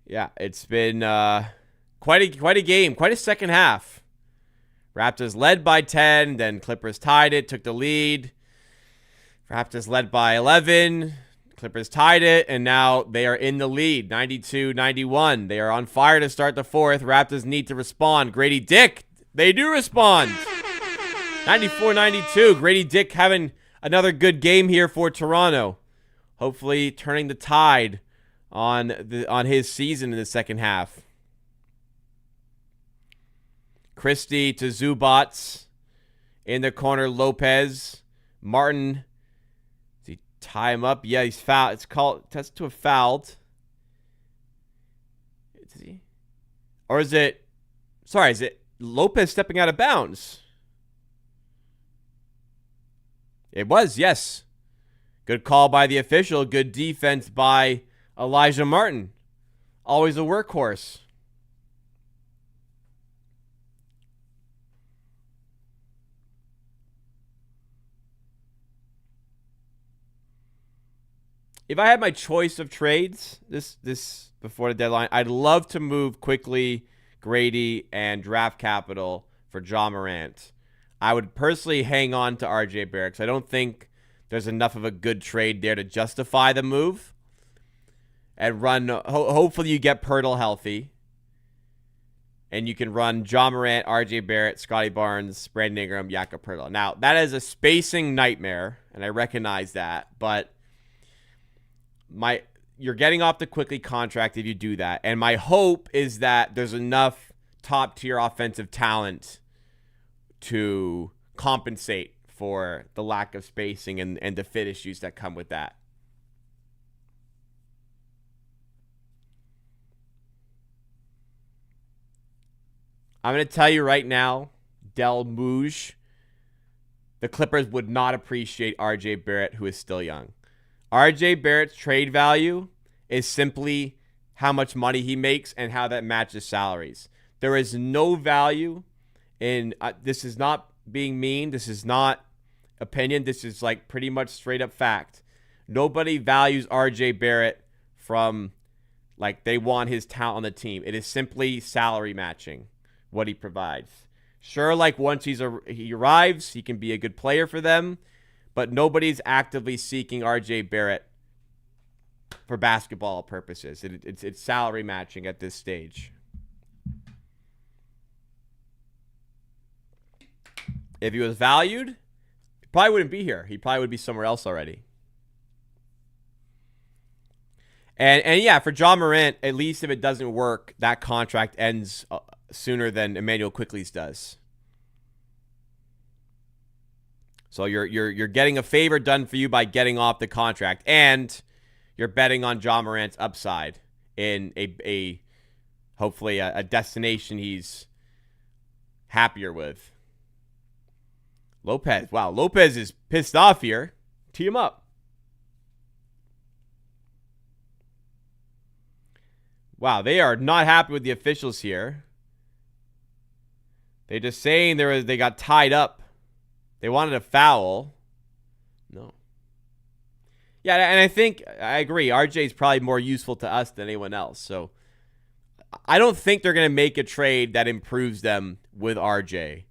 Yeah, it's been quite a game, quite a second half. Raptors led by 10, then Clippers tied it, took the lead. Raptors led by 11, Clippers tied it, and now they are in the lead, 92-91. They are on fire to start the fourth. Raptors need to respond. Grady Dick, they do respond. 94-92, Grady Dick having another good game here for Toronto. hopefully turning the tide on his season in the second half. Christie to Zubats. In the corner, Lopez. Martin. Does he tie him up? Yeah, he's fouled. It's called. That's to a fouled. Is he? Or is it? Sorry, is it Lopez stepping out of bounds? It was, yes. Good call by the official. Good defense by Elijah Martin. Always a workhorse. If I had my choice of trades this before the deadline, I'd love to move quickly Grady and draft capital for Ja Morant. I would personally hang on to RJ Barrett because I don't think there's enough of a good trade there to justify the move. And run, hopefully you get Pirtle healthy. And you can run Ja Morant, RJ Barrett, Scotty Barnes, Brandon Ingram, Jakob Pirtle. Now, that is a spacing nightmare, and I recognize that, but you're getting off the quickly contract if you do that. And my hope is that there's enough top-tier offensive talent to compensate for the lack of spacing and the fit issues that come with that. I'm going to tell you right now, Del Mouge, the Clippers would not appreciate RJ Barrett, who is still young. RJ Barrett's trade value is simply how much money he makes and how that matches salaries. There is no value in this is not being mean. This is not opinion. This is like pretty much straight up fact. Nobody values RJ Barrett from like they want his talent on the team. It is simply salary matching what he provides. Sure, like once he arrives, he can be a good player for them. But nobody's actively seeking RJ Barrett for basketball purposes. It's salary matching at this stage. If he was valued, he probably wouldn't be here. He probably would be somewhere else already. And yeah, for Ja Morant, at least if it doesn't work, that contract ends sooner than Emmanuel Quickley's does. So you're getting a favor done for you by getting off the contract, and you're betting on Ja Morant's upside in a hopefully a destination he's happier with. Lopez, wow, Lopez is pissed off here. Tee him up. Wow, they are not happy with the officials here. They're just saying they got tied up. They wanted a foul. No. Yeah, and I think I agree. RJ is probably more useful to us than anyone else. So I don't think they're going to make a trade that improves them with RJ.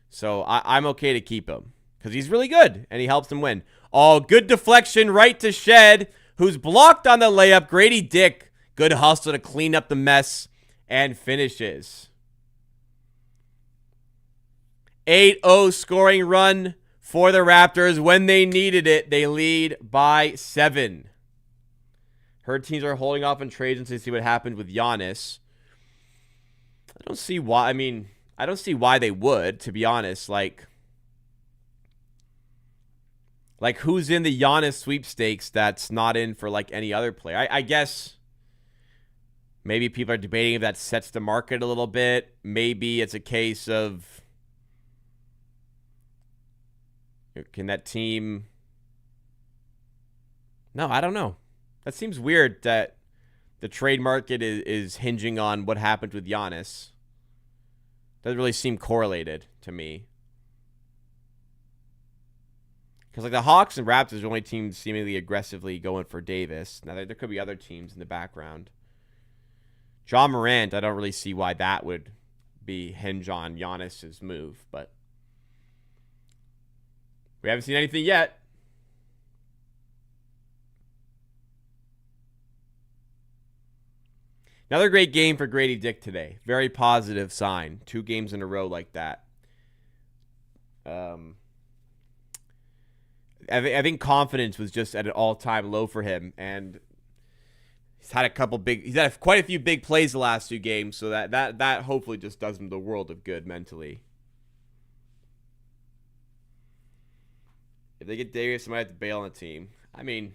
So I'm okay to keep him because he's really good and he helps them win. Oh, good deflection right to Shed, who's blocked on the layup. Grady Dick, good hustle to clean up the mess and finishes. 8-0 scoring run for the Raptors. When they needed it, they lead by 7. Her teams are holding off on trades until they see what happened with Giannis. I don't see why. I mean, I don't see why they would, to be honest. Like who's in the Giannis sweepstakes that's not in for like any other player? I guess maybe people are debating if that sets the market a little bit. Maybe it's a case of can that team... No, I don't know. That seems weird that the trade market is hinging on what happened with Giannis. Doesn't really seem correlated to me. Because like the Hawks and Raptors are the only teams seemingly aggressively going for Davis. Now, there could be other teams in the background. Ja Morant, I don't really see why that would be hinge on Giannis's move, but we haven't seen anything yet. Another great game for Grady Dick today. Very positive sign. 2 games in a row like that. And I think confidence was just at an all-time low for him, and he's had quite a few big plays the last 2 games, so that hopefully just does him the world of good mentally. If they get Davis, they might have to bail on the team. I mean,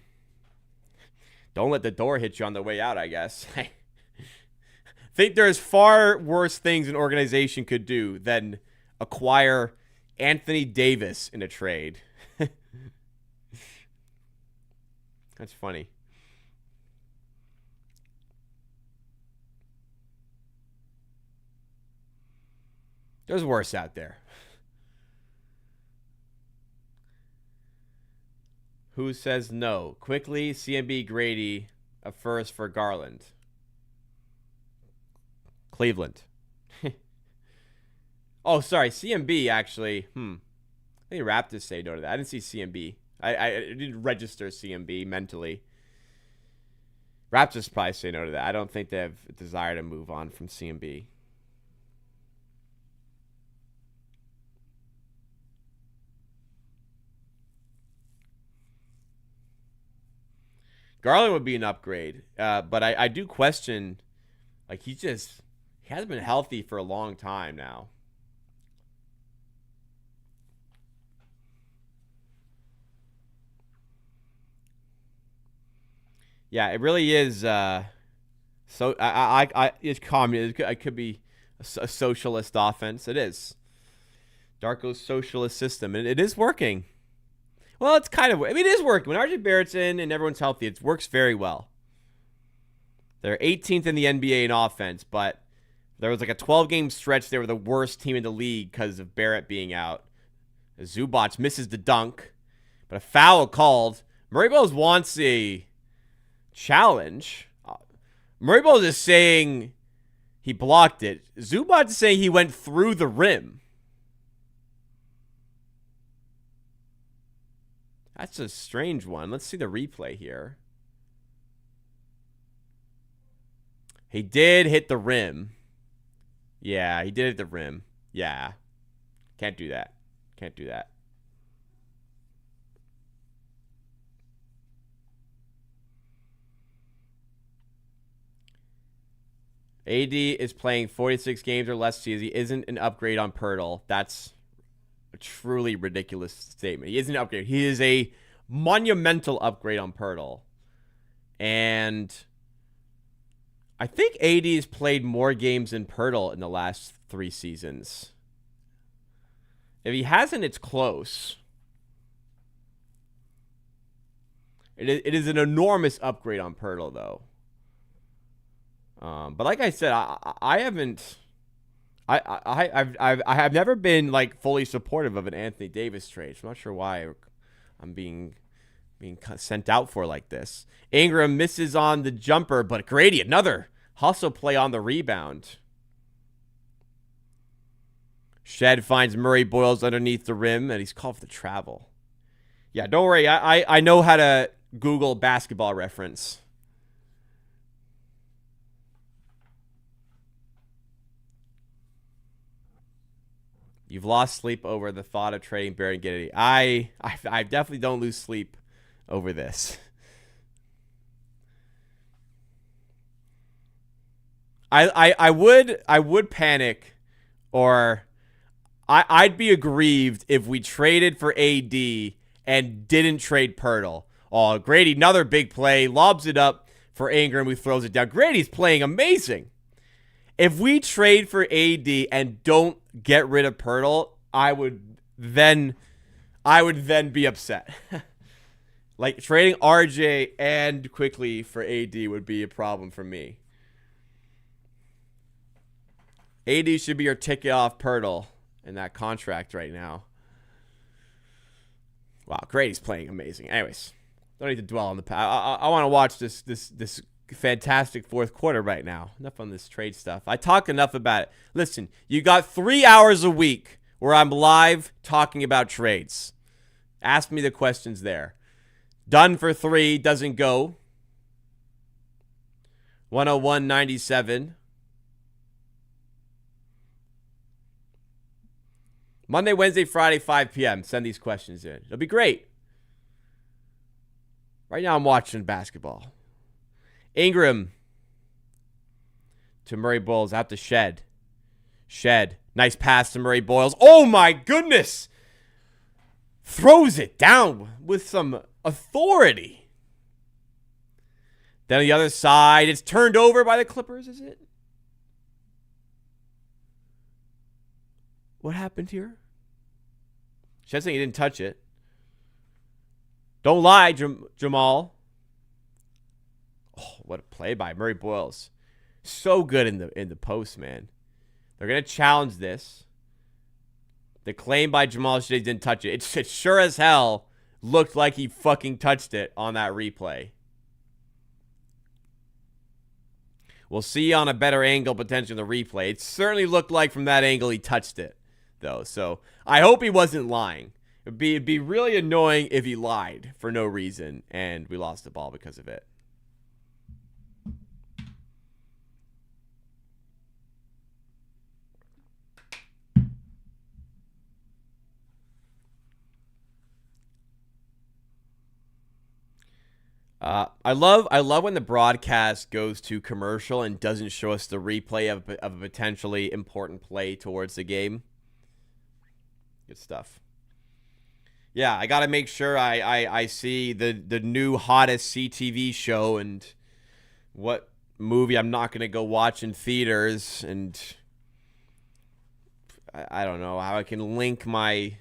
don't let the door hit you on the way out, I guess. I think there's far worse things an organization could do than acquire Anthony Davis in a trade. That's funny. There's worse out there. Who says no? Quickly, CMB Grady, a first for Garland. Cleveland. Oh, sorry. CMB, actually. I think Raptors say no to that. I didn't see CMB. I didn't register CMB mentally. Raptors probably say no to that. I don't think they have a desire to move on from CMB. Garland would be an upgrade, but I do question, like, he hasn't been healthy for a long time now. Yeah, it really is. So it's communist. It could be a socialist offense. It is Darko's socialist system, and it is working. Well, it's kind of. I mean, it is working. When RJ Barrett's in and everyone's healthy, it works very well. They're 18th in the NBA in offense, but there was like a 12-game stretch. They were the worst team in the league because of Barrett being out. Zubac misses the dunk, but a foul called. Murray Bowles wants a challenge. Murray Bowles is saying he blocked it. Zubac is saying he went through the rim. That's a strange one. Let's see the replay here. He did hit the rim. Yeah, he did hit the rim. Yeah. Can't do that. Can't do that. AD is playing 46 games or less season. He isn't an upgrade on Pirtle. That's a truly ridiculous statement. He isn't an upgrade. He is a monumental upgrade on Pirtle. And I think AD has played more games than Pirtle in the last 3 seasons. If he hasn't, it's close. It is an enormous upgrade on Pirtle, though. But like I said, I haven't. I have never been like fully supportive of an Anthony Davis trade. So I'm not sure why I'm being sent out for like this. Ingram misses on the jumper, but Grady another hustle play on the rebound. Shed finds Murray Boyles underneath the rim, and he's called for the travel. Yeah, don't worry. I know how to Google basketball reference. You've lost sleep over the thought of trading Barrett and Giddey. I definitely don't lose sleep over this. I would panic, or I'd be aggrieved if we traded for AD and didn't trade Pirtle. Oh, Grady, another big play, lobs it up for Ingram, who throws it down. Grady's playing amazing. If we trade for AD and don't get rid of Pirtle, I would then be upset. Like, trading RJ and quickly for AD would be a problem for me. AD should be your ticket off Pirtle in that contract right now. Wow, Grady's playing amazing. Anyways, don't need to dwell on the past. I want to watch this fantastic fourth quarter right now. Enough on this trade stuff. I talk enough about it. Listen, you got 3 hours a week where I'm live talking about trades. Ask me the questions there. Done for 3, doesn't go. 101.97. Monday, Wednesday, Friday, 5 p.m. Send these questions in. It'll be great. Right now I'm watching basketball. Ingram to Murray Boyles out to Shed. Shed. Nice pass to Murray Boyles. Oh my goodness! Throws it down with some authority. Then on the other side, it's turned over by the Clippers, is it? What happened here? Shed's saying he didn't touch it. Don't lie, Jamal. Oh, what a play by Murray Boyles. So good in the post, man. They're going to challenge this. The claim by Jamal Shea didn't touch it. It sure as hell looked like he fucking touched it on that replay. We'll see on a better angle potentially in the replay. It certainly looked like from that angle he touched it, though. So I hope he wasn't lying. It'd be really annoying if he lied for no reason and we lost the ball because of it. I love when the broadcast goes to commercial and doesn't show us the replay of a potentially important play towards the game. Good stuff. Yeah, I got to make sure I see the new hottest CTV show and what movie I'm not going to go watch in theaters. And I don't know how I can link my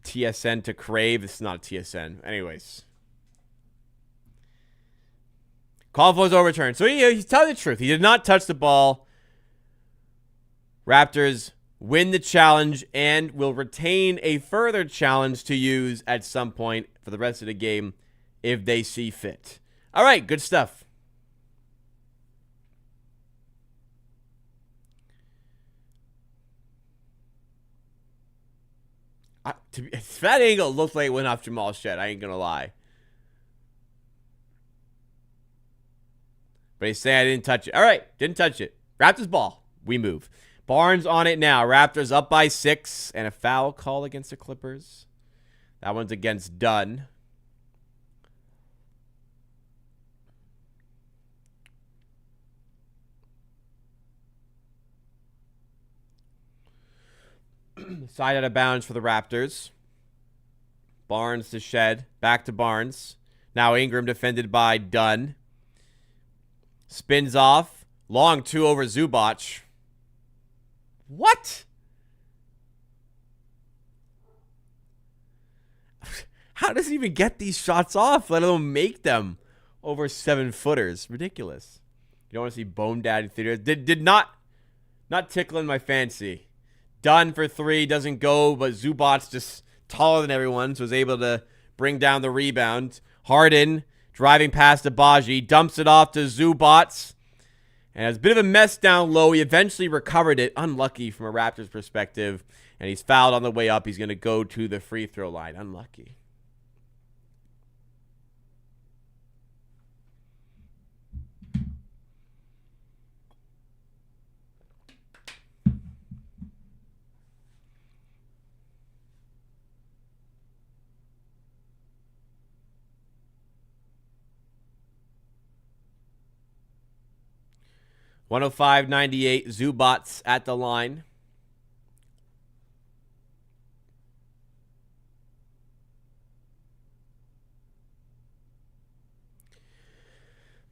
TSN to Crave. This is not a TSN. Anyways. Call was overturned. So he's telling the truth. He did not touch the ball. Raptors win the challenge and will retain a further challenge to use at some point for the rest of the game if they see fit. All right, good stuff. That angle looked like it went off Jamal Shed. I ain't going to lie. But he's saying I didn't touch it. All right, didn't touch it. Raptors ball. We move. Barnes on it now. Raptors up by 6. And a foul call against the Clippers. That one's against Dunn. Side out of bounds for the Raptors. Barnes to Shed. Back to Barnes. Now Ingram defended by Dunn. Spins off. Long 2 over Zubac. What? How does he even get these shots off, let alone make them over 7-footers? Ridiculous. You don't want to see Bone Daddy Theater. Did not tickling my fancy. Dunn for 3. Doesn't go, but Zubac just taller than everyone, so was able to bring down the rebound. Harden driving past Abaji, dumps it off to Zubac. And it's a bit of a mess down low. He eventually recovered it. Unlucky from a Raptors perspective. And he's fouled on the way up. He's going to go to the free throw line. Unlucky. .105.98. Zubac at the line.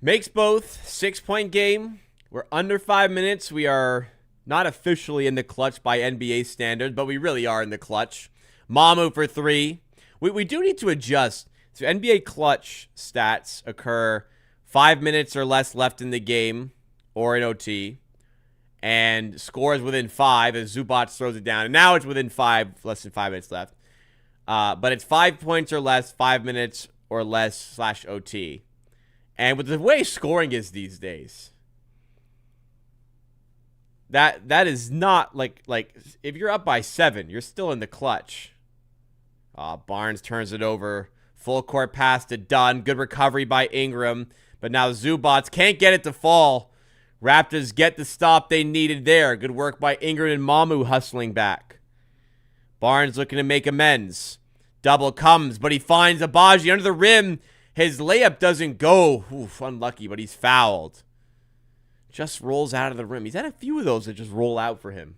Makes both. 6-point game. We're under 5 minutes. We are not officially in the clutch by NBA standards, but we really are in the clutch. Mamu for 3. We do need to adjust. So NBA clutch stats occur 5 minutes or less left in the game, or in OT, and scores within 5 as Zubac throws it down. And now it's within 5, less than 5 minutes left. But it's 5 points or less, 5 minutes or less / OT. And with the way scoring is these days, that is not like if you're up by 7, you're still in the clutch. Barnes turns it over. Full court pass to Dunn. Good recovery by Ingram. But now Zubac can't get it to fall. Raptors get the stop they needed there. Good work by Ingram and Mamu hustling back. Barnes looking to make amends. Double comes, but he finds Abaji under the rim. His layup doesn't go. Oof, unlucky, but he's fouled. Just rolls out of the rim. He's had a few of those that just roll out for him.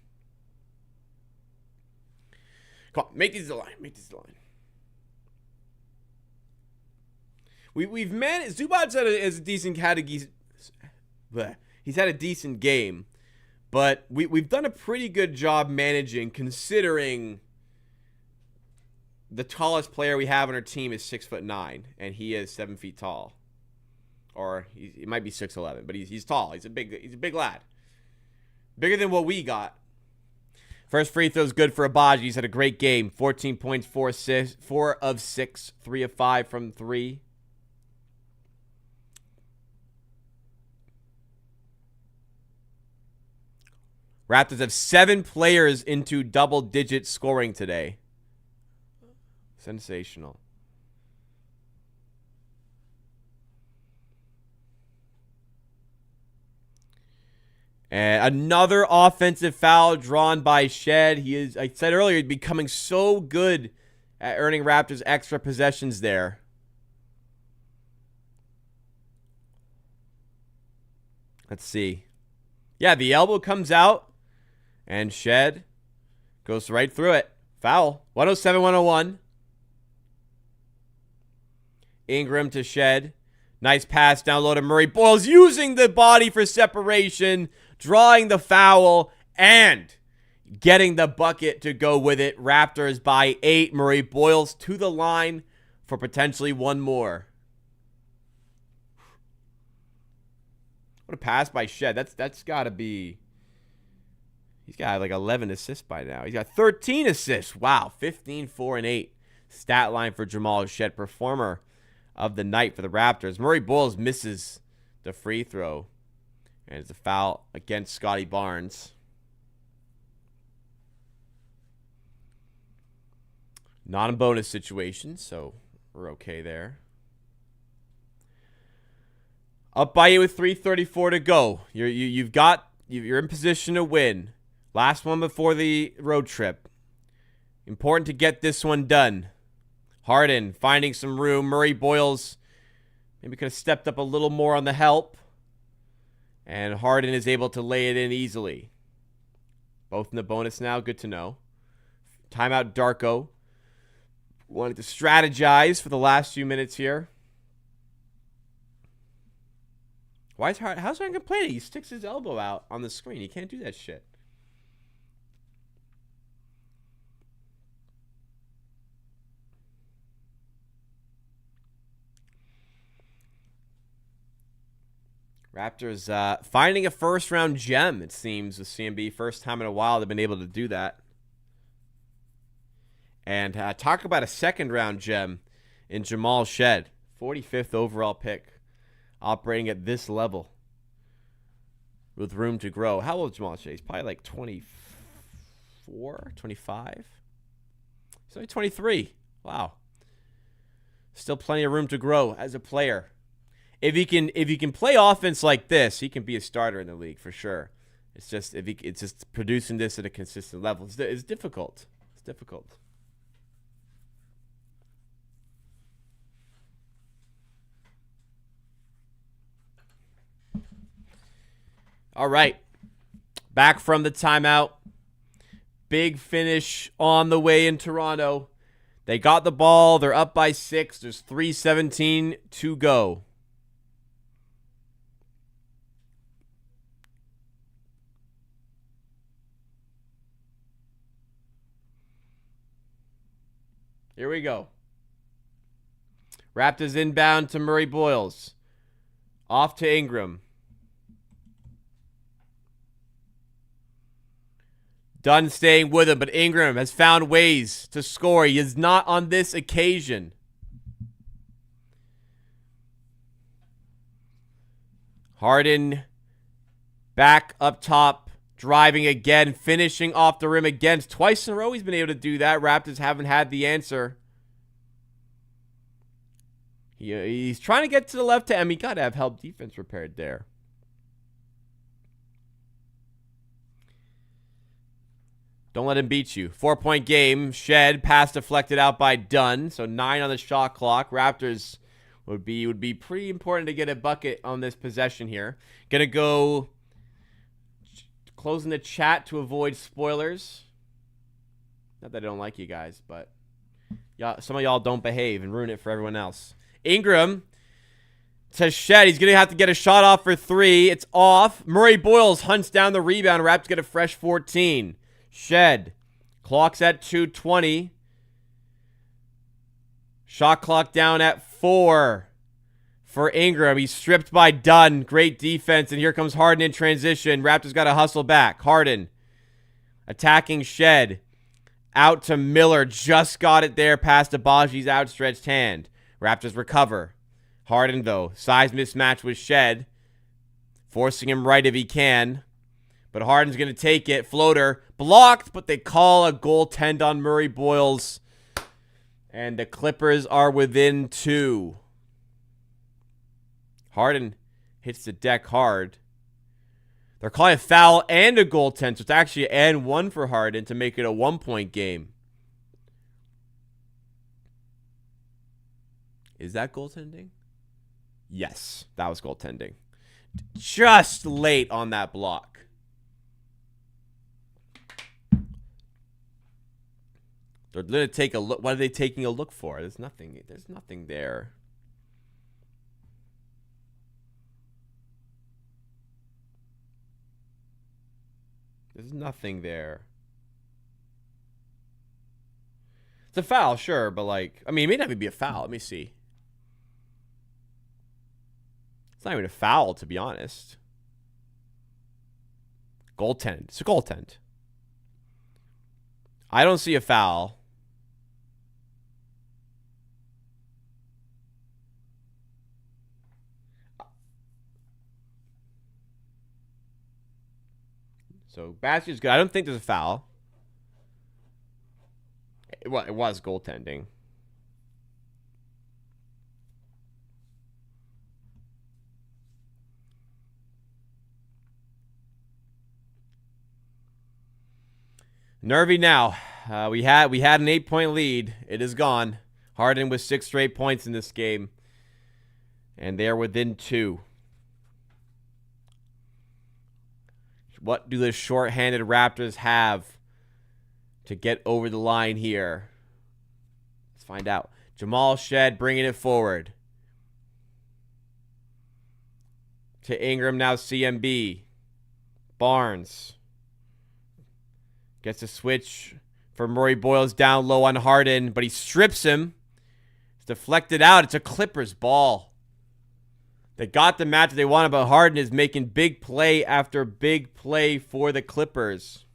Come on, make these the line. Make these the line. We've managed. Zubac's had a decent he's had a decent game, but we've done a pretty good job managing, considering the tallest player we have on our team is 6'9", and he is 7 feet tall, or he might be 6'11", but he's tall. He's a big lad, bigger than what we got. First free throw is good for Abaji. He's had a great game. 14 points, 4 assists, 4 of 6, 3 of 5 from 3. Raptors have 7 players into double-digit scoring today. Sensational. And another offensive foul drawn by Shed. I said earlier, he's becoming so good at earning Raptors extra possessions there. Let's see. Yeah, the elbow comes out, and Shed goes right through it. Foul. 107-101. Ingram to Shed. Nice pass down low to Murray. Boyles using the body for separation, drawing the foul, and getting the bucket to go with it. Raptors by 8. Murray Boyles to the line for potentially one more. What a pass by Shed. That's got to be... He's got like 11 assists by now. He's got 13 assists. Wow. 15, 4, and 8. Stat line for Jamal Shed. Performer of the night for the Raptors. Murray Boyles misses the free throw. And it's a foul against Scotty Barnes. Not a bonus situation, so we're okay there. Up by you with 3:34 to go. You're in position to win. Last one before the road trip. Important to get this one done. Harden finding some room. Murray Boyles maybe could have stepped up a little more on the help. And Harden is able to lay it in easily. Both in the bonus now. Good to know. Timeout Darko. Wanted to strategize for the last few minutes here. Why is Harden? How's Harden complaining? He sticks his elbow out on the screen. He can't do that shit. Raptors finding a first-round gem, it seems, with CMB. First time in a while they've been able to do that. And talk about a second-round gem in Jamal Shed. 45th overall pick. Operating at this level. With room to grow. How old is Jamal Shed? He's probably like 24, 25. He's only 23. Wow. Still plenty of room to grow as a player. If he can play offense like this, he can be a starter in the league for sure. It's just it's just producing this at a consistent level. It's difficult. It's difficult. All right. Back from the timeout. Big finish on the way in Toronto. They got the ball. They're up by 6. There's 3:17 to go. Here we go. Raptors inbound to Murray Boyles. Off to Ingram. Dunn staying with him, but Ingram has found ways to score. He is not on this occasion. Harden back up top, driving again, finishing off the rim again. Twice in a row he's been able to do that. Raptors haven't had the answer. He's trying to get to the left hand. He got to have help defense prepared there. Don't let him beat you. 4-point game. Shed, pass deflected out by Dunn. So 9 on the shot clock. Raptors would be pretty important to get a bucket on this possession here. Gonna go closing the chat to avoid spoilers. Not that I don't like you guys, but some of y'all don't behave and ruin it for everyone else. Ingram to Shed. He's going to have to get a shot off for 3. It's off. Murray Boyles hunts down the rebound. Raptors get a fresh 14. Shed. Clock's at 2:20. Shot clock down at 4 for Ingram. He's stripped by Dunn. Great defense. And here comes Harden in transition. Raptors got to hustle back. Harden attacking Shed. Out to Miller. Just got it there past Abaji's outstretched hand. Raptors recover. Harden, though. Size mismatch with Shed. Forcing him right if he can. But Harden's going to take it. Floater. Blocked, but they call a goaltend on Murray Boyles. And the Clippers are within 2. Harden hits the deck hard. They're calling a foul and a goaltend, so it's actually an and 1 for Harden to make it a 1-point game. Is that goaltending? Yes, that was goaltending. Just late on that block. They're going to take a look. What are they taking a look for? There's nothing there. There's nothing there. It's a foul, sure, but like, I mean, it may not even be a foul. Let me see. It's not even a foul, to be honest. Goaltend. It's a goaltend. I don't see a foul. So, basket's good. I don't think there's a foul. It was goaltending. Nervy now. We had an 8-point lead. It is gone. Harden with 6 straight points in this game. And they're within 2. What do the short-handed Raptors have to get over the line here? Let's find out. Jamal Shed bringing it forward. To Ingram, now CMB. Barnes. Gets a switch for Murray Boyles down low on Harden, but he strips him. It's deflected out. It's a Clippers ball. They got the match they wanted, but Harden is making big play after big play for the Clippers.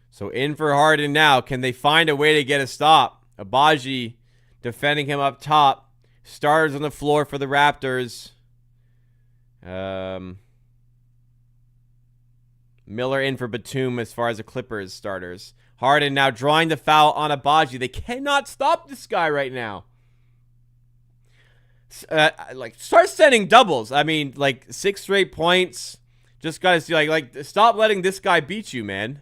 So in for Harden now. Can they find a way to get a stop? Abaji defending him up top. Starters on the floor for the Raptors. Miller in for Batum as far as the Clippers starters. Harden now drawing the foul on Abaji. They cannot stop this guy right now. Start sending doubles. I mean, 6 straight points. Just gotta see, stop letting this guy beat you, man.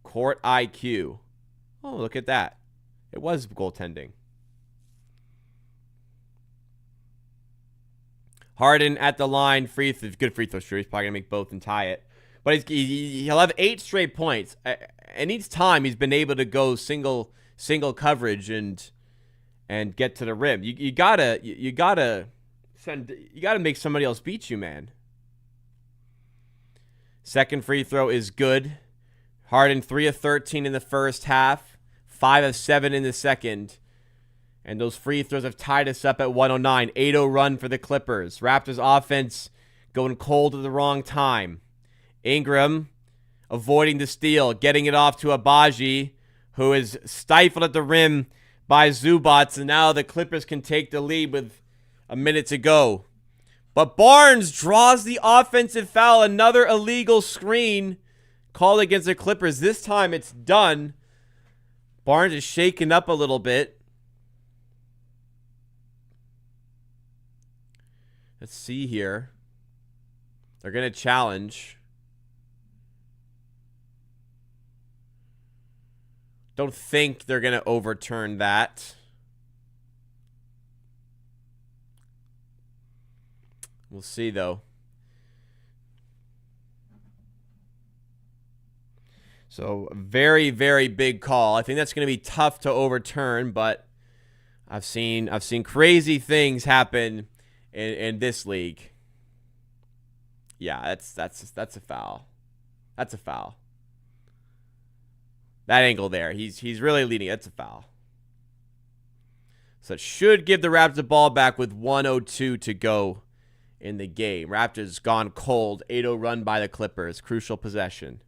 Court IQ. Oh, look at that. It was goaltending. Harden at the line. Good free throw shooter. He's probably going to make both and tie it. But he'll have 8 straight points. And each time he's been able to go single coverage and get to the rim. You gotta make somebody else beat you, man. Second free throw is good. Harden 3 of 13 in the first half. 5 of 7 in the second. And those free throws have tied us up at 109. 8-0 run for the Clippers. Raptors offense going cold at the wrong time. Ingram avoiding the steal. Getting it off to Abaji, who is stifled at the rim by Zubats. And now the Clippers can take the lead with a minute to go. But Barnes draws the offensive foul. Another illegal screen called against the Clippers. This time it's done. Barnes is shaken up a little bit. Let's see here. They're going to challenge. Don't think they're going to overturn that. We'll see, though. So, very, very big call. I think that's going to be tough to overturn, but I've seen crazy things happen in this league. Yeah, that's a foul. That's a foul. That angle there, he's really leading. That's a foul. So it should give the Raptors the ball back with 1:02 to go in the game. Raptors gone cold. 8-0 run by the Clippers. Crucial possession.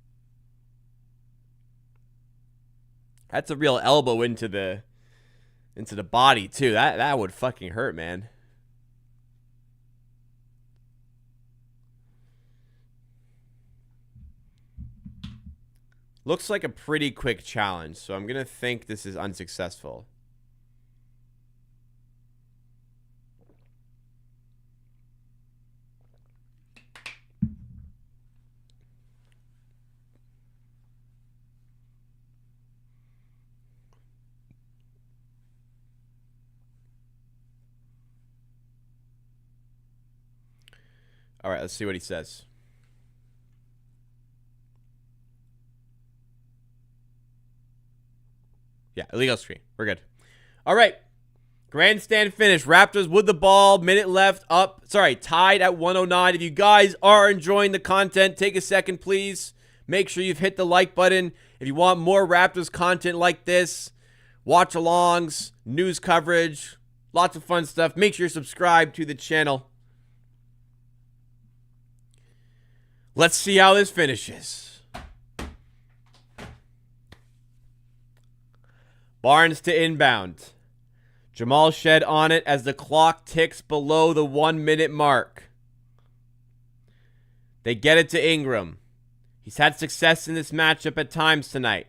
That's a real elbow into the body too. That would fucking hurt, man. Looks like a pretty quick challenge, so I'm going to think this is unsuccessful. All right, let's see what he says. Yeah, illegal screen. We're good. All right. Grandstand finish. Raptors with the ball. Minute left. Tied at 109. If you guys are enjoying the content, take a second, please. Make sure you've hit the like button. If you want more Raptors content like this, watch-alongs, news coverage, lots of fun stuff, make sure you're subscribed to the channel. Let's see how this finishes. Barnes to inbound. Jamal Shed on it as the clock ticks below the 1 minute mark. They get it to Ingram. He's had success in this matchup at times tonight.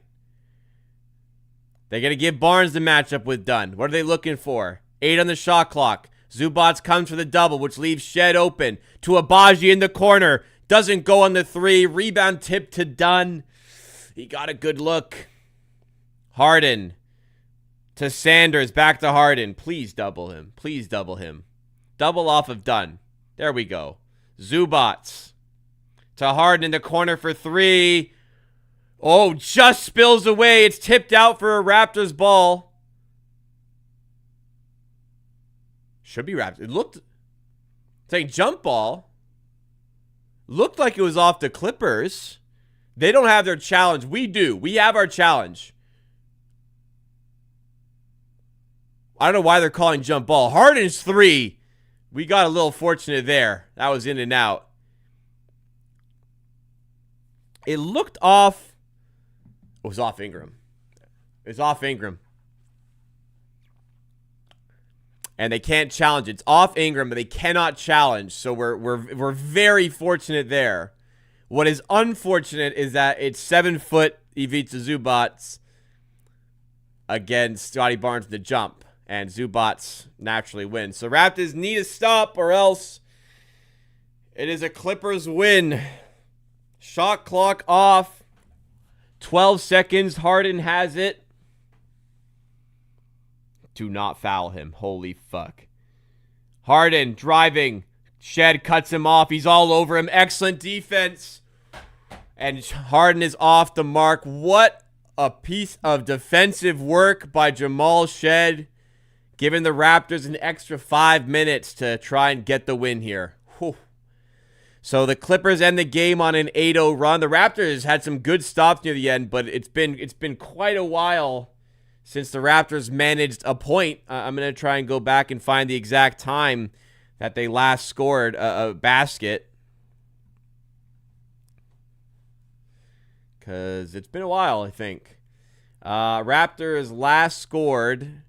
They're going to give Barnes the matchup with Dunn. What are they looking for? 8 on the shot clock. Zubats comes for the double, which leaves Shed open to Abaji in the corner. Doesn't go on the 3. Rebound tip to Dunn. He got a good look. Harden to Sanders. Back to Harden. Please double him. Please double him. Double off of Dunn. There we go. Zubats to Harden in the corner for 3. Oh, just spills away. It's tipped out for a Raptors ball. Should be Raptors. It looked like jump ball. Looked like it was off the Clippers. They don't have their challenge. We do. We have our challenge. I don't know why they're calling jump ball. Harden's 3. We got a little fortunate there. That was in and out. It looked off. It was off Ingram. It was off Ingram. And they can't challenge it. It's off Ingram, but they cannot challenge. So we're very fortunate there. What is unfortunate is that it's 7 foot Ivica Zubats against Scotty Barnes in the jump. And Zubats naturally wins. So Raptors need a stop or else it is a Clippers win. Shot clock off. 12 seconds. Harden has it. Do not foul him. Holy fuck. Harden driving. Shed cuts him off. He's all over him. Excellent defense. And Harden is off the mark. What a piece of defensive work by Jamal Shed. Giving the Raptors an extra 5 minutes to try and get the win here. Whew. So the Clippers end the game on an 8-0 run. The Raptors had some good stops near the end, but it's been quite a while since the Raptors managed a point. I'm going to try and go back and find the exact time that they last scored a basket. Because it's been a while, I think. Raptors last scored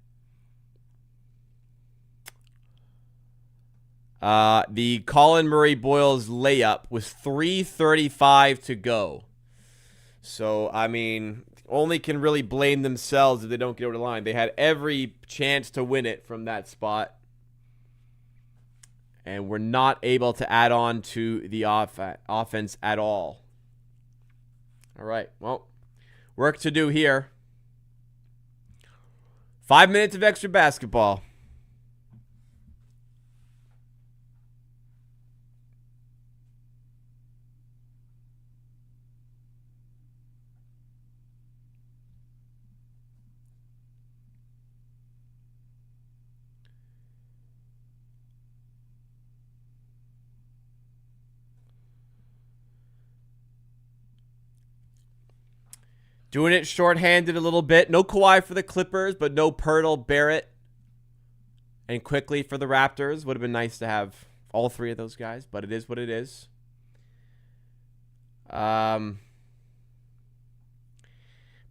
the Colin Murray-Boyles layup was 3:35 to go. So, I mean, only can really blame themselves if they don't get over the line. They had every chance to win it from that spot. And we're not able to add on to the offense at all. All right, well, work to do here. 5 minutes of extra basketball. Doing it shorthanded a little bit. No Kawhi for the Clippers, but no Pirtle, Barrett, and Quickly for the Raptors. Would have been nice to have all three of those guys, but it is what it is.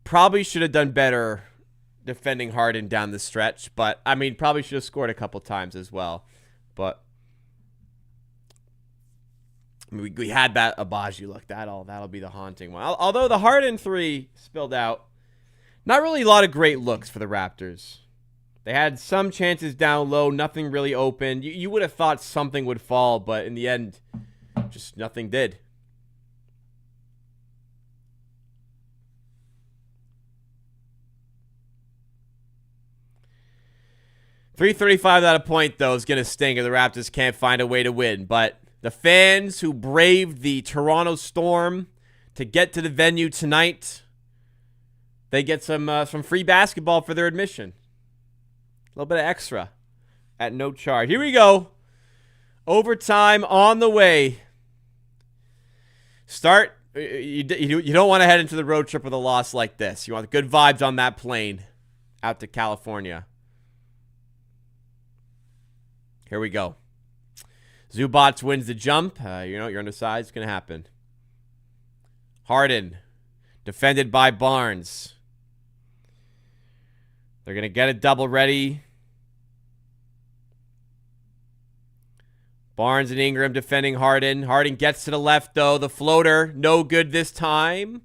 Probably should have done better defending Harden down the stretch, but, I mean, probably should have scored a couple times as well. But we had that Abaji look. That'll be the haunting one. Although the Harden three spilled out, not really a lot of great looks for the Raptors. They had some chances down low, nothing really open. You would have thought something would fall, but in the end, just nothing did. .335 at a point, though, is going to sting if the Raptors can't find a way to win. But the fans who braved the Toronto Storm to get to the venue tonight, they get some free basketball for their admission. A little bit of extra at no charge. Here we go. Overtime on the way. Start. You don't want to head into the road trip with a loss like this. You want good vibes on that plane out to California. Here we go. Zubac wins the jump. You're undersized. It's going to happen. Harden. Defended by Barnes. They're going to get a double ready. Barnes and Ingram defending Harden. Harden gets to the left, though. The floater, no good this time.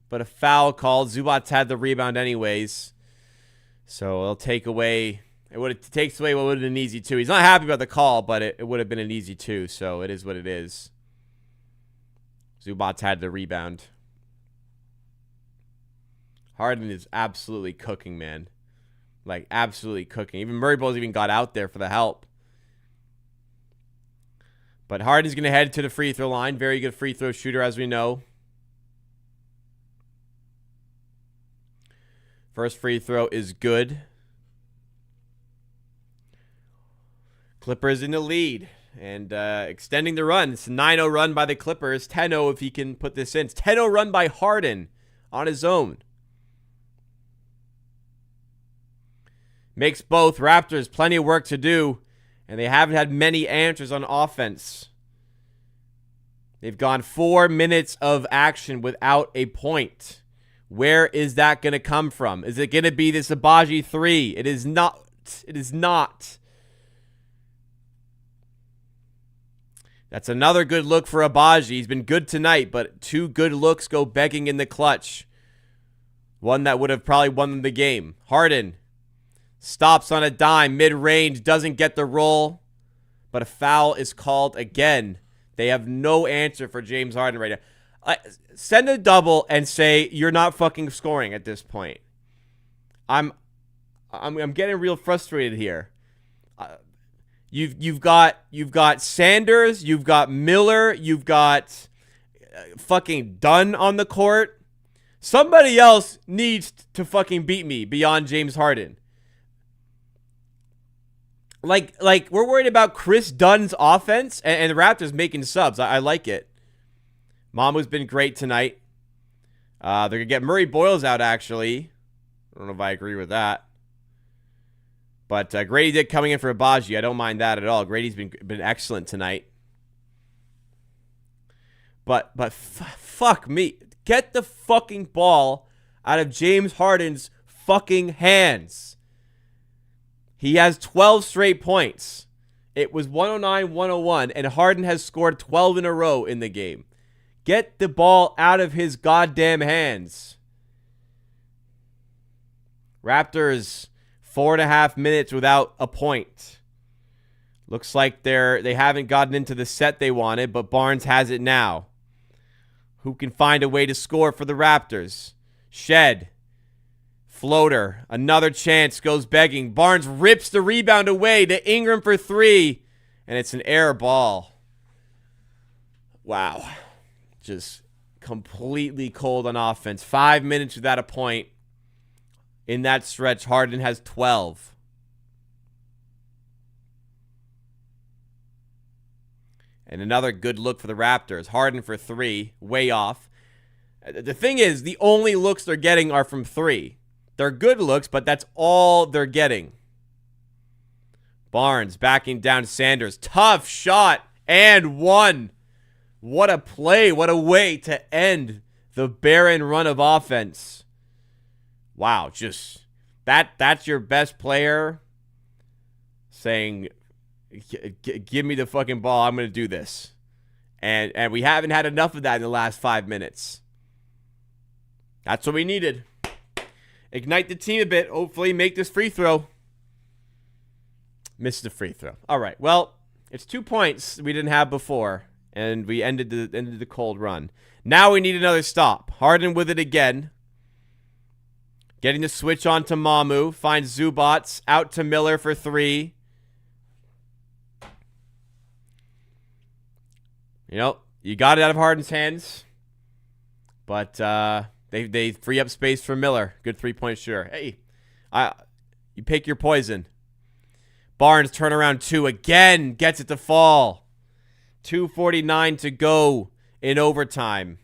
But a foul called. Zubac had the rebound anyways. So it'll take away... It takes away what would have been an easy two. He's not happy about the call, but it would have been an easy two, so it is what it is. Zubac had the rebound. Harden is absolutely cooking, man. Like, absolutely cooking. Even Murray Bowles even got out there for the help. But Harden's going to head to the free throw line. Very good free throw shooter, as we know. First free throw is good. Clippers in the lead and extending the run. It's a 9-0 run by the Clippers. 10-0 if he can put this in. It's 10-0 run by Harden on his own. Makes both Raptors plenty of work to do, and they haven't had many answers on offense. They've gone 4 minutes of action without a point. Where is that going to come from? Is it going to be this Abaji 3? It is not. It is not. That's another good look for Abaji. He's been good tonight, but 2 good looks go begging in the clutch. One that would have probably won them the game. Harden stops on a dime, mid-range, doesn't get the roll, but a foul is called again. They have no answer for James Harden right now. Send a double and say you're not fucking scoring at this point. I'm getting real frustrated here. You've got Sanders, you've got Miller, you've got fucking Dunn on the court. Somebody else needs to fucking beat me beyond James Harden. Like we're worried about Chris Dunn's offense and the Raptors making subs. I like it. Mamu's been great tonight. They're gonna get Murray Boyles out actually. I don't know if I agree with that. But Grady Dick coming in for Abaji. I don't mind that at all. Grady's been excellent tonight. But fuck me. Get the fucking ball out of James Harden's fucking hands. He has 12 straight points. It was 109-101, and Harden has scored 12 in a row in the game. Get the ball out of his goddamn hands. Raptors... 4.5 minutes without a point. Looks like they haven't gotten into the set they wanted, but Barnes has it now. Who can find a way to score for the Raptors? Shed. Floater. Another chance goes begging. Barnes rips the rebound away to Ingram for three, and it's an air ball. Wow. Just completely cold on offense. 5 minutes without a point. In that stretch, Harden has 12. And another good look for the Raptors. Harden for three, way off. The thing is, the only looks they're getting are from three. They're good looks, but that's all they're getting. Barnes backing down Sanders. Tough shot and one. What a play. What a way to end the barren run of offense. Wow, just that's your best player saying, give me the fucking ball. I'm going to do this. And we haven't had enough of that in the last 5 minutes. That's what we needed. Ignite the team a bit. Hopefully make this free throw. Missed the free throw. All right. Well, it's 2 points we didn't have before. And we ended the cold run. Now we need another stop. Harden with it again. Getting the switch on to Mamu. Finds Zubats. Out to Miller for three. You know, you got it out of Harden's hands. But they free up space for Miller. Good three-point shooter. Hey, you pick your poison. Barnes turnaround two again. Gets it to fall. 2:49 to go in overtime.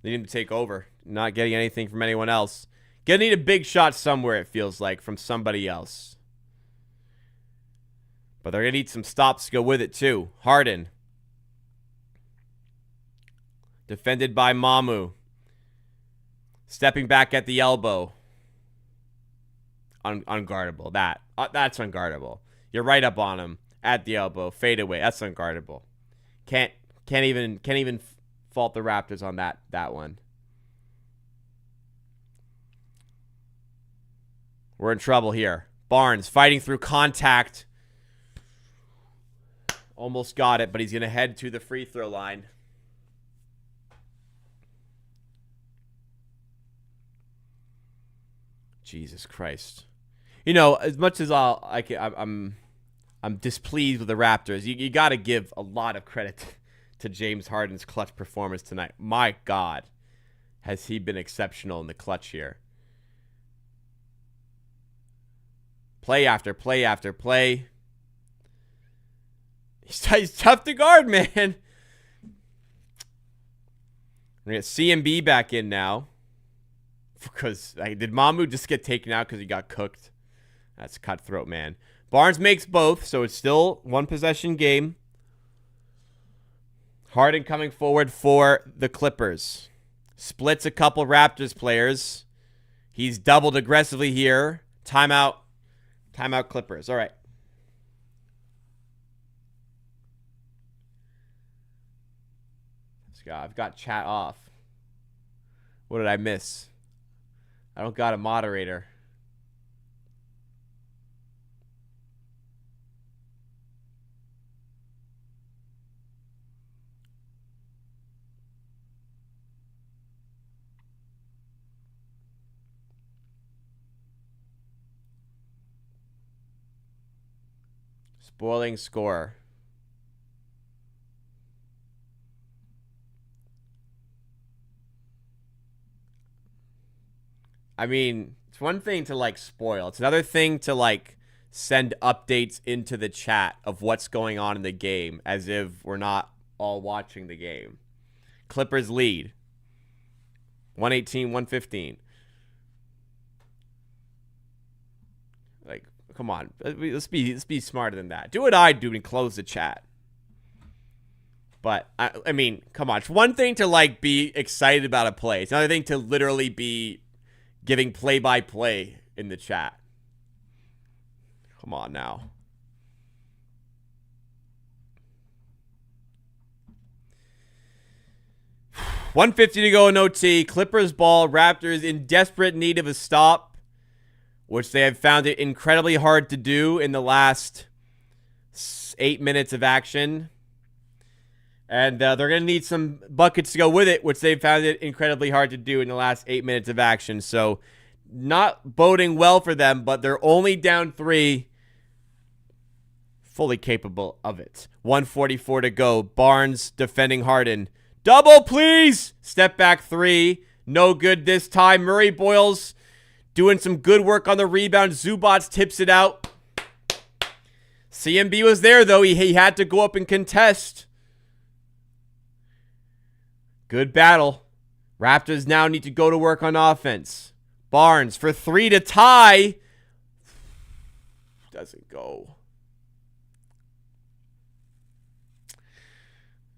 They need to take over. Not getting anything from anyone else. Gonna need a big shot somewhere, it feels like, from somebody else. But they're gonna need some stops to go with it, too. Harden. Defended by Mamu. Stepping back at the elbow. Unguardable. That's unguardable. You're right up on him. At the elbow. Fade away. That's unguardable. Can't even fault the Raptors on that one. We're in trouble here. Barnes fighting through contact. Almost got it, but he's going to head to the free throw line. Jesus Christ. You know, as much as I'm displeased with the Raptors, you got to give a lot of credit to James Harden's clutch performance tonight. My God, has he been exceptional in the clutch here. Play after play after play. He's tough to guard, man. We're going to get CMB back in now. Because did Mamu just get taken out because he got cooked? That's cutthroat, man. Barnes makes both, so it's still one possession game. Harden coming forward for the Clippers. Splits a couple Raptors players. He's doubled aggressively here. Timeout. Timeout Clippers. All right. I've got chat off. What did I miss? I don't got a moderator. Spoiling score. I mean, it's one thing to spoil. It's another thing to send updates into the chat of what's going on in the game as if we're not all watching the game. Clippers lead. 118-115. Come on. Let's be smarter than that. Do what I do and close the chat. But I mean, come on. It's one thing to be excited about a play. It's another thing to literally be giving play-by-play in the chat. Come on now. 150 to go in OT. Clippers ball. Raptors in desperate need of a stop, which they have found it incredibly hard to do in the last 8 minutes of action. And they're going to need some buckets to go with it, which they've found it incredibly hard to do in the last 8 minutes of action. So not boding well for them, but they're only down 3. Fully capable of it. 144 to go. Barnes defending Harden. Double, please! Step back 3. No good this time. Murray Boyles doing some good work on the rebound. Zubats tips it out. CMB was there, though. He had to go up and contest. Good battle. Raptors now need to go to work on offense. Barnes for 3 to tie. Doesn't go.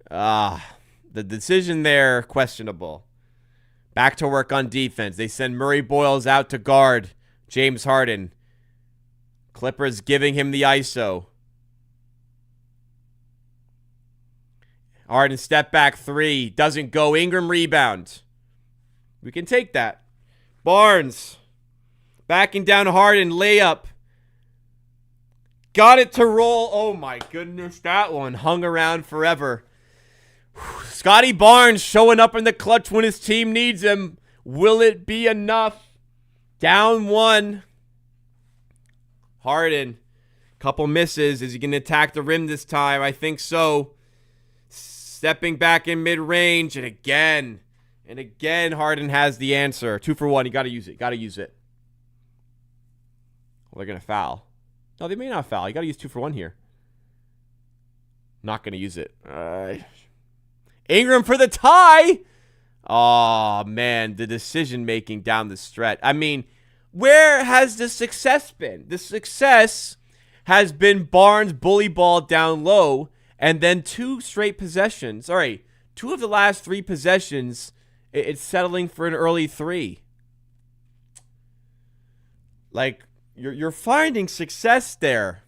The decision there, questionable. Back to work on defense. They send Murray Boyles out to guard James Harden. Clippers giving him the ISO. Harden step back 3. Doesn't go. Ingram rebound. We can take that. Barnes. Backing down Harden. Layup. Got it to roll. Oh my goodness. That one hung around forever. Scotty Barnes showing up in the clutch when his team needs him. Will it be enough? Down 1. Harden. Couple misses. Is he going to attack the rim this time? I think so. Stepping back in mid-range. And again, Harden has the answer. 2 for 1. You got to use it. Got to use it. Well, they're going to foul. No, they may not foul. You got to use 2 for 1 here. Not going to use it. Ingram for the tie. Oh, man. The decision-making down the stretch. I mean, where has the success been? The success has been Barnes bully ball down low, and then 2 straight possessions. All right, 2 of the last 3 possessions, it's settling for an early 3. Like, you're finding success there.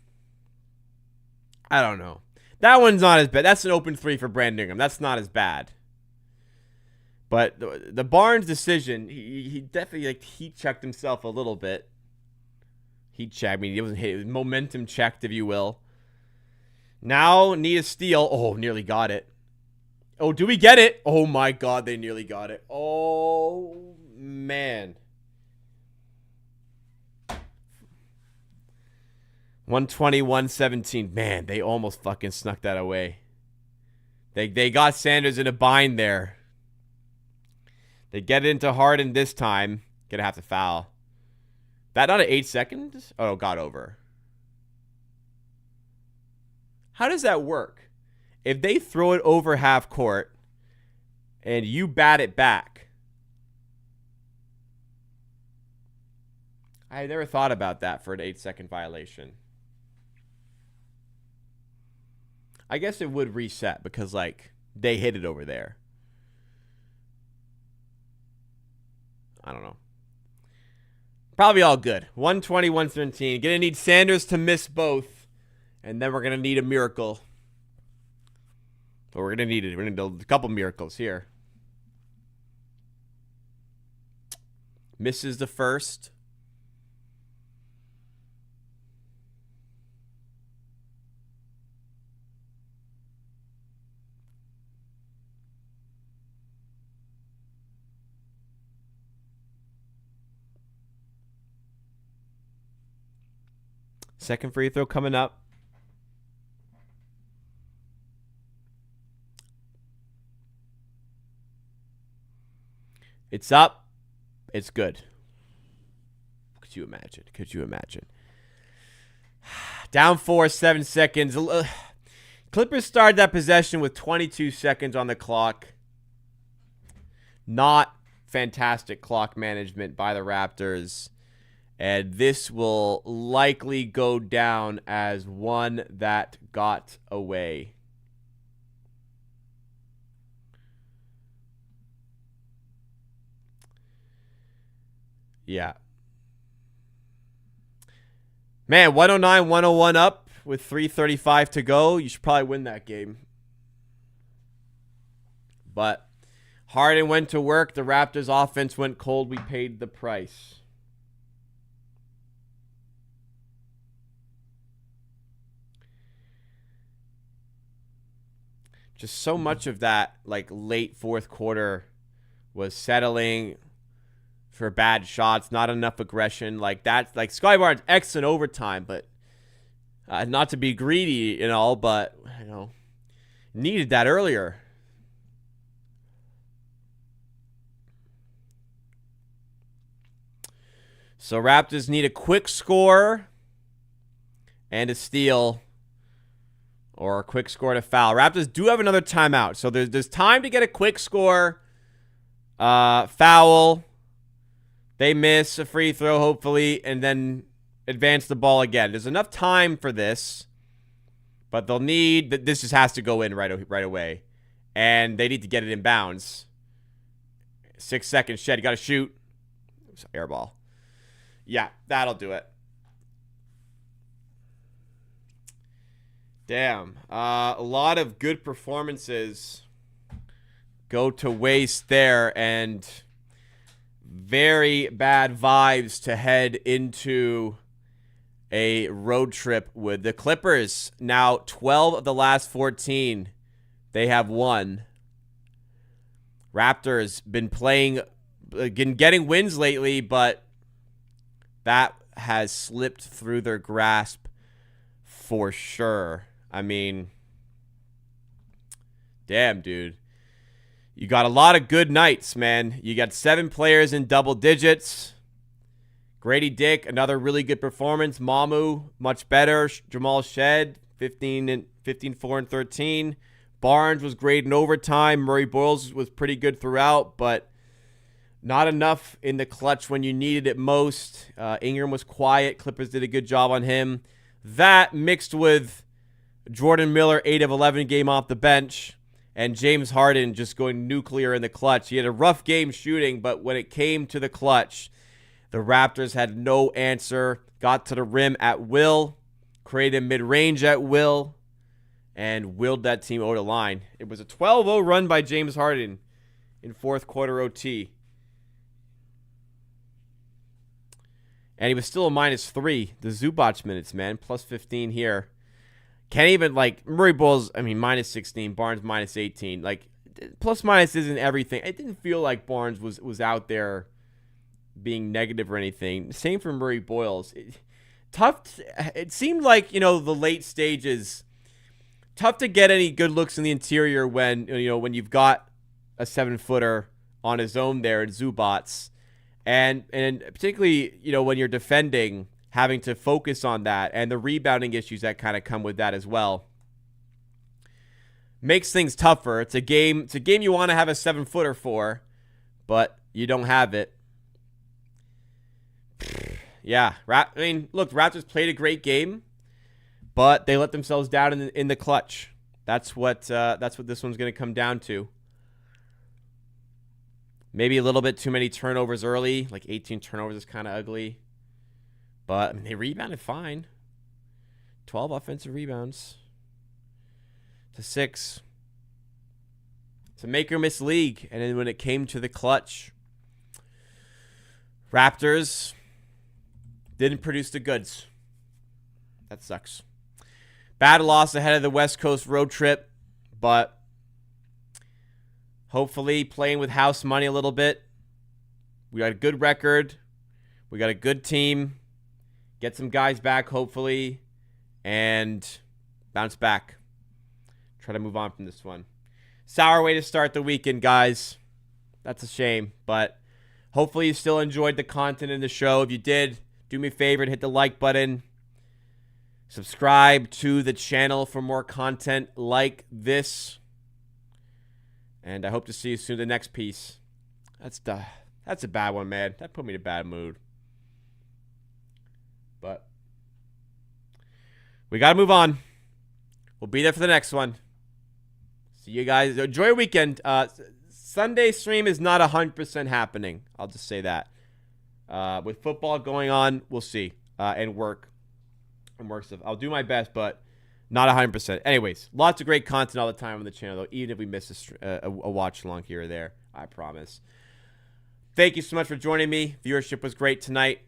I don't know. That one's not as bad. That's an open 3 for Brandon Ingram. That's not as bad. But the Barnes decision, he definitely heat checked himself a little bit. Heat check. I mean, it wasn't hit. It was momentum checked, if you will. Now, need a steal. Oh, nearly got it. Oh, do we get it? Oh, my God, they nearly got it. Oh, man. 120-117. Man, they almost fucking snuck that away. They got Sanders in a bind there. They get it into Harden this time. Gonna have to foul. That not at 8 seconds? Oh, got over. How does that work? If they throw it over half court and you bat it back. I never thought about that for an 8-second violation. I guess it would reset because, they hit it over there. I don't know. Probably all good. 120-117. Gonna need Sanders to miss both. And then we're going to need a miracle. But we're going to need it. We're going to need a couple miracles here. Misses the first. Second free throw coming up. It's up. It's good. Could you imagine? Could you imagine? Down 4, 7 seconds. Clippers started that possession with 22 seconds on the clock. Not fantastic clock management by the Raptors. And this will likely go down as one that got away. Yeah. Man, 109, 101 up with 3:35 to go. You should probably win that game. But Harden went to work. The Raptors offense went cold. We paid the price. Just so much of that, like, late fourth quarter was settling for bad shots, not enough aggression. Like, that's, like, Scottie Barnes, excellent overtime, but not to be greedy and all, but, needed that earlier. So Raptors need a quick score and a steal, or a quick score and a foul. Raptors do have another timeout, so there's time to get a quick score, foul. They miss a free throw, hopefully, and then advance the ball again. There's enough time for this, but they'll need that. This just has to go in right away, and they need to get it in bounds. 6 seconds, Shed. You got to shoot. Air ball. Yeah, that'll do it. Damn. A lot of good performances go to waste there, and very bad vibes to head into a road trip with the Clippers. Now, 12 of the last 14, they have won. Raptors been getting wins lately, but that has slipped through their grasp for sure. I mean, damn, dude. You got a lot of good nights, man. You got 7 players in double digits. Grady Dick, another really good performance. Mamu, much better. Jamal Shed, 15, 4, and 13. Barnes was great in overtime. Murray Boyles was pretty good throughout, but not enough in the clutch when you needed it most. Ingram was quiet. Clippers did a good job on him. That mixed with Jordan Miller, 8 of 11 game off the bench, and James Harden just going nuclear in the clutch. He had a rough game shooting, but when it came to the clutch, the Raptors had no answer. Got to the rim at will, created mid-range at will, and willed that team over the line. It was a 12-0 run by James Harden in fourth quarter OT. And he was still a -3. The Zubac minutes, man. Plus 15 here. Can't even, like, Murray Bulls, I mean, -16. Barnes -18. Like, plus minus isn't everything. It didn't feel like Barnes was out there being negative or anything. Same for Murray Boyles. It seemed like, the late stages, tough to get any good looks in the interior when you've got a 7-footer on his own there in Zubac. And particularly, when you're defending, having to focus on that and the rebounding issues that kind of come with that as well. Makes things tougher. It's a game you want to have a 7-footer for, but you don't have it. Yeah, look, Raptors played a great game, but they let themselves down in the clutch. That's what this one's going to come down to. Maybe a little bit too many turnovers early. Like 18 turnovers is kind of ugly. But they rebounded fine. 12 offensive rebounds to 6. It's a make or miss league. And then when it came to the clutch, Raptors didn't produce the goods. That sucks. Bad loss ahead of the West Coast road trip, but hopefully playing with house money a little bit. We got a good record. We got a good team. Get some guys back, hopefully, and bounce back. Try to move on from this one. Sour way to start the weekend, guys. That's a shame, but hopefully you still enjoyed the content in the show. If you did, do me a favor and hit the like button. Subscribe to the channel for more content like this. And I hope to see you soon in the next piece. That's a bad one, man. That put me in a bad mood. But we got to move on. We'll be there for the next one. See you guys. Enjoy your weekend. Sunday stream is not 100% happening. I'll just say that. With football going on, we'll see. And work stuff. I'll do my best, but Not 100%. Anyways, lots of great content all the time on the channel, though, even if we miss a watch along here or there. I promise. Thank you so much for joining me. Viewership was great tonight.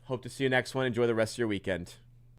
Hope to see you next one. Enjoy the rest of your weekend.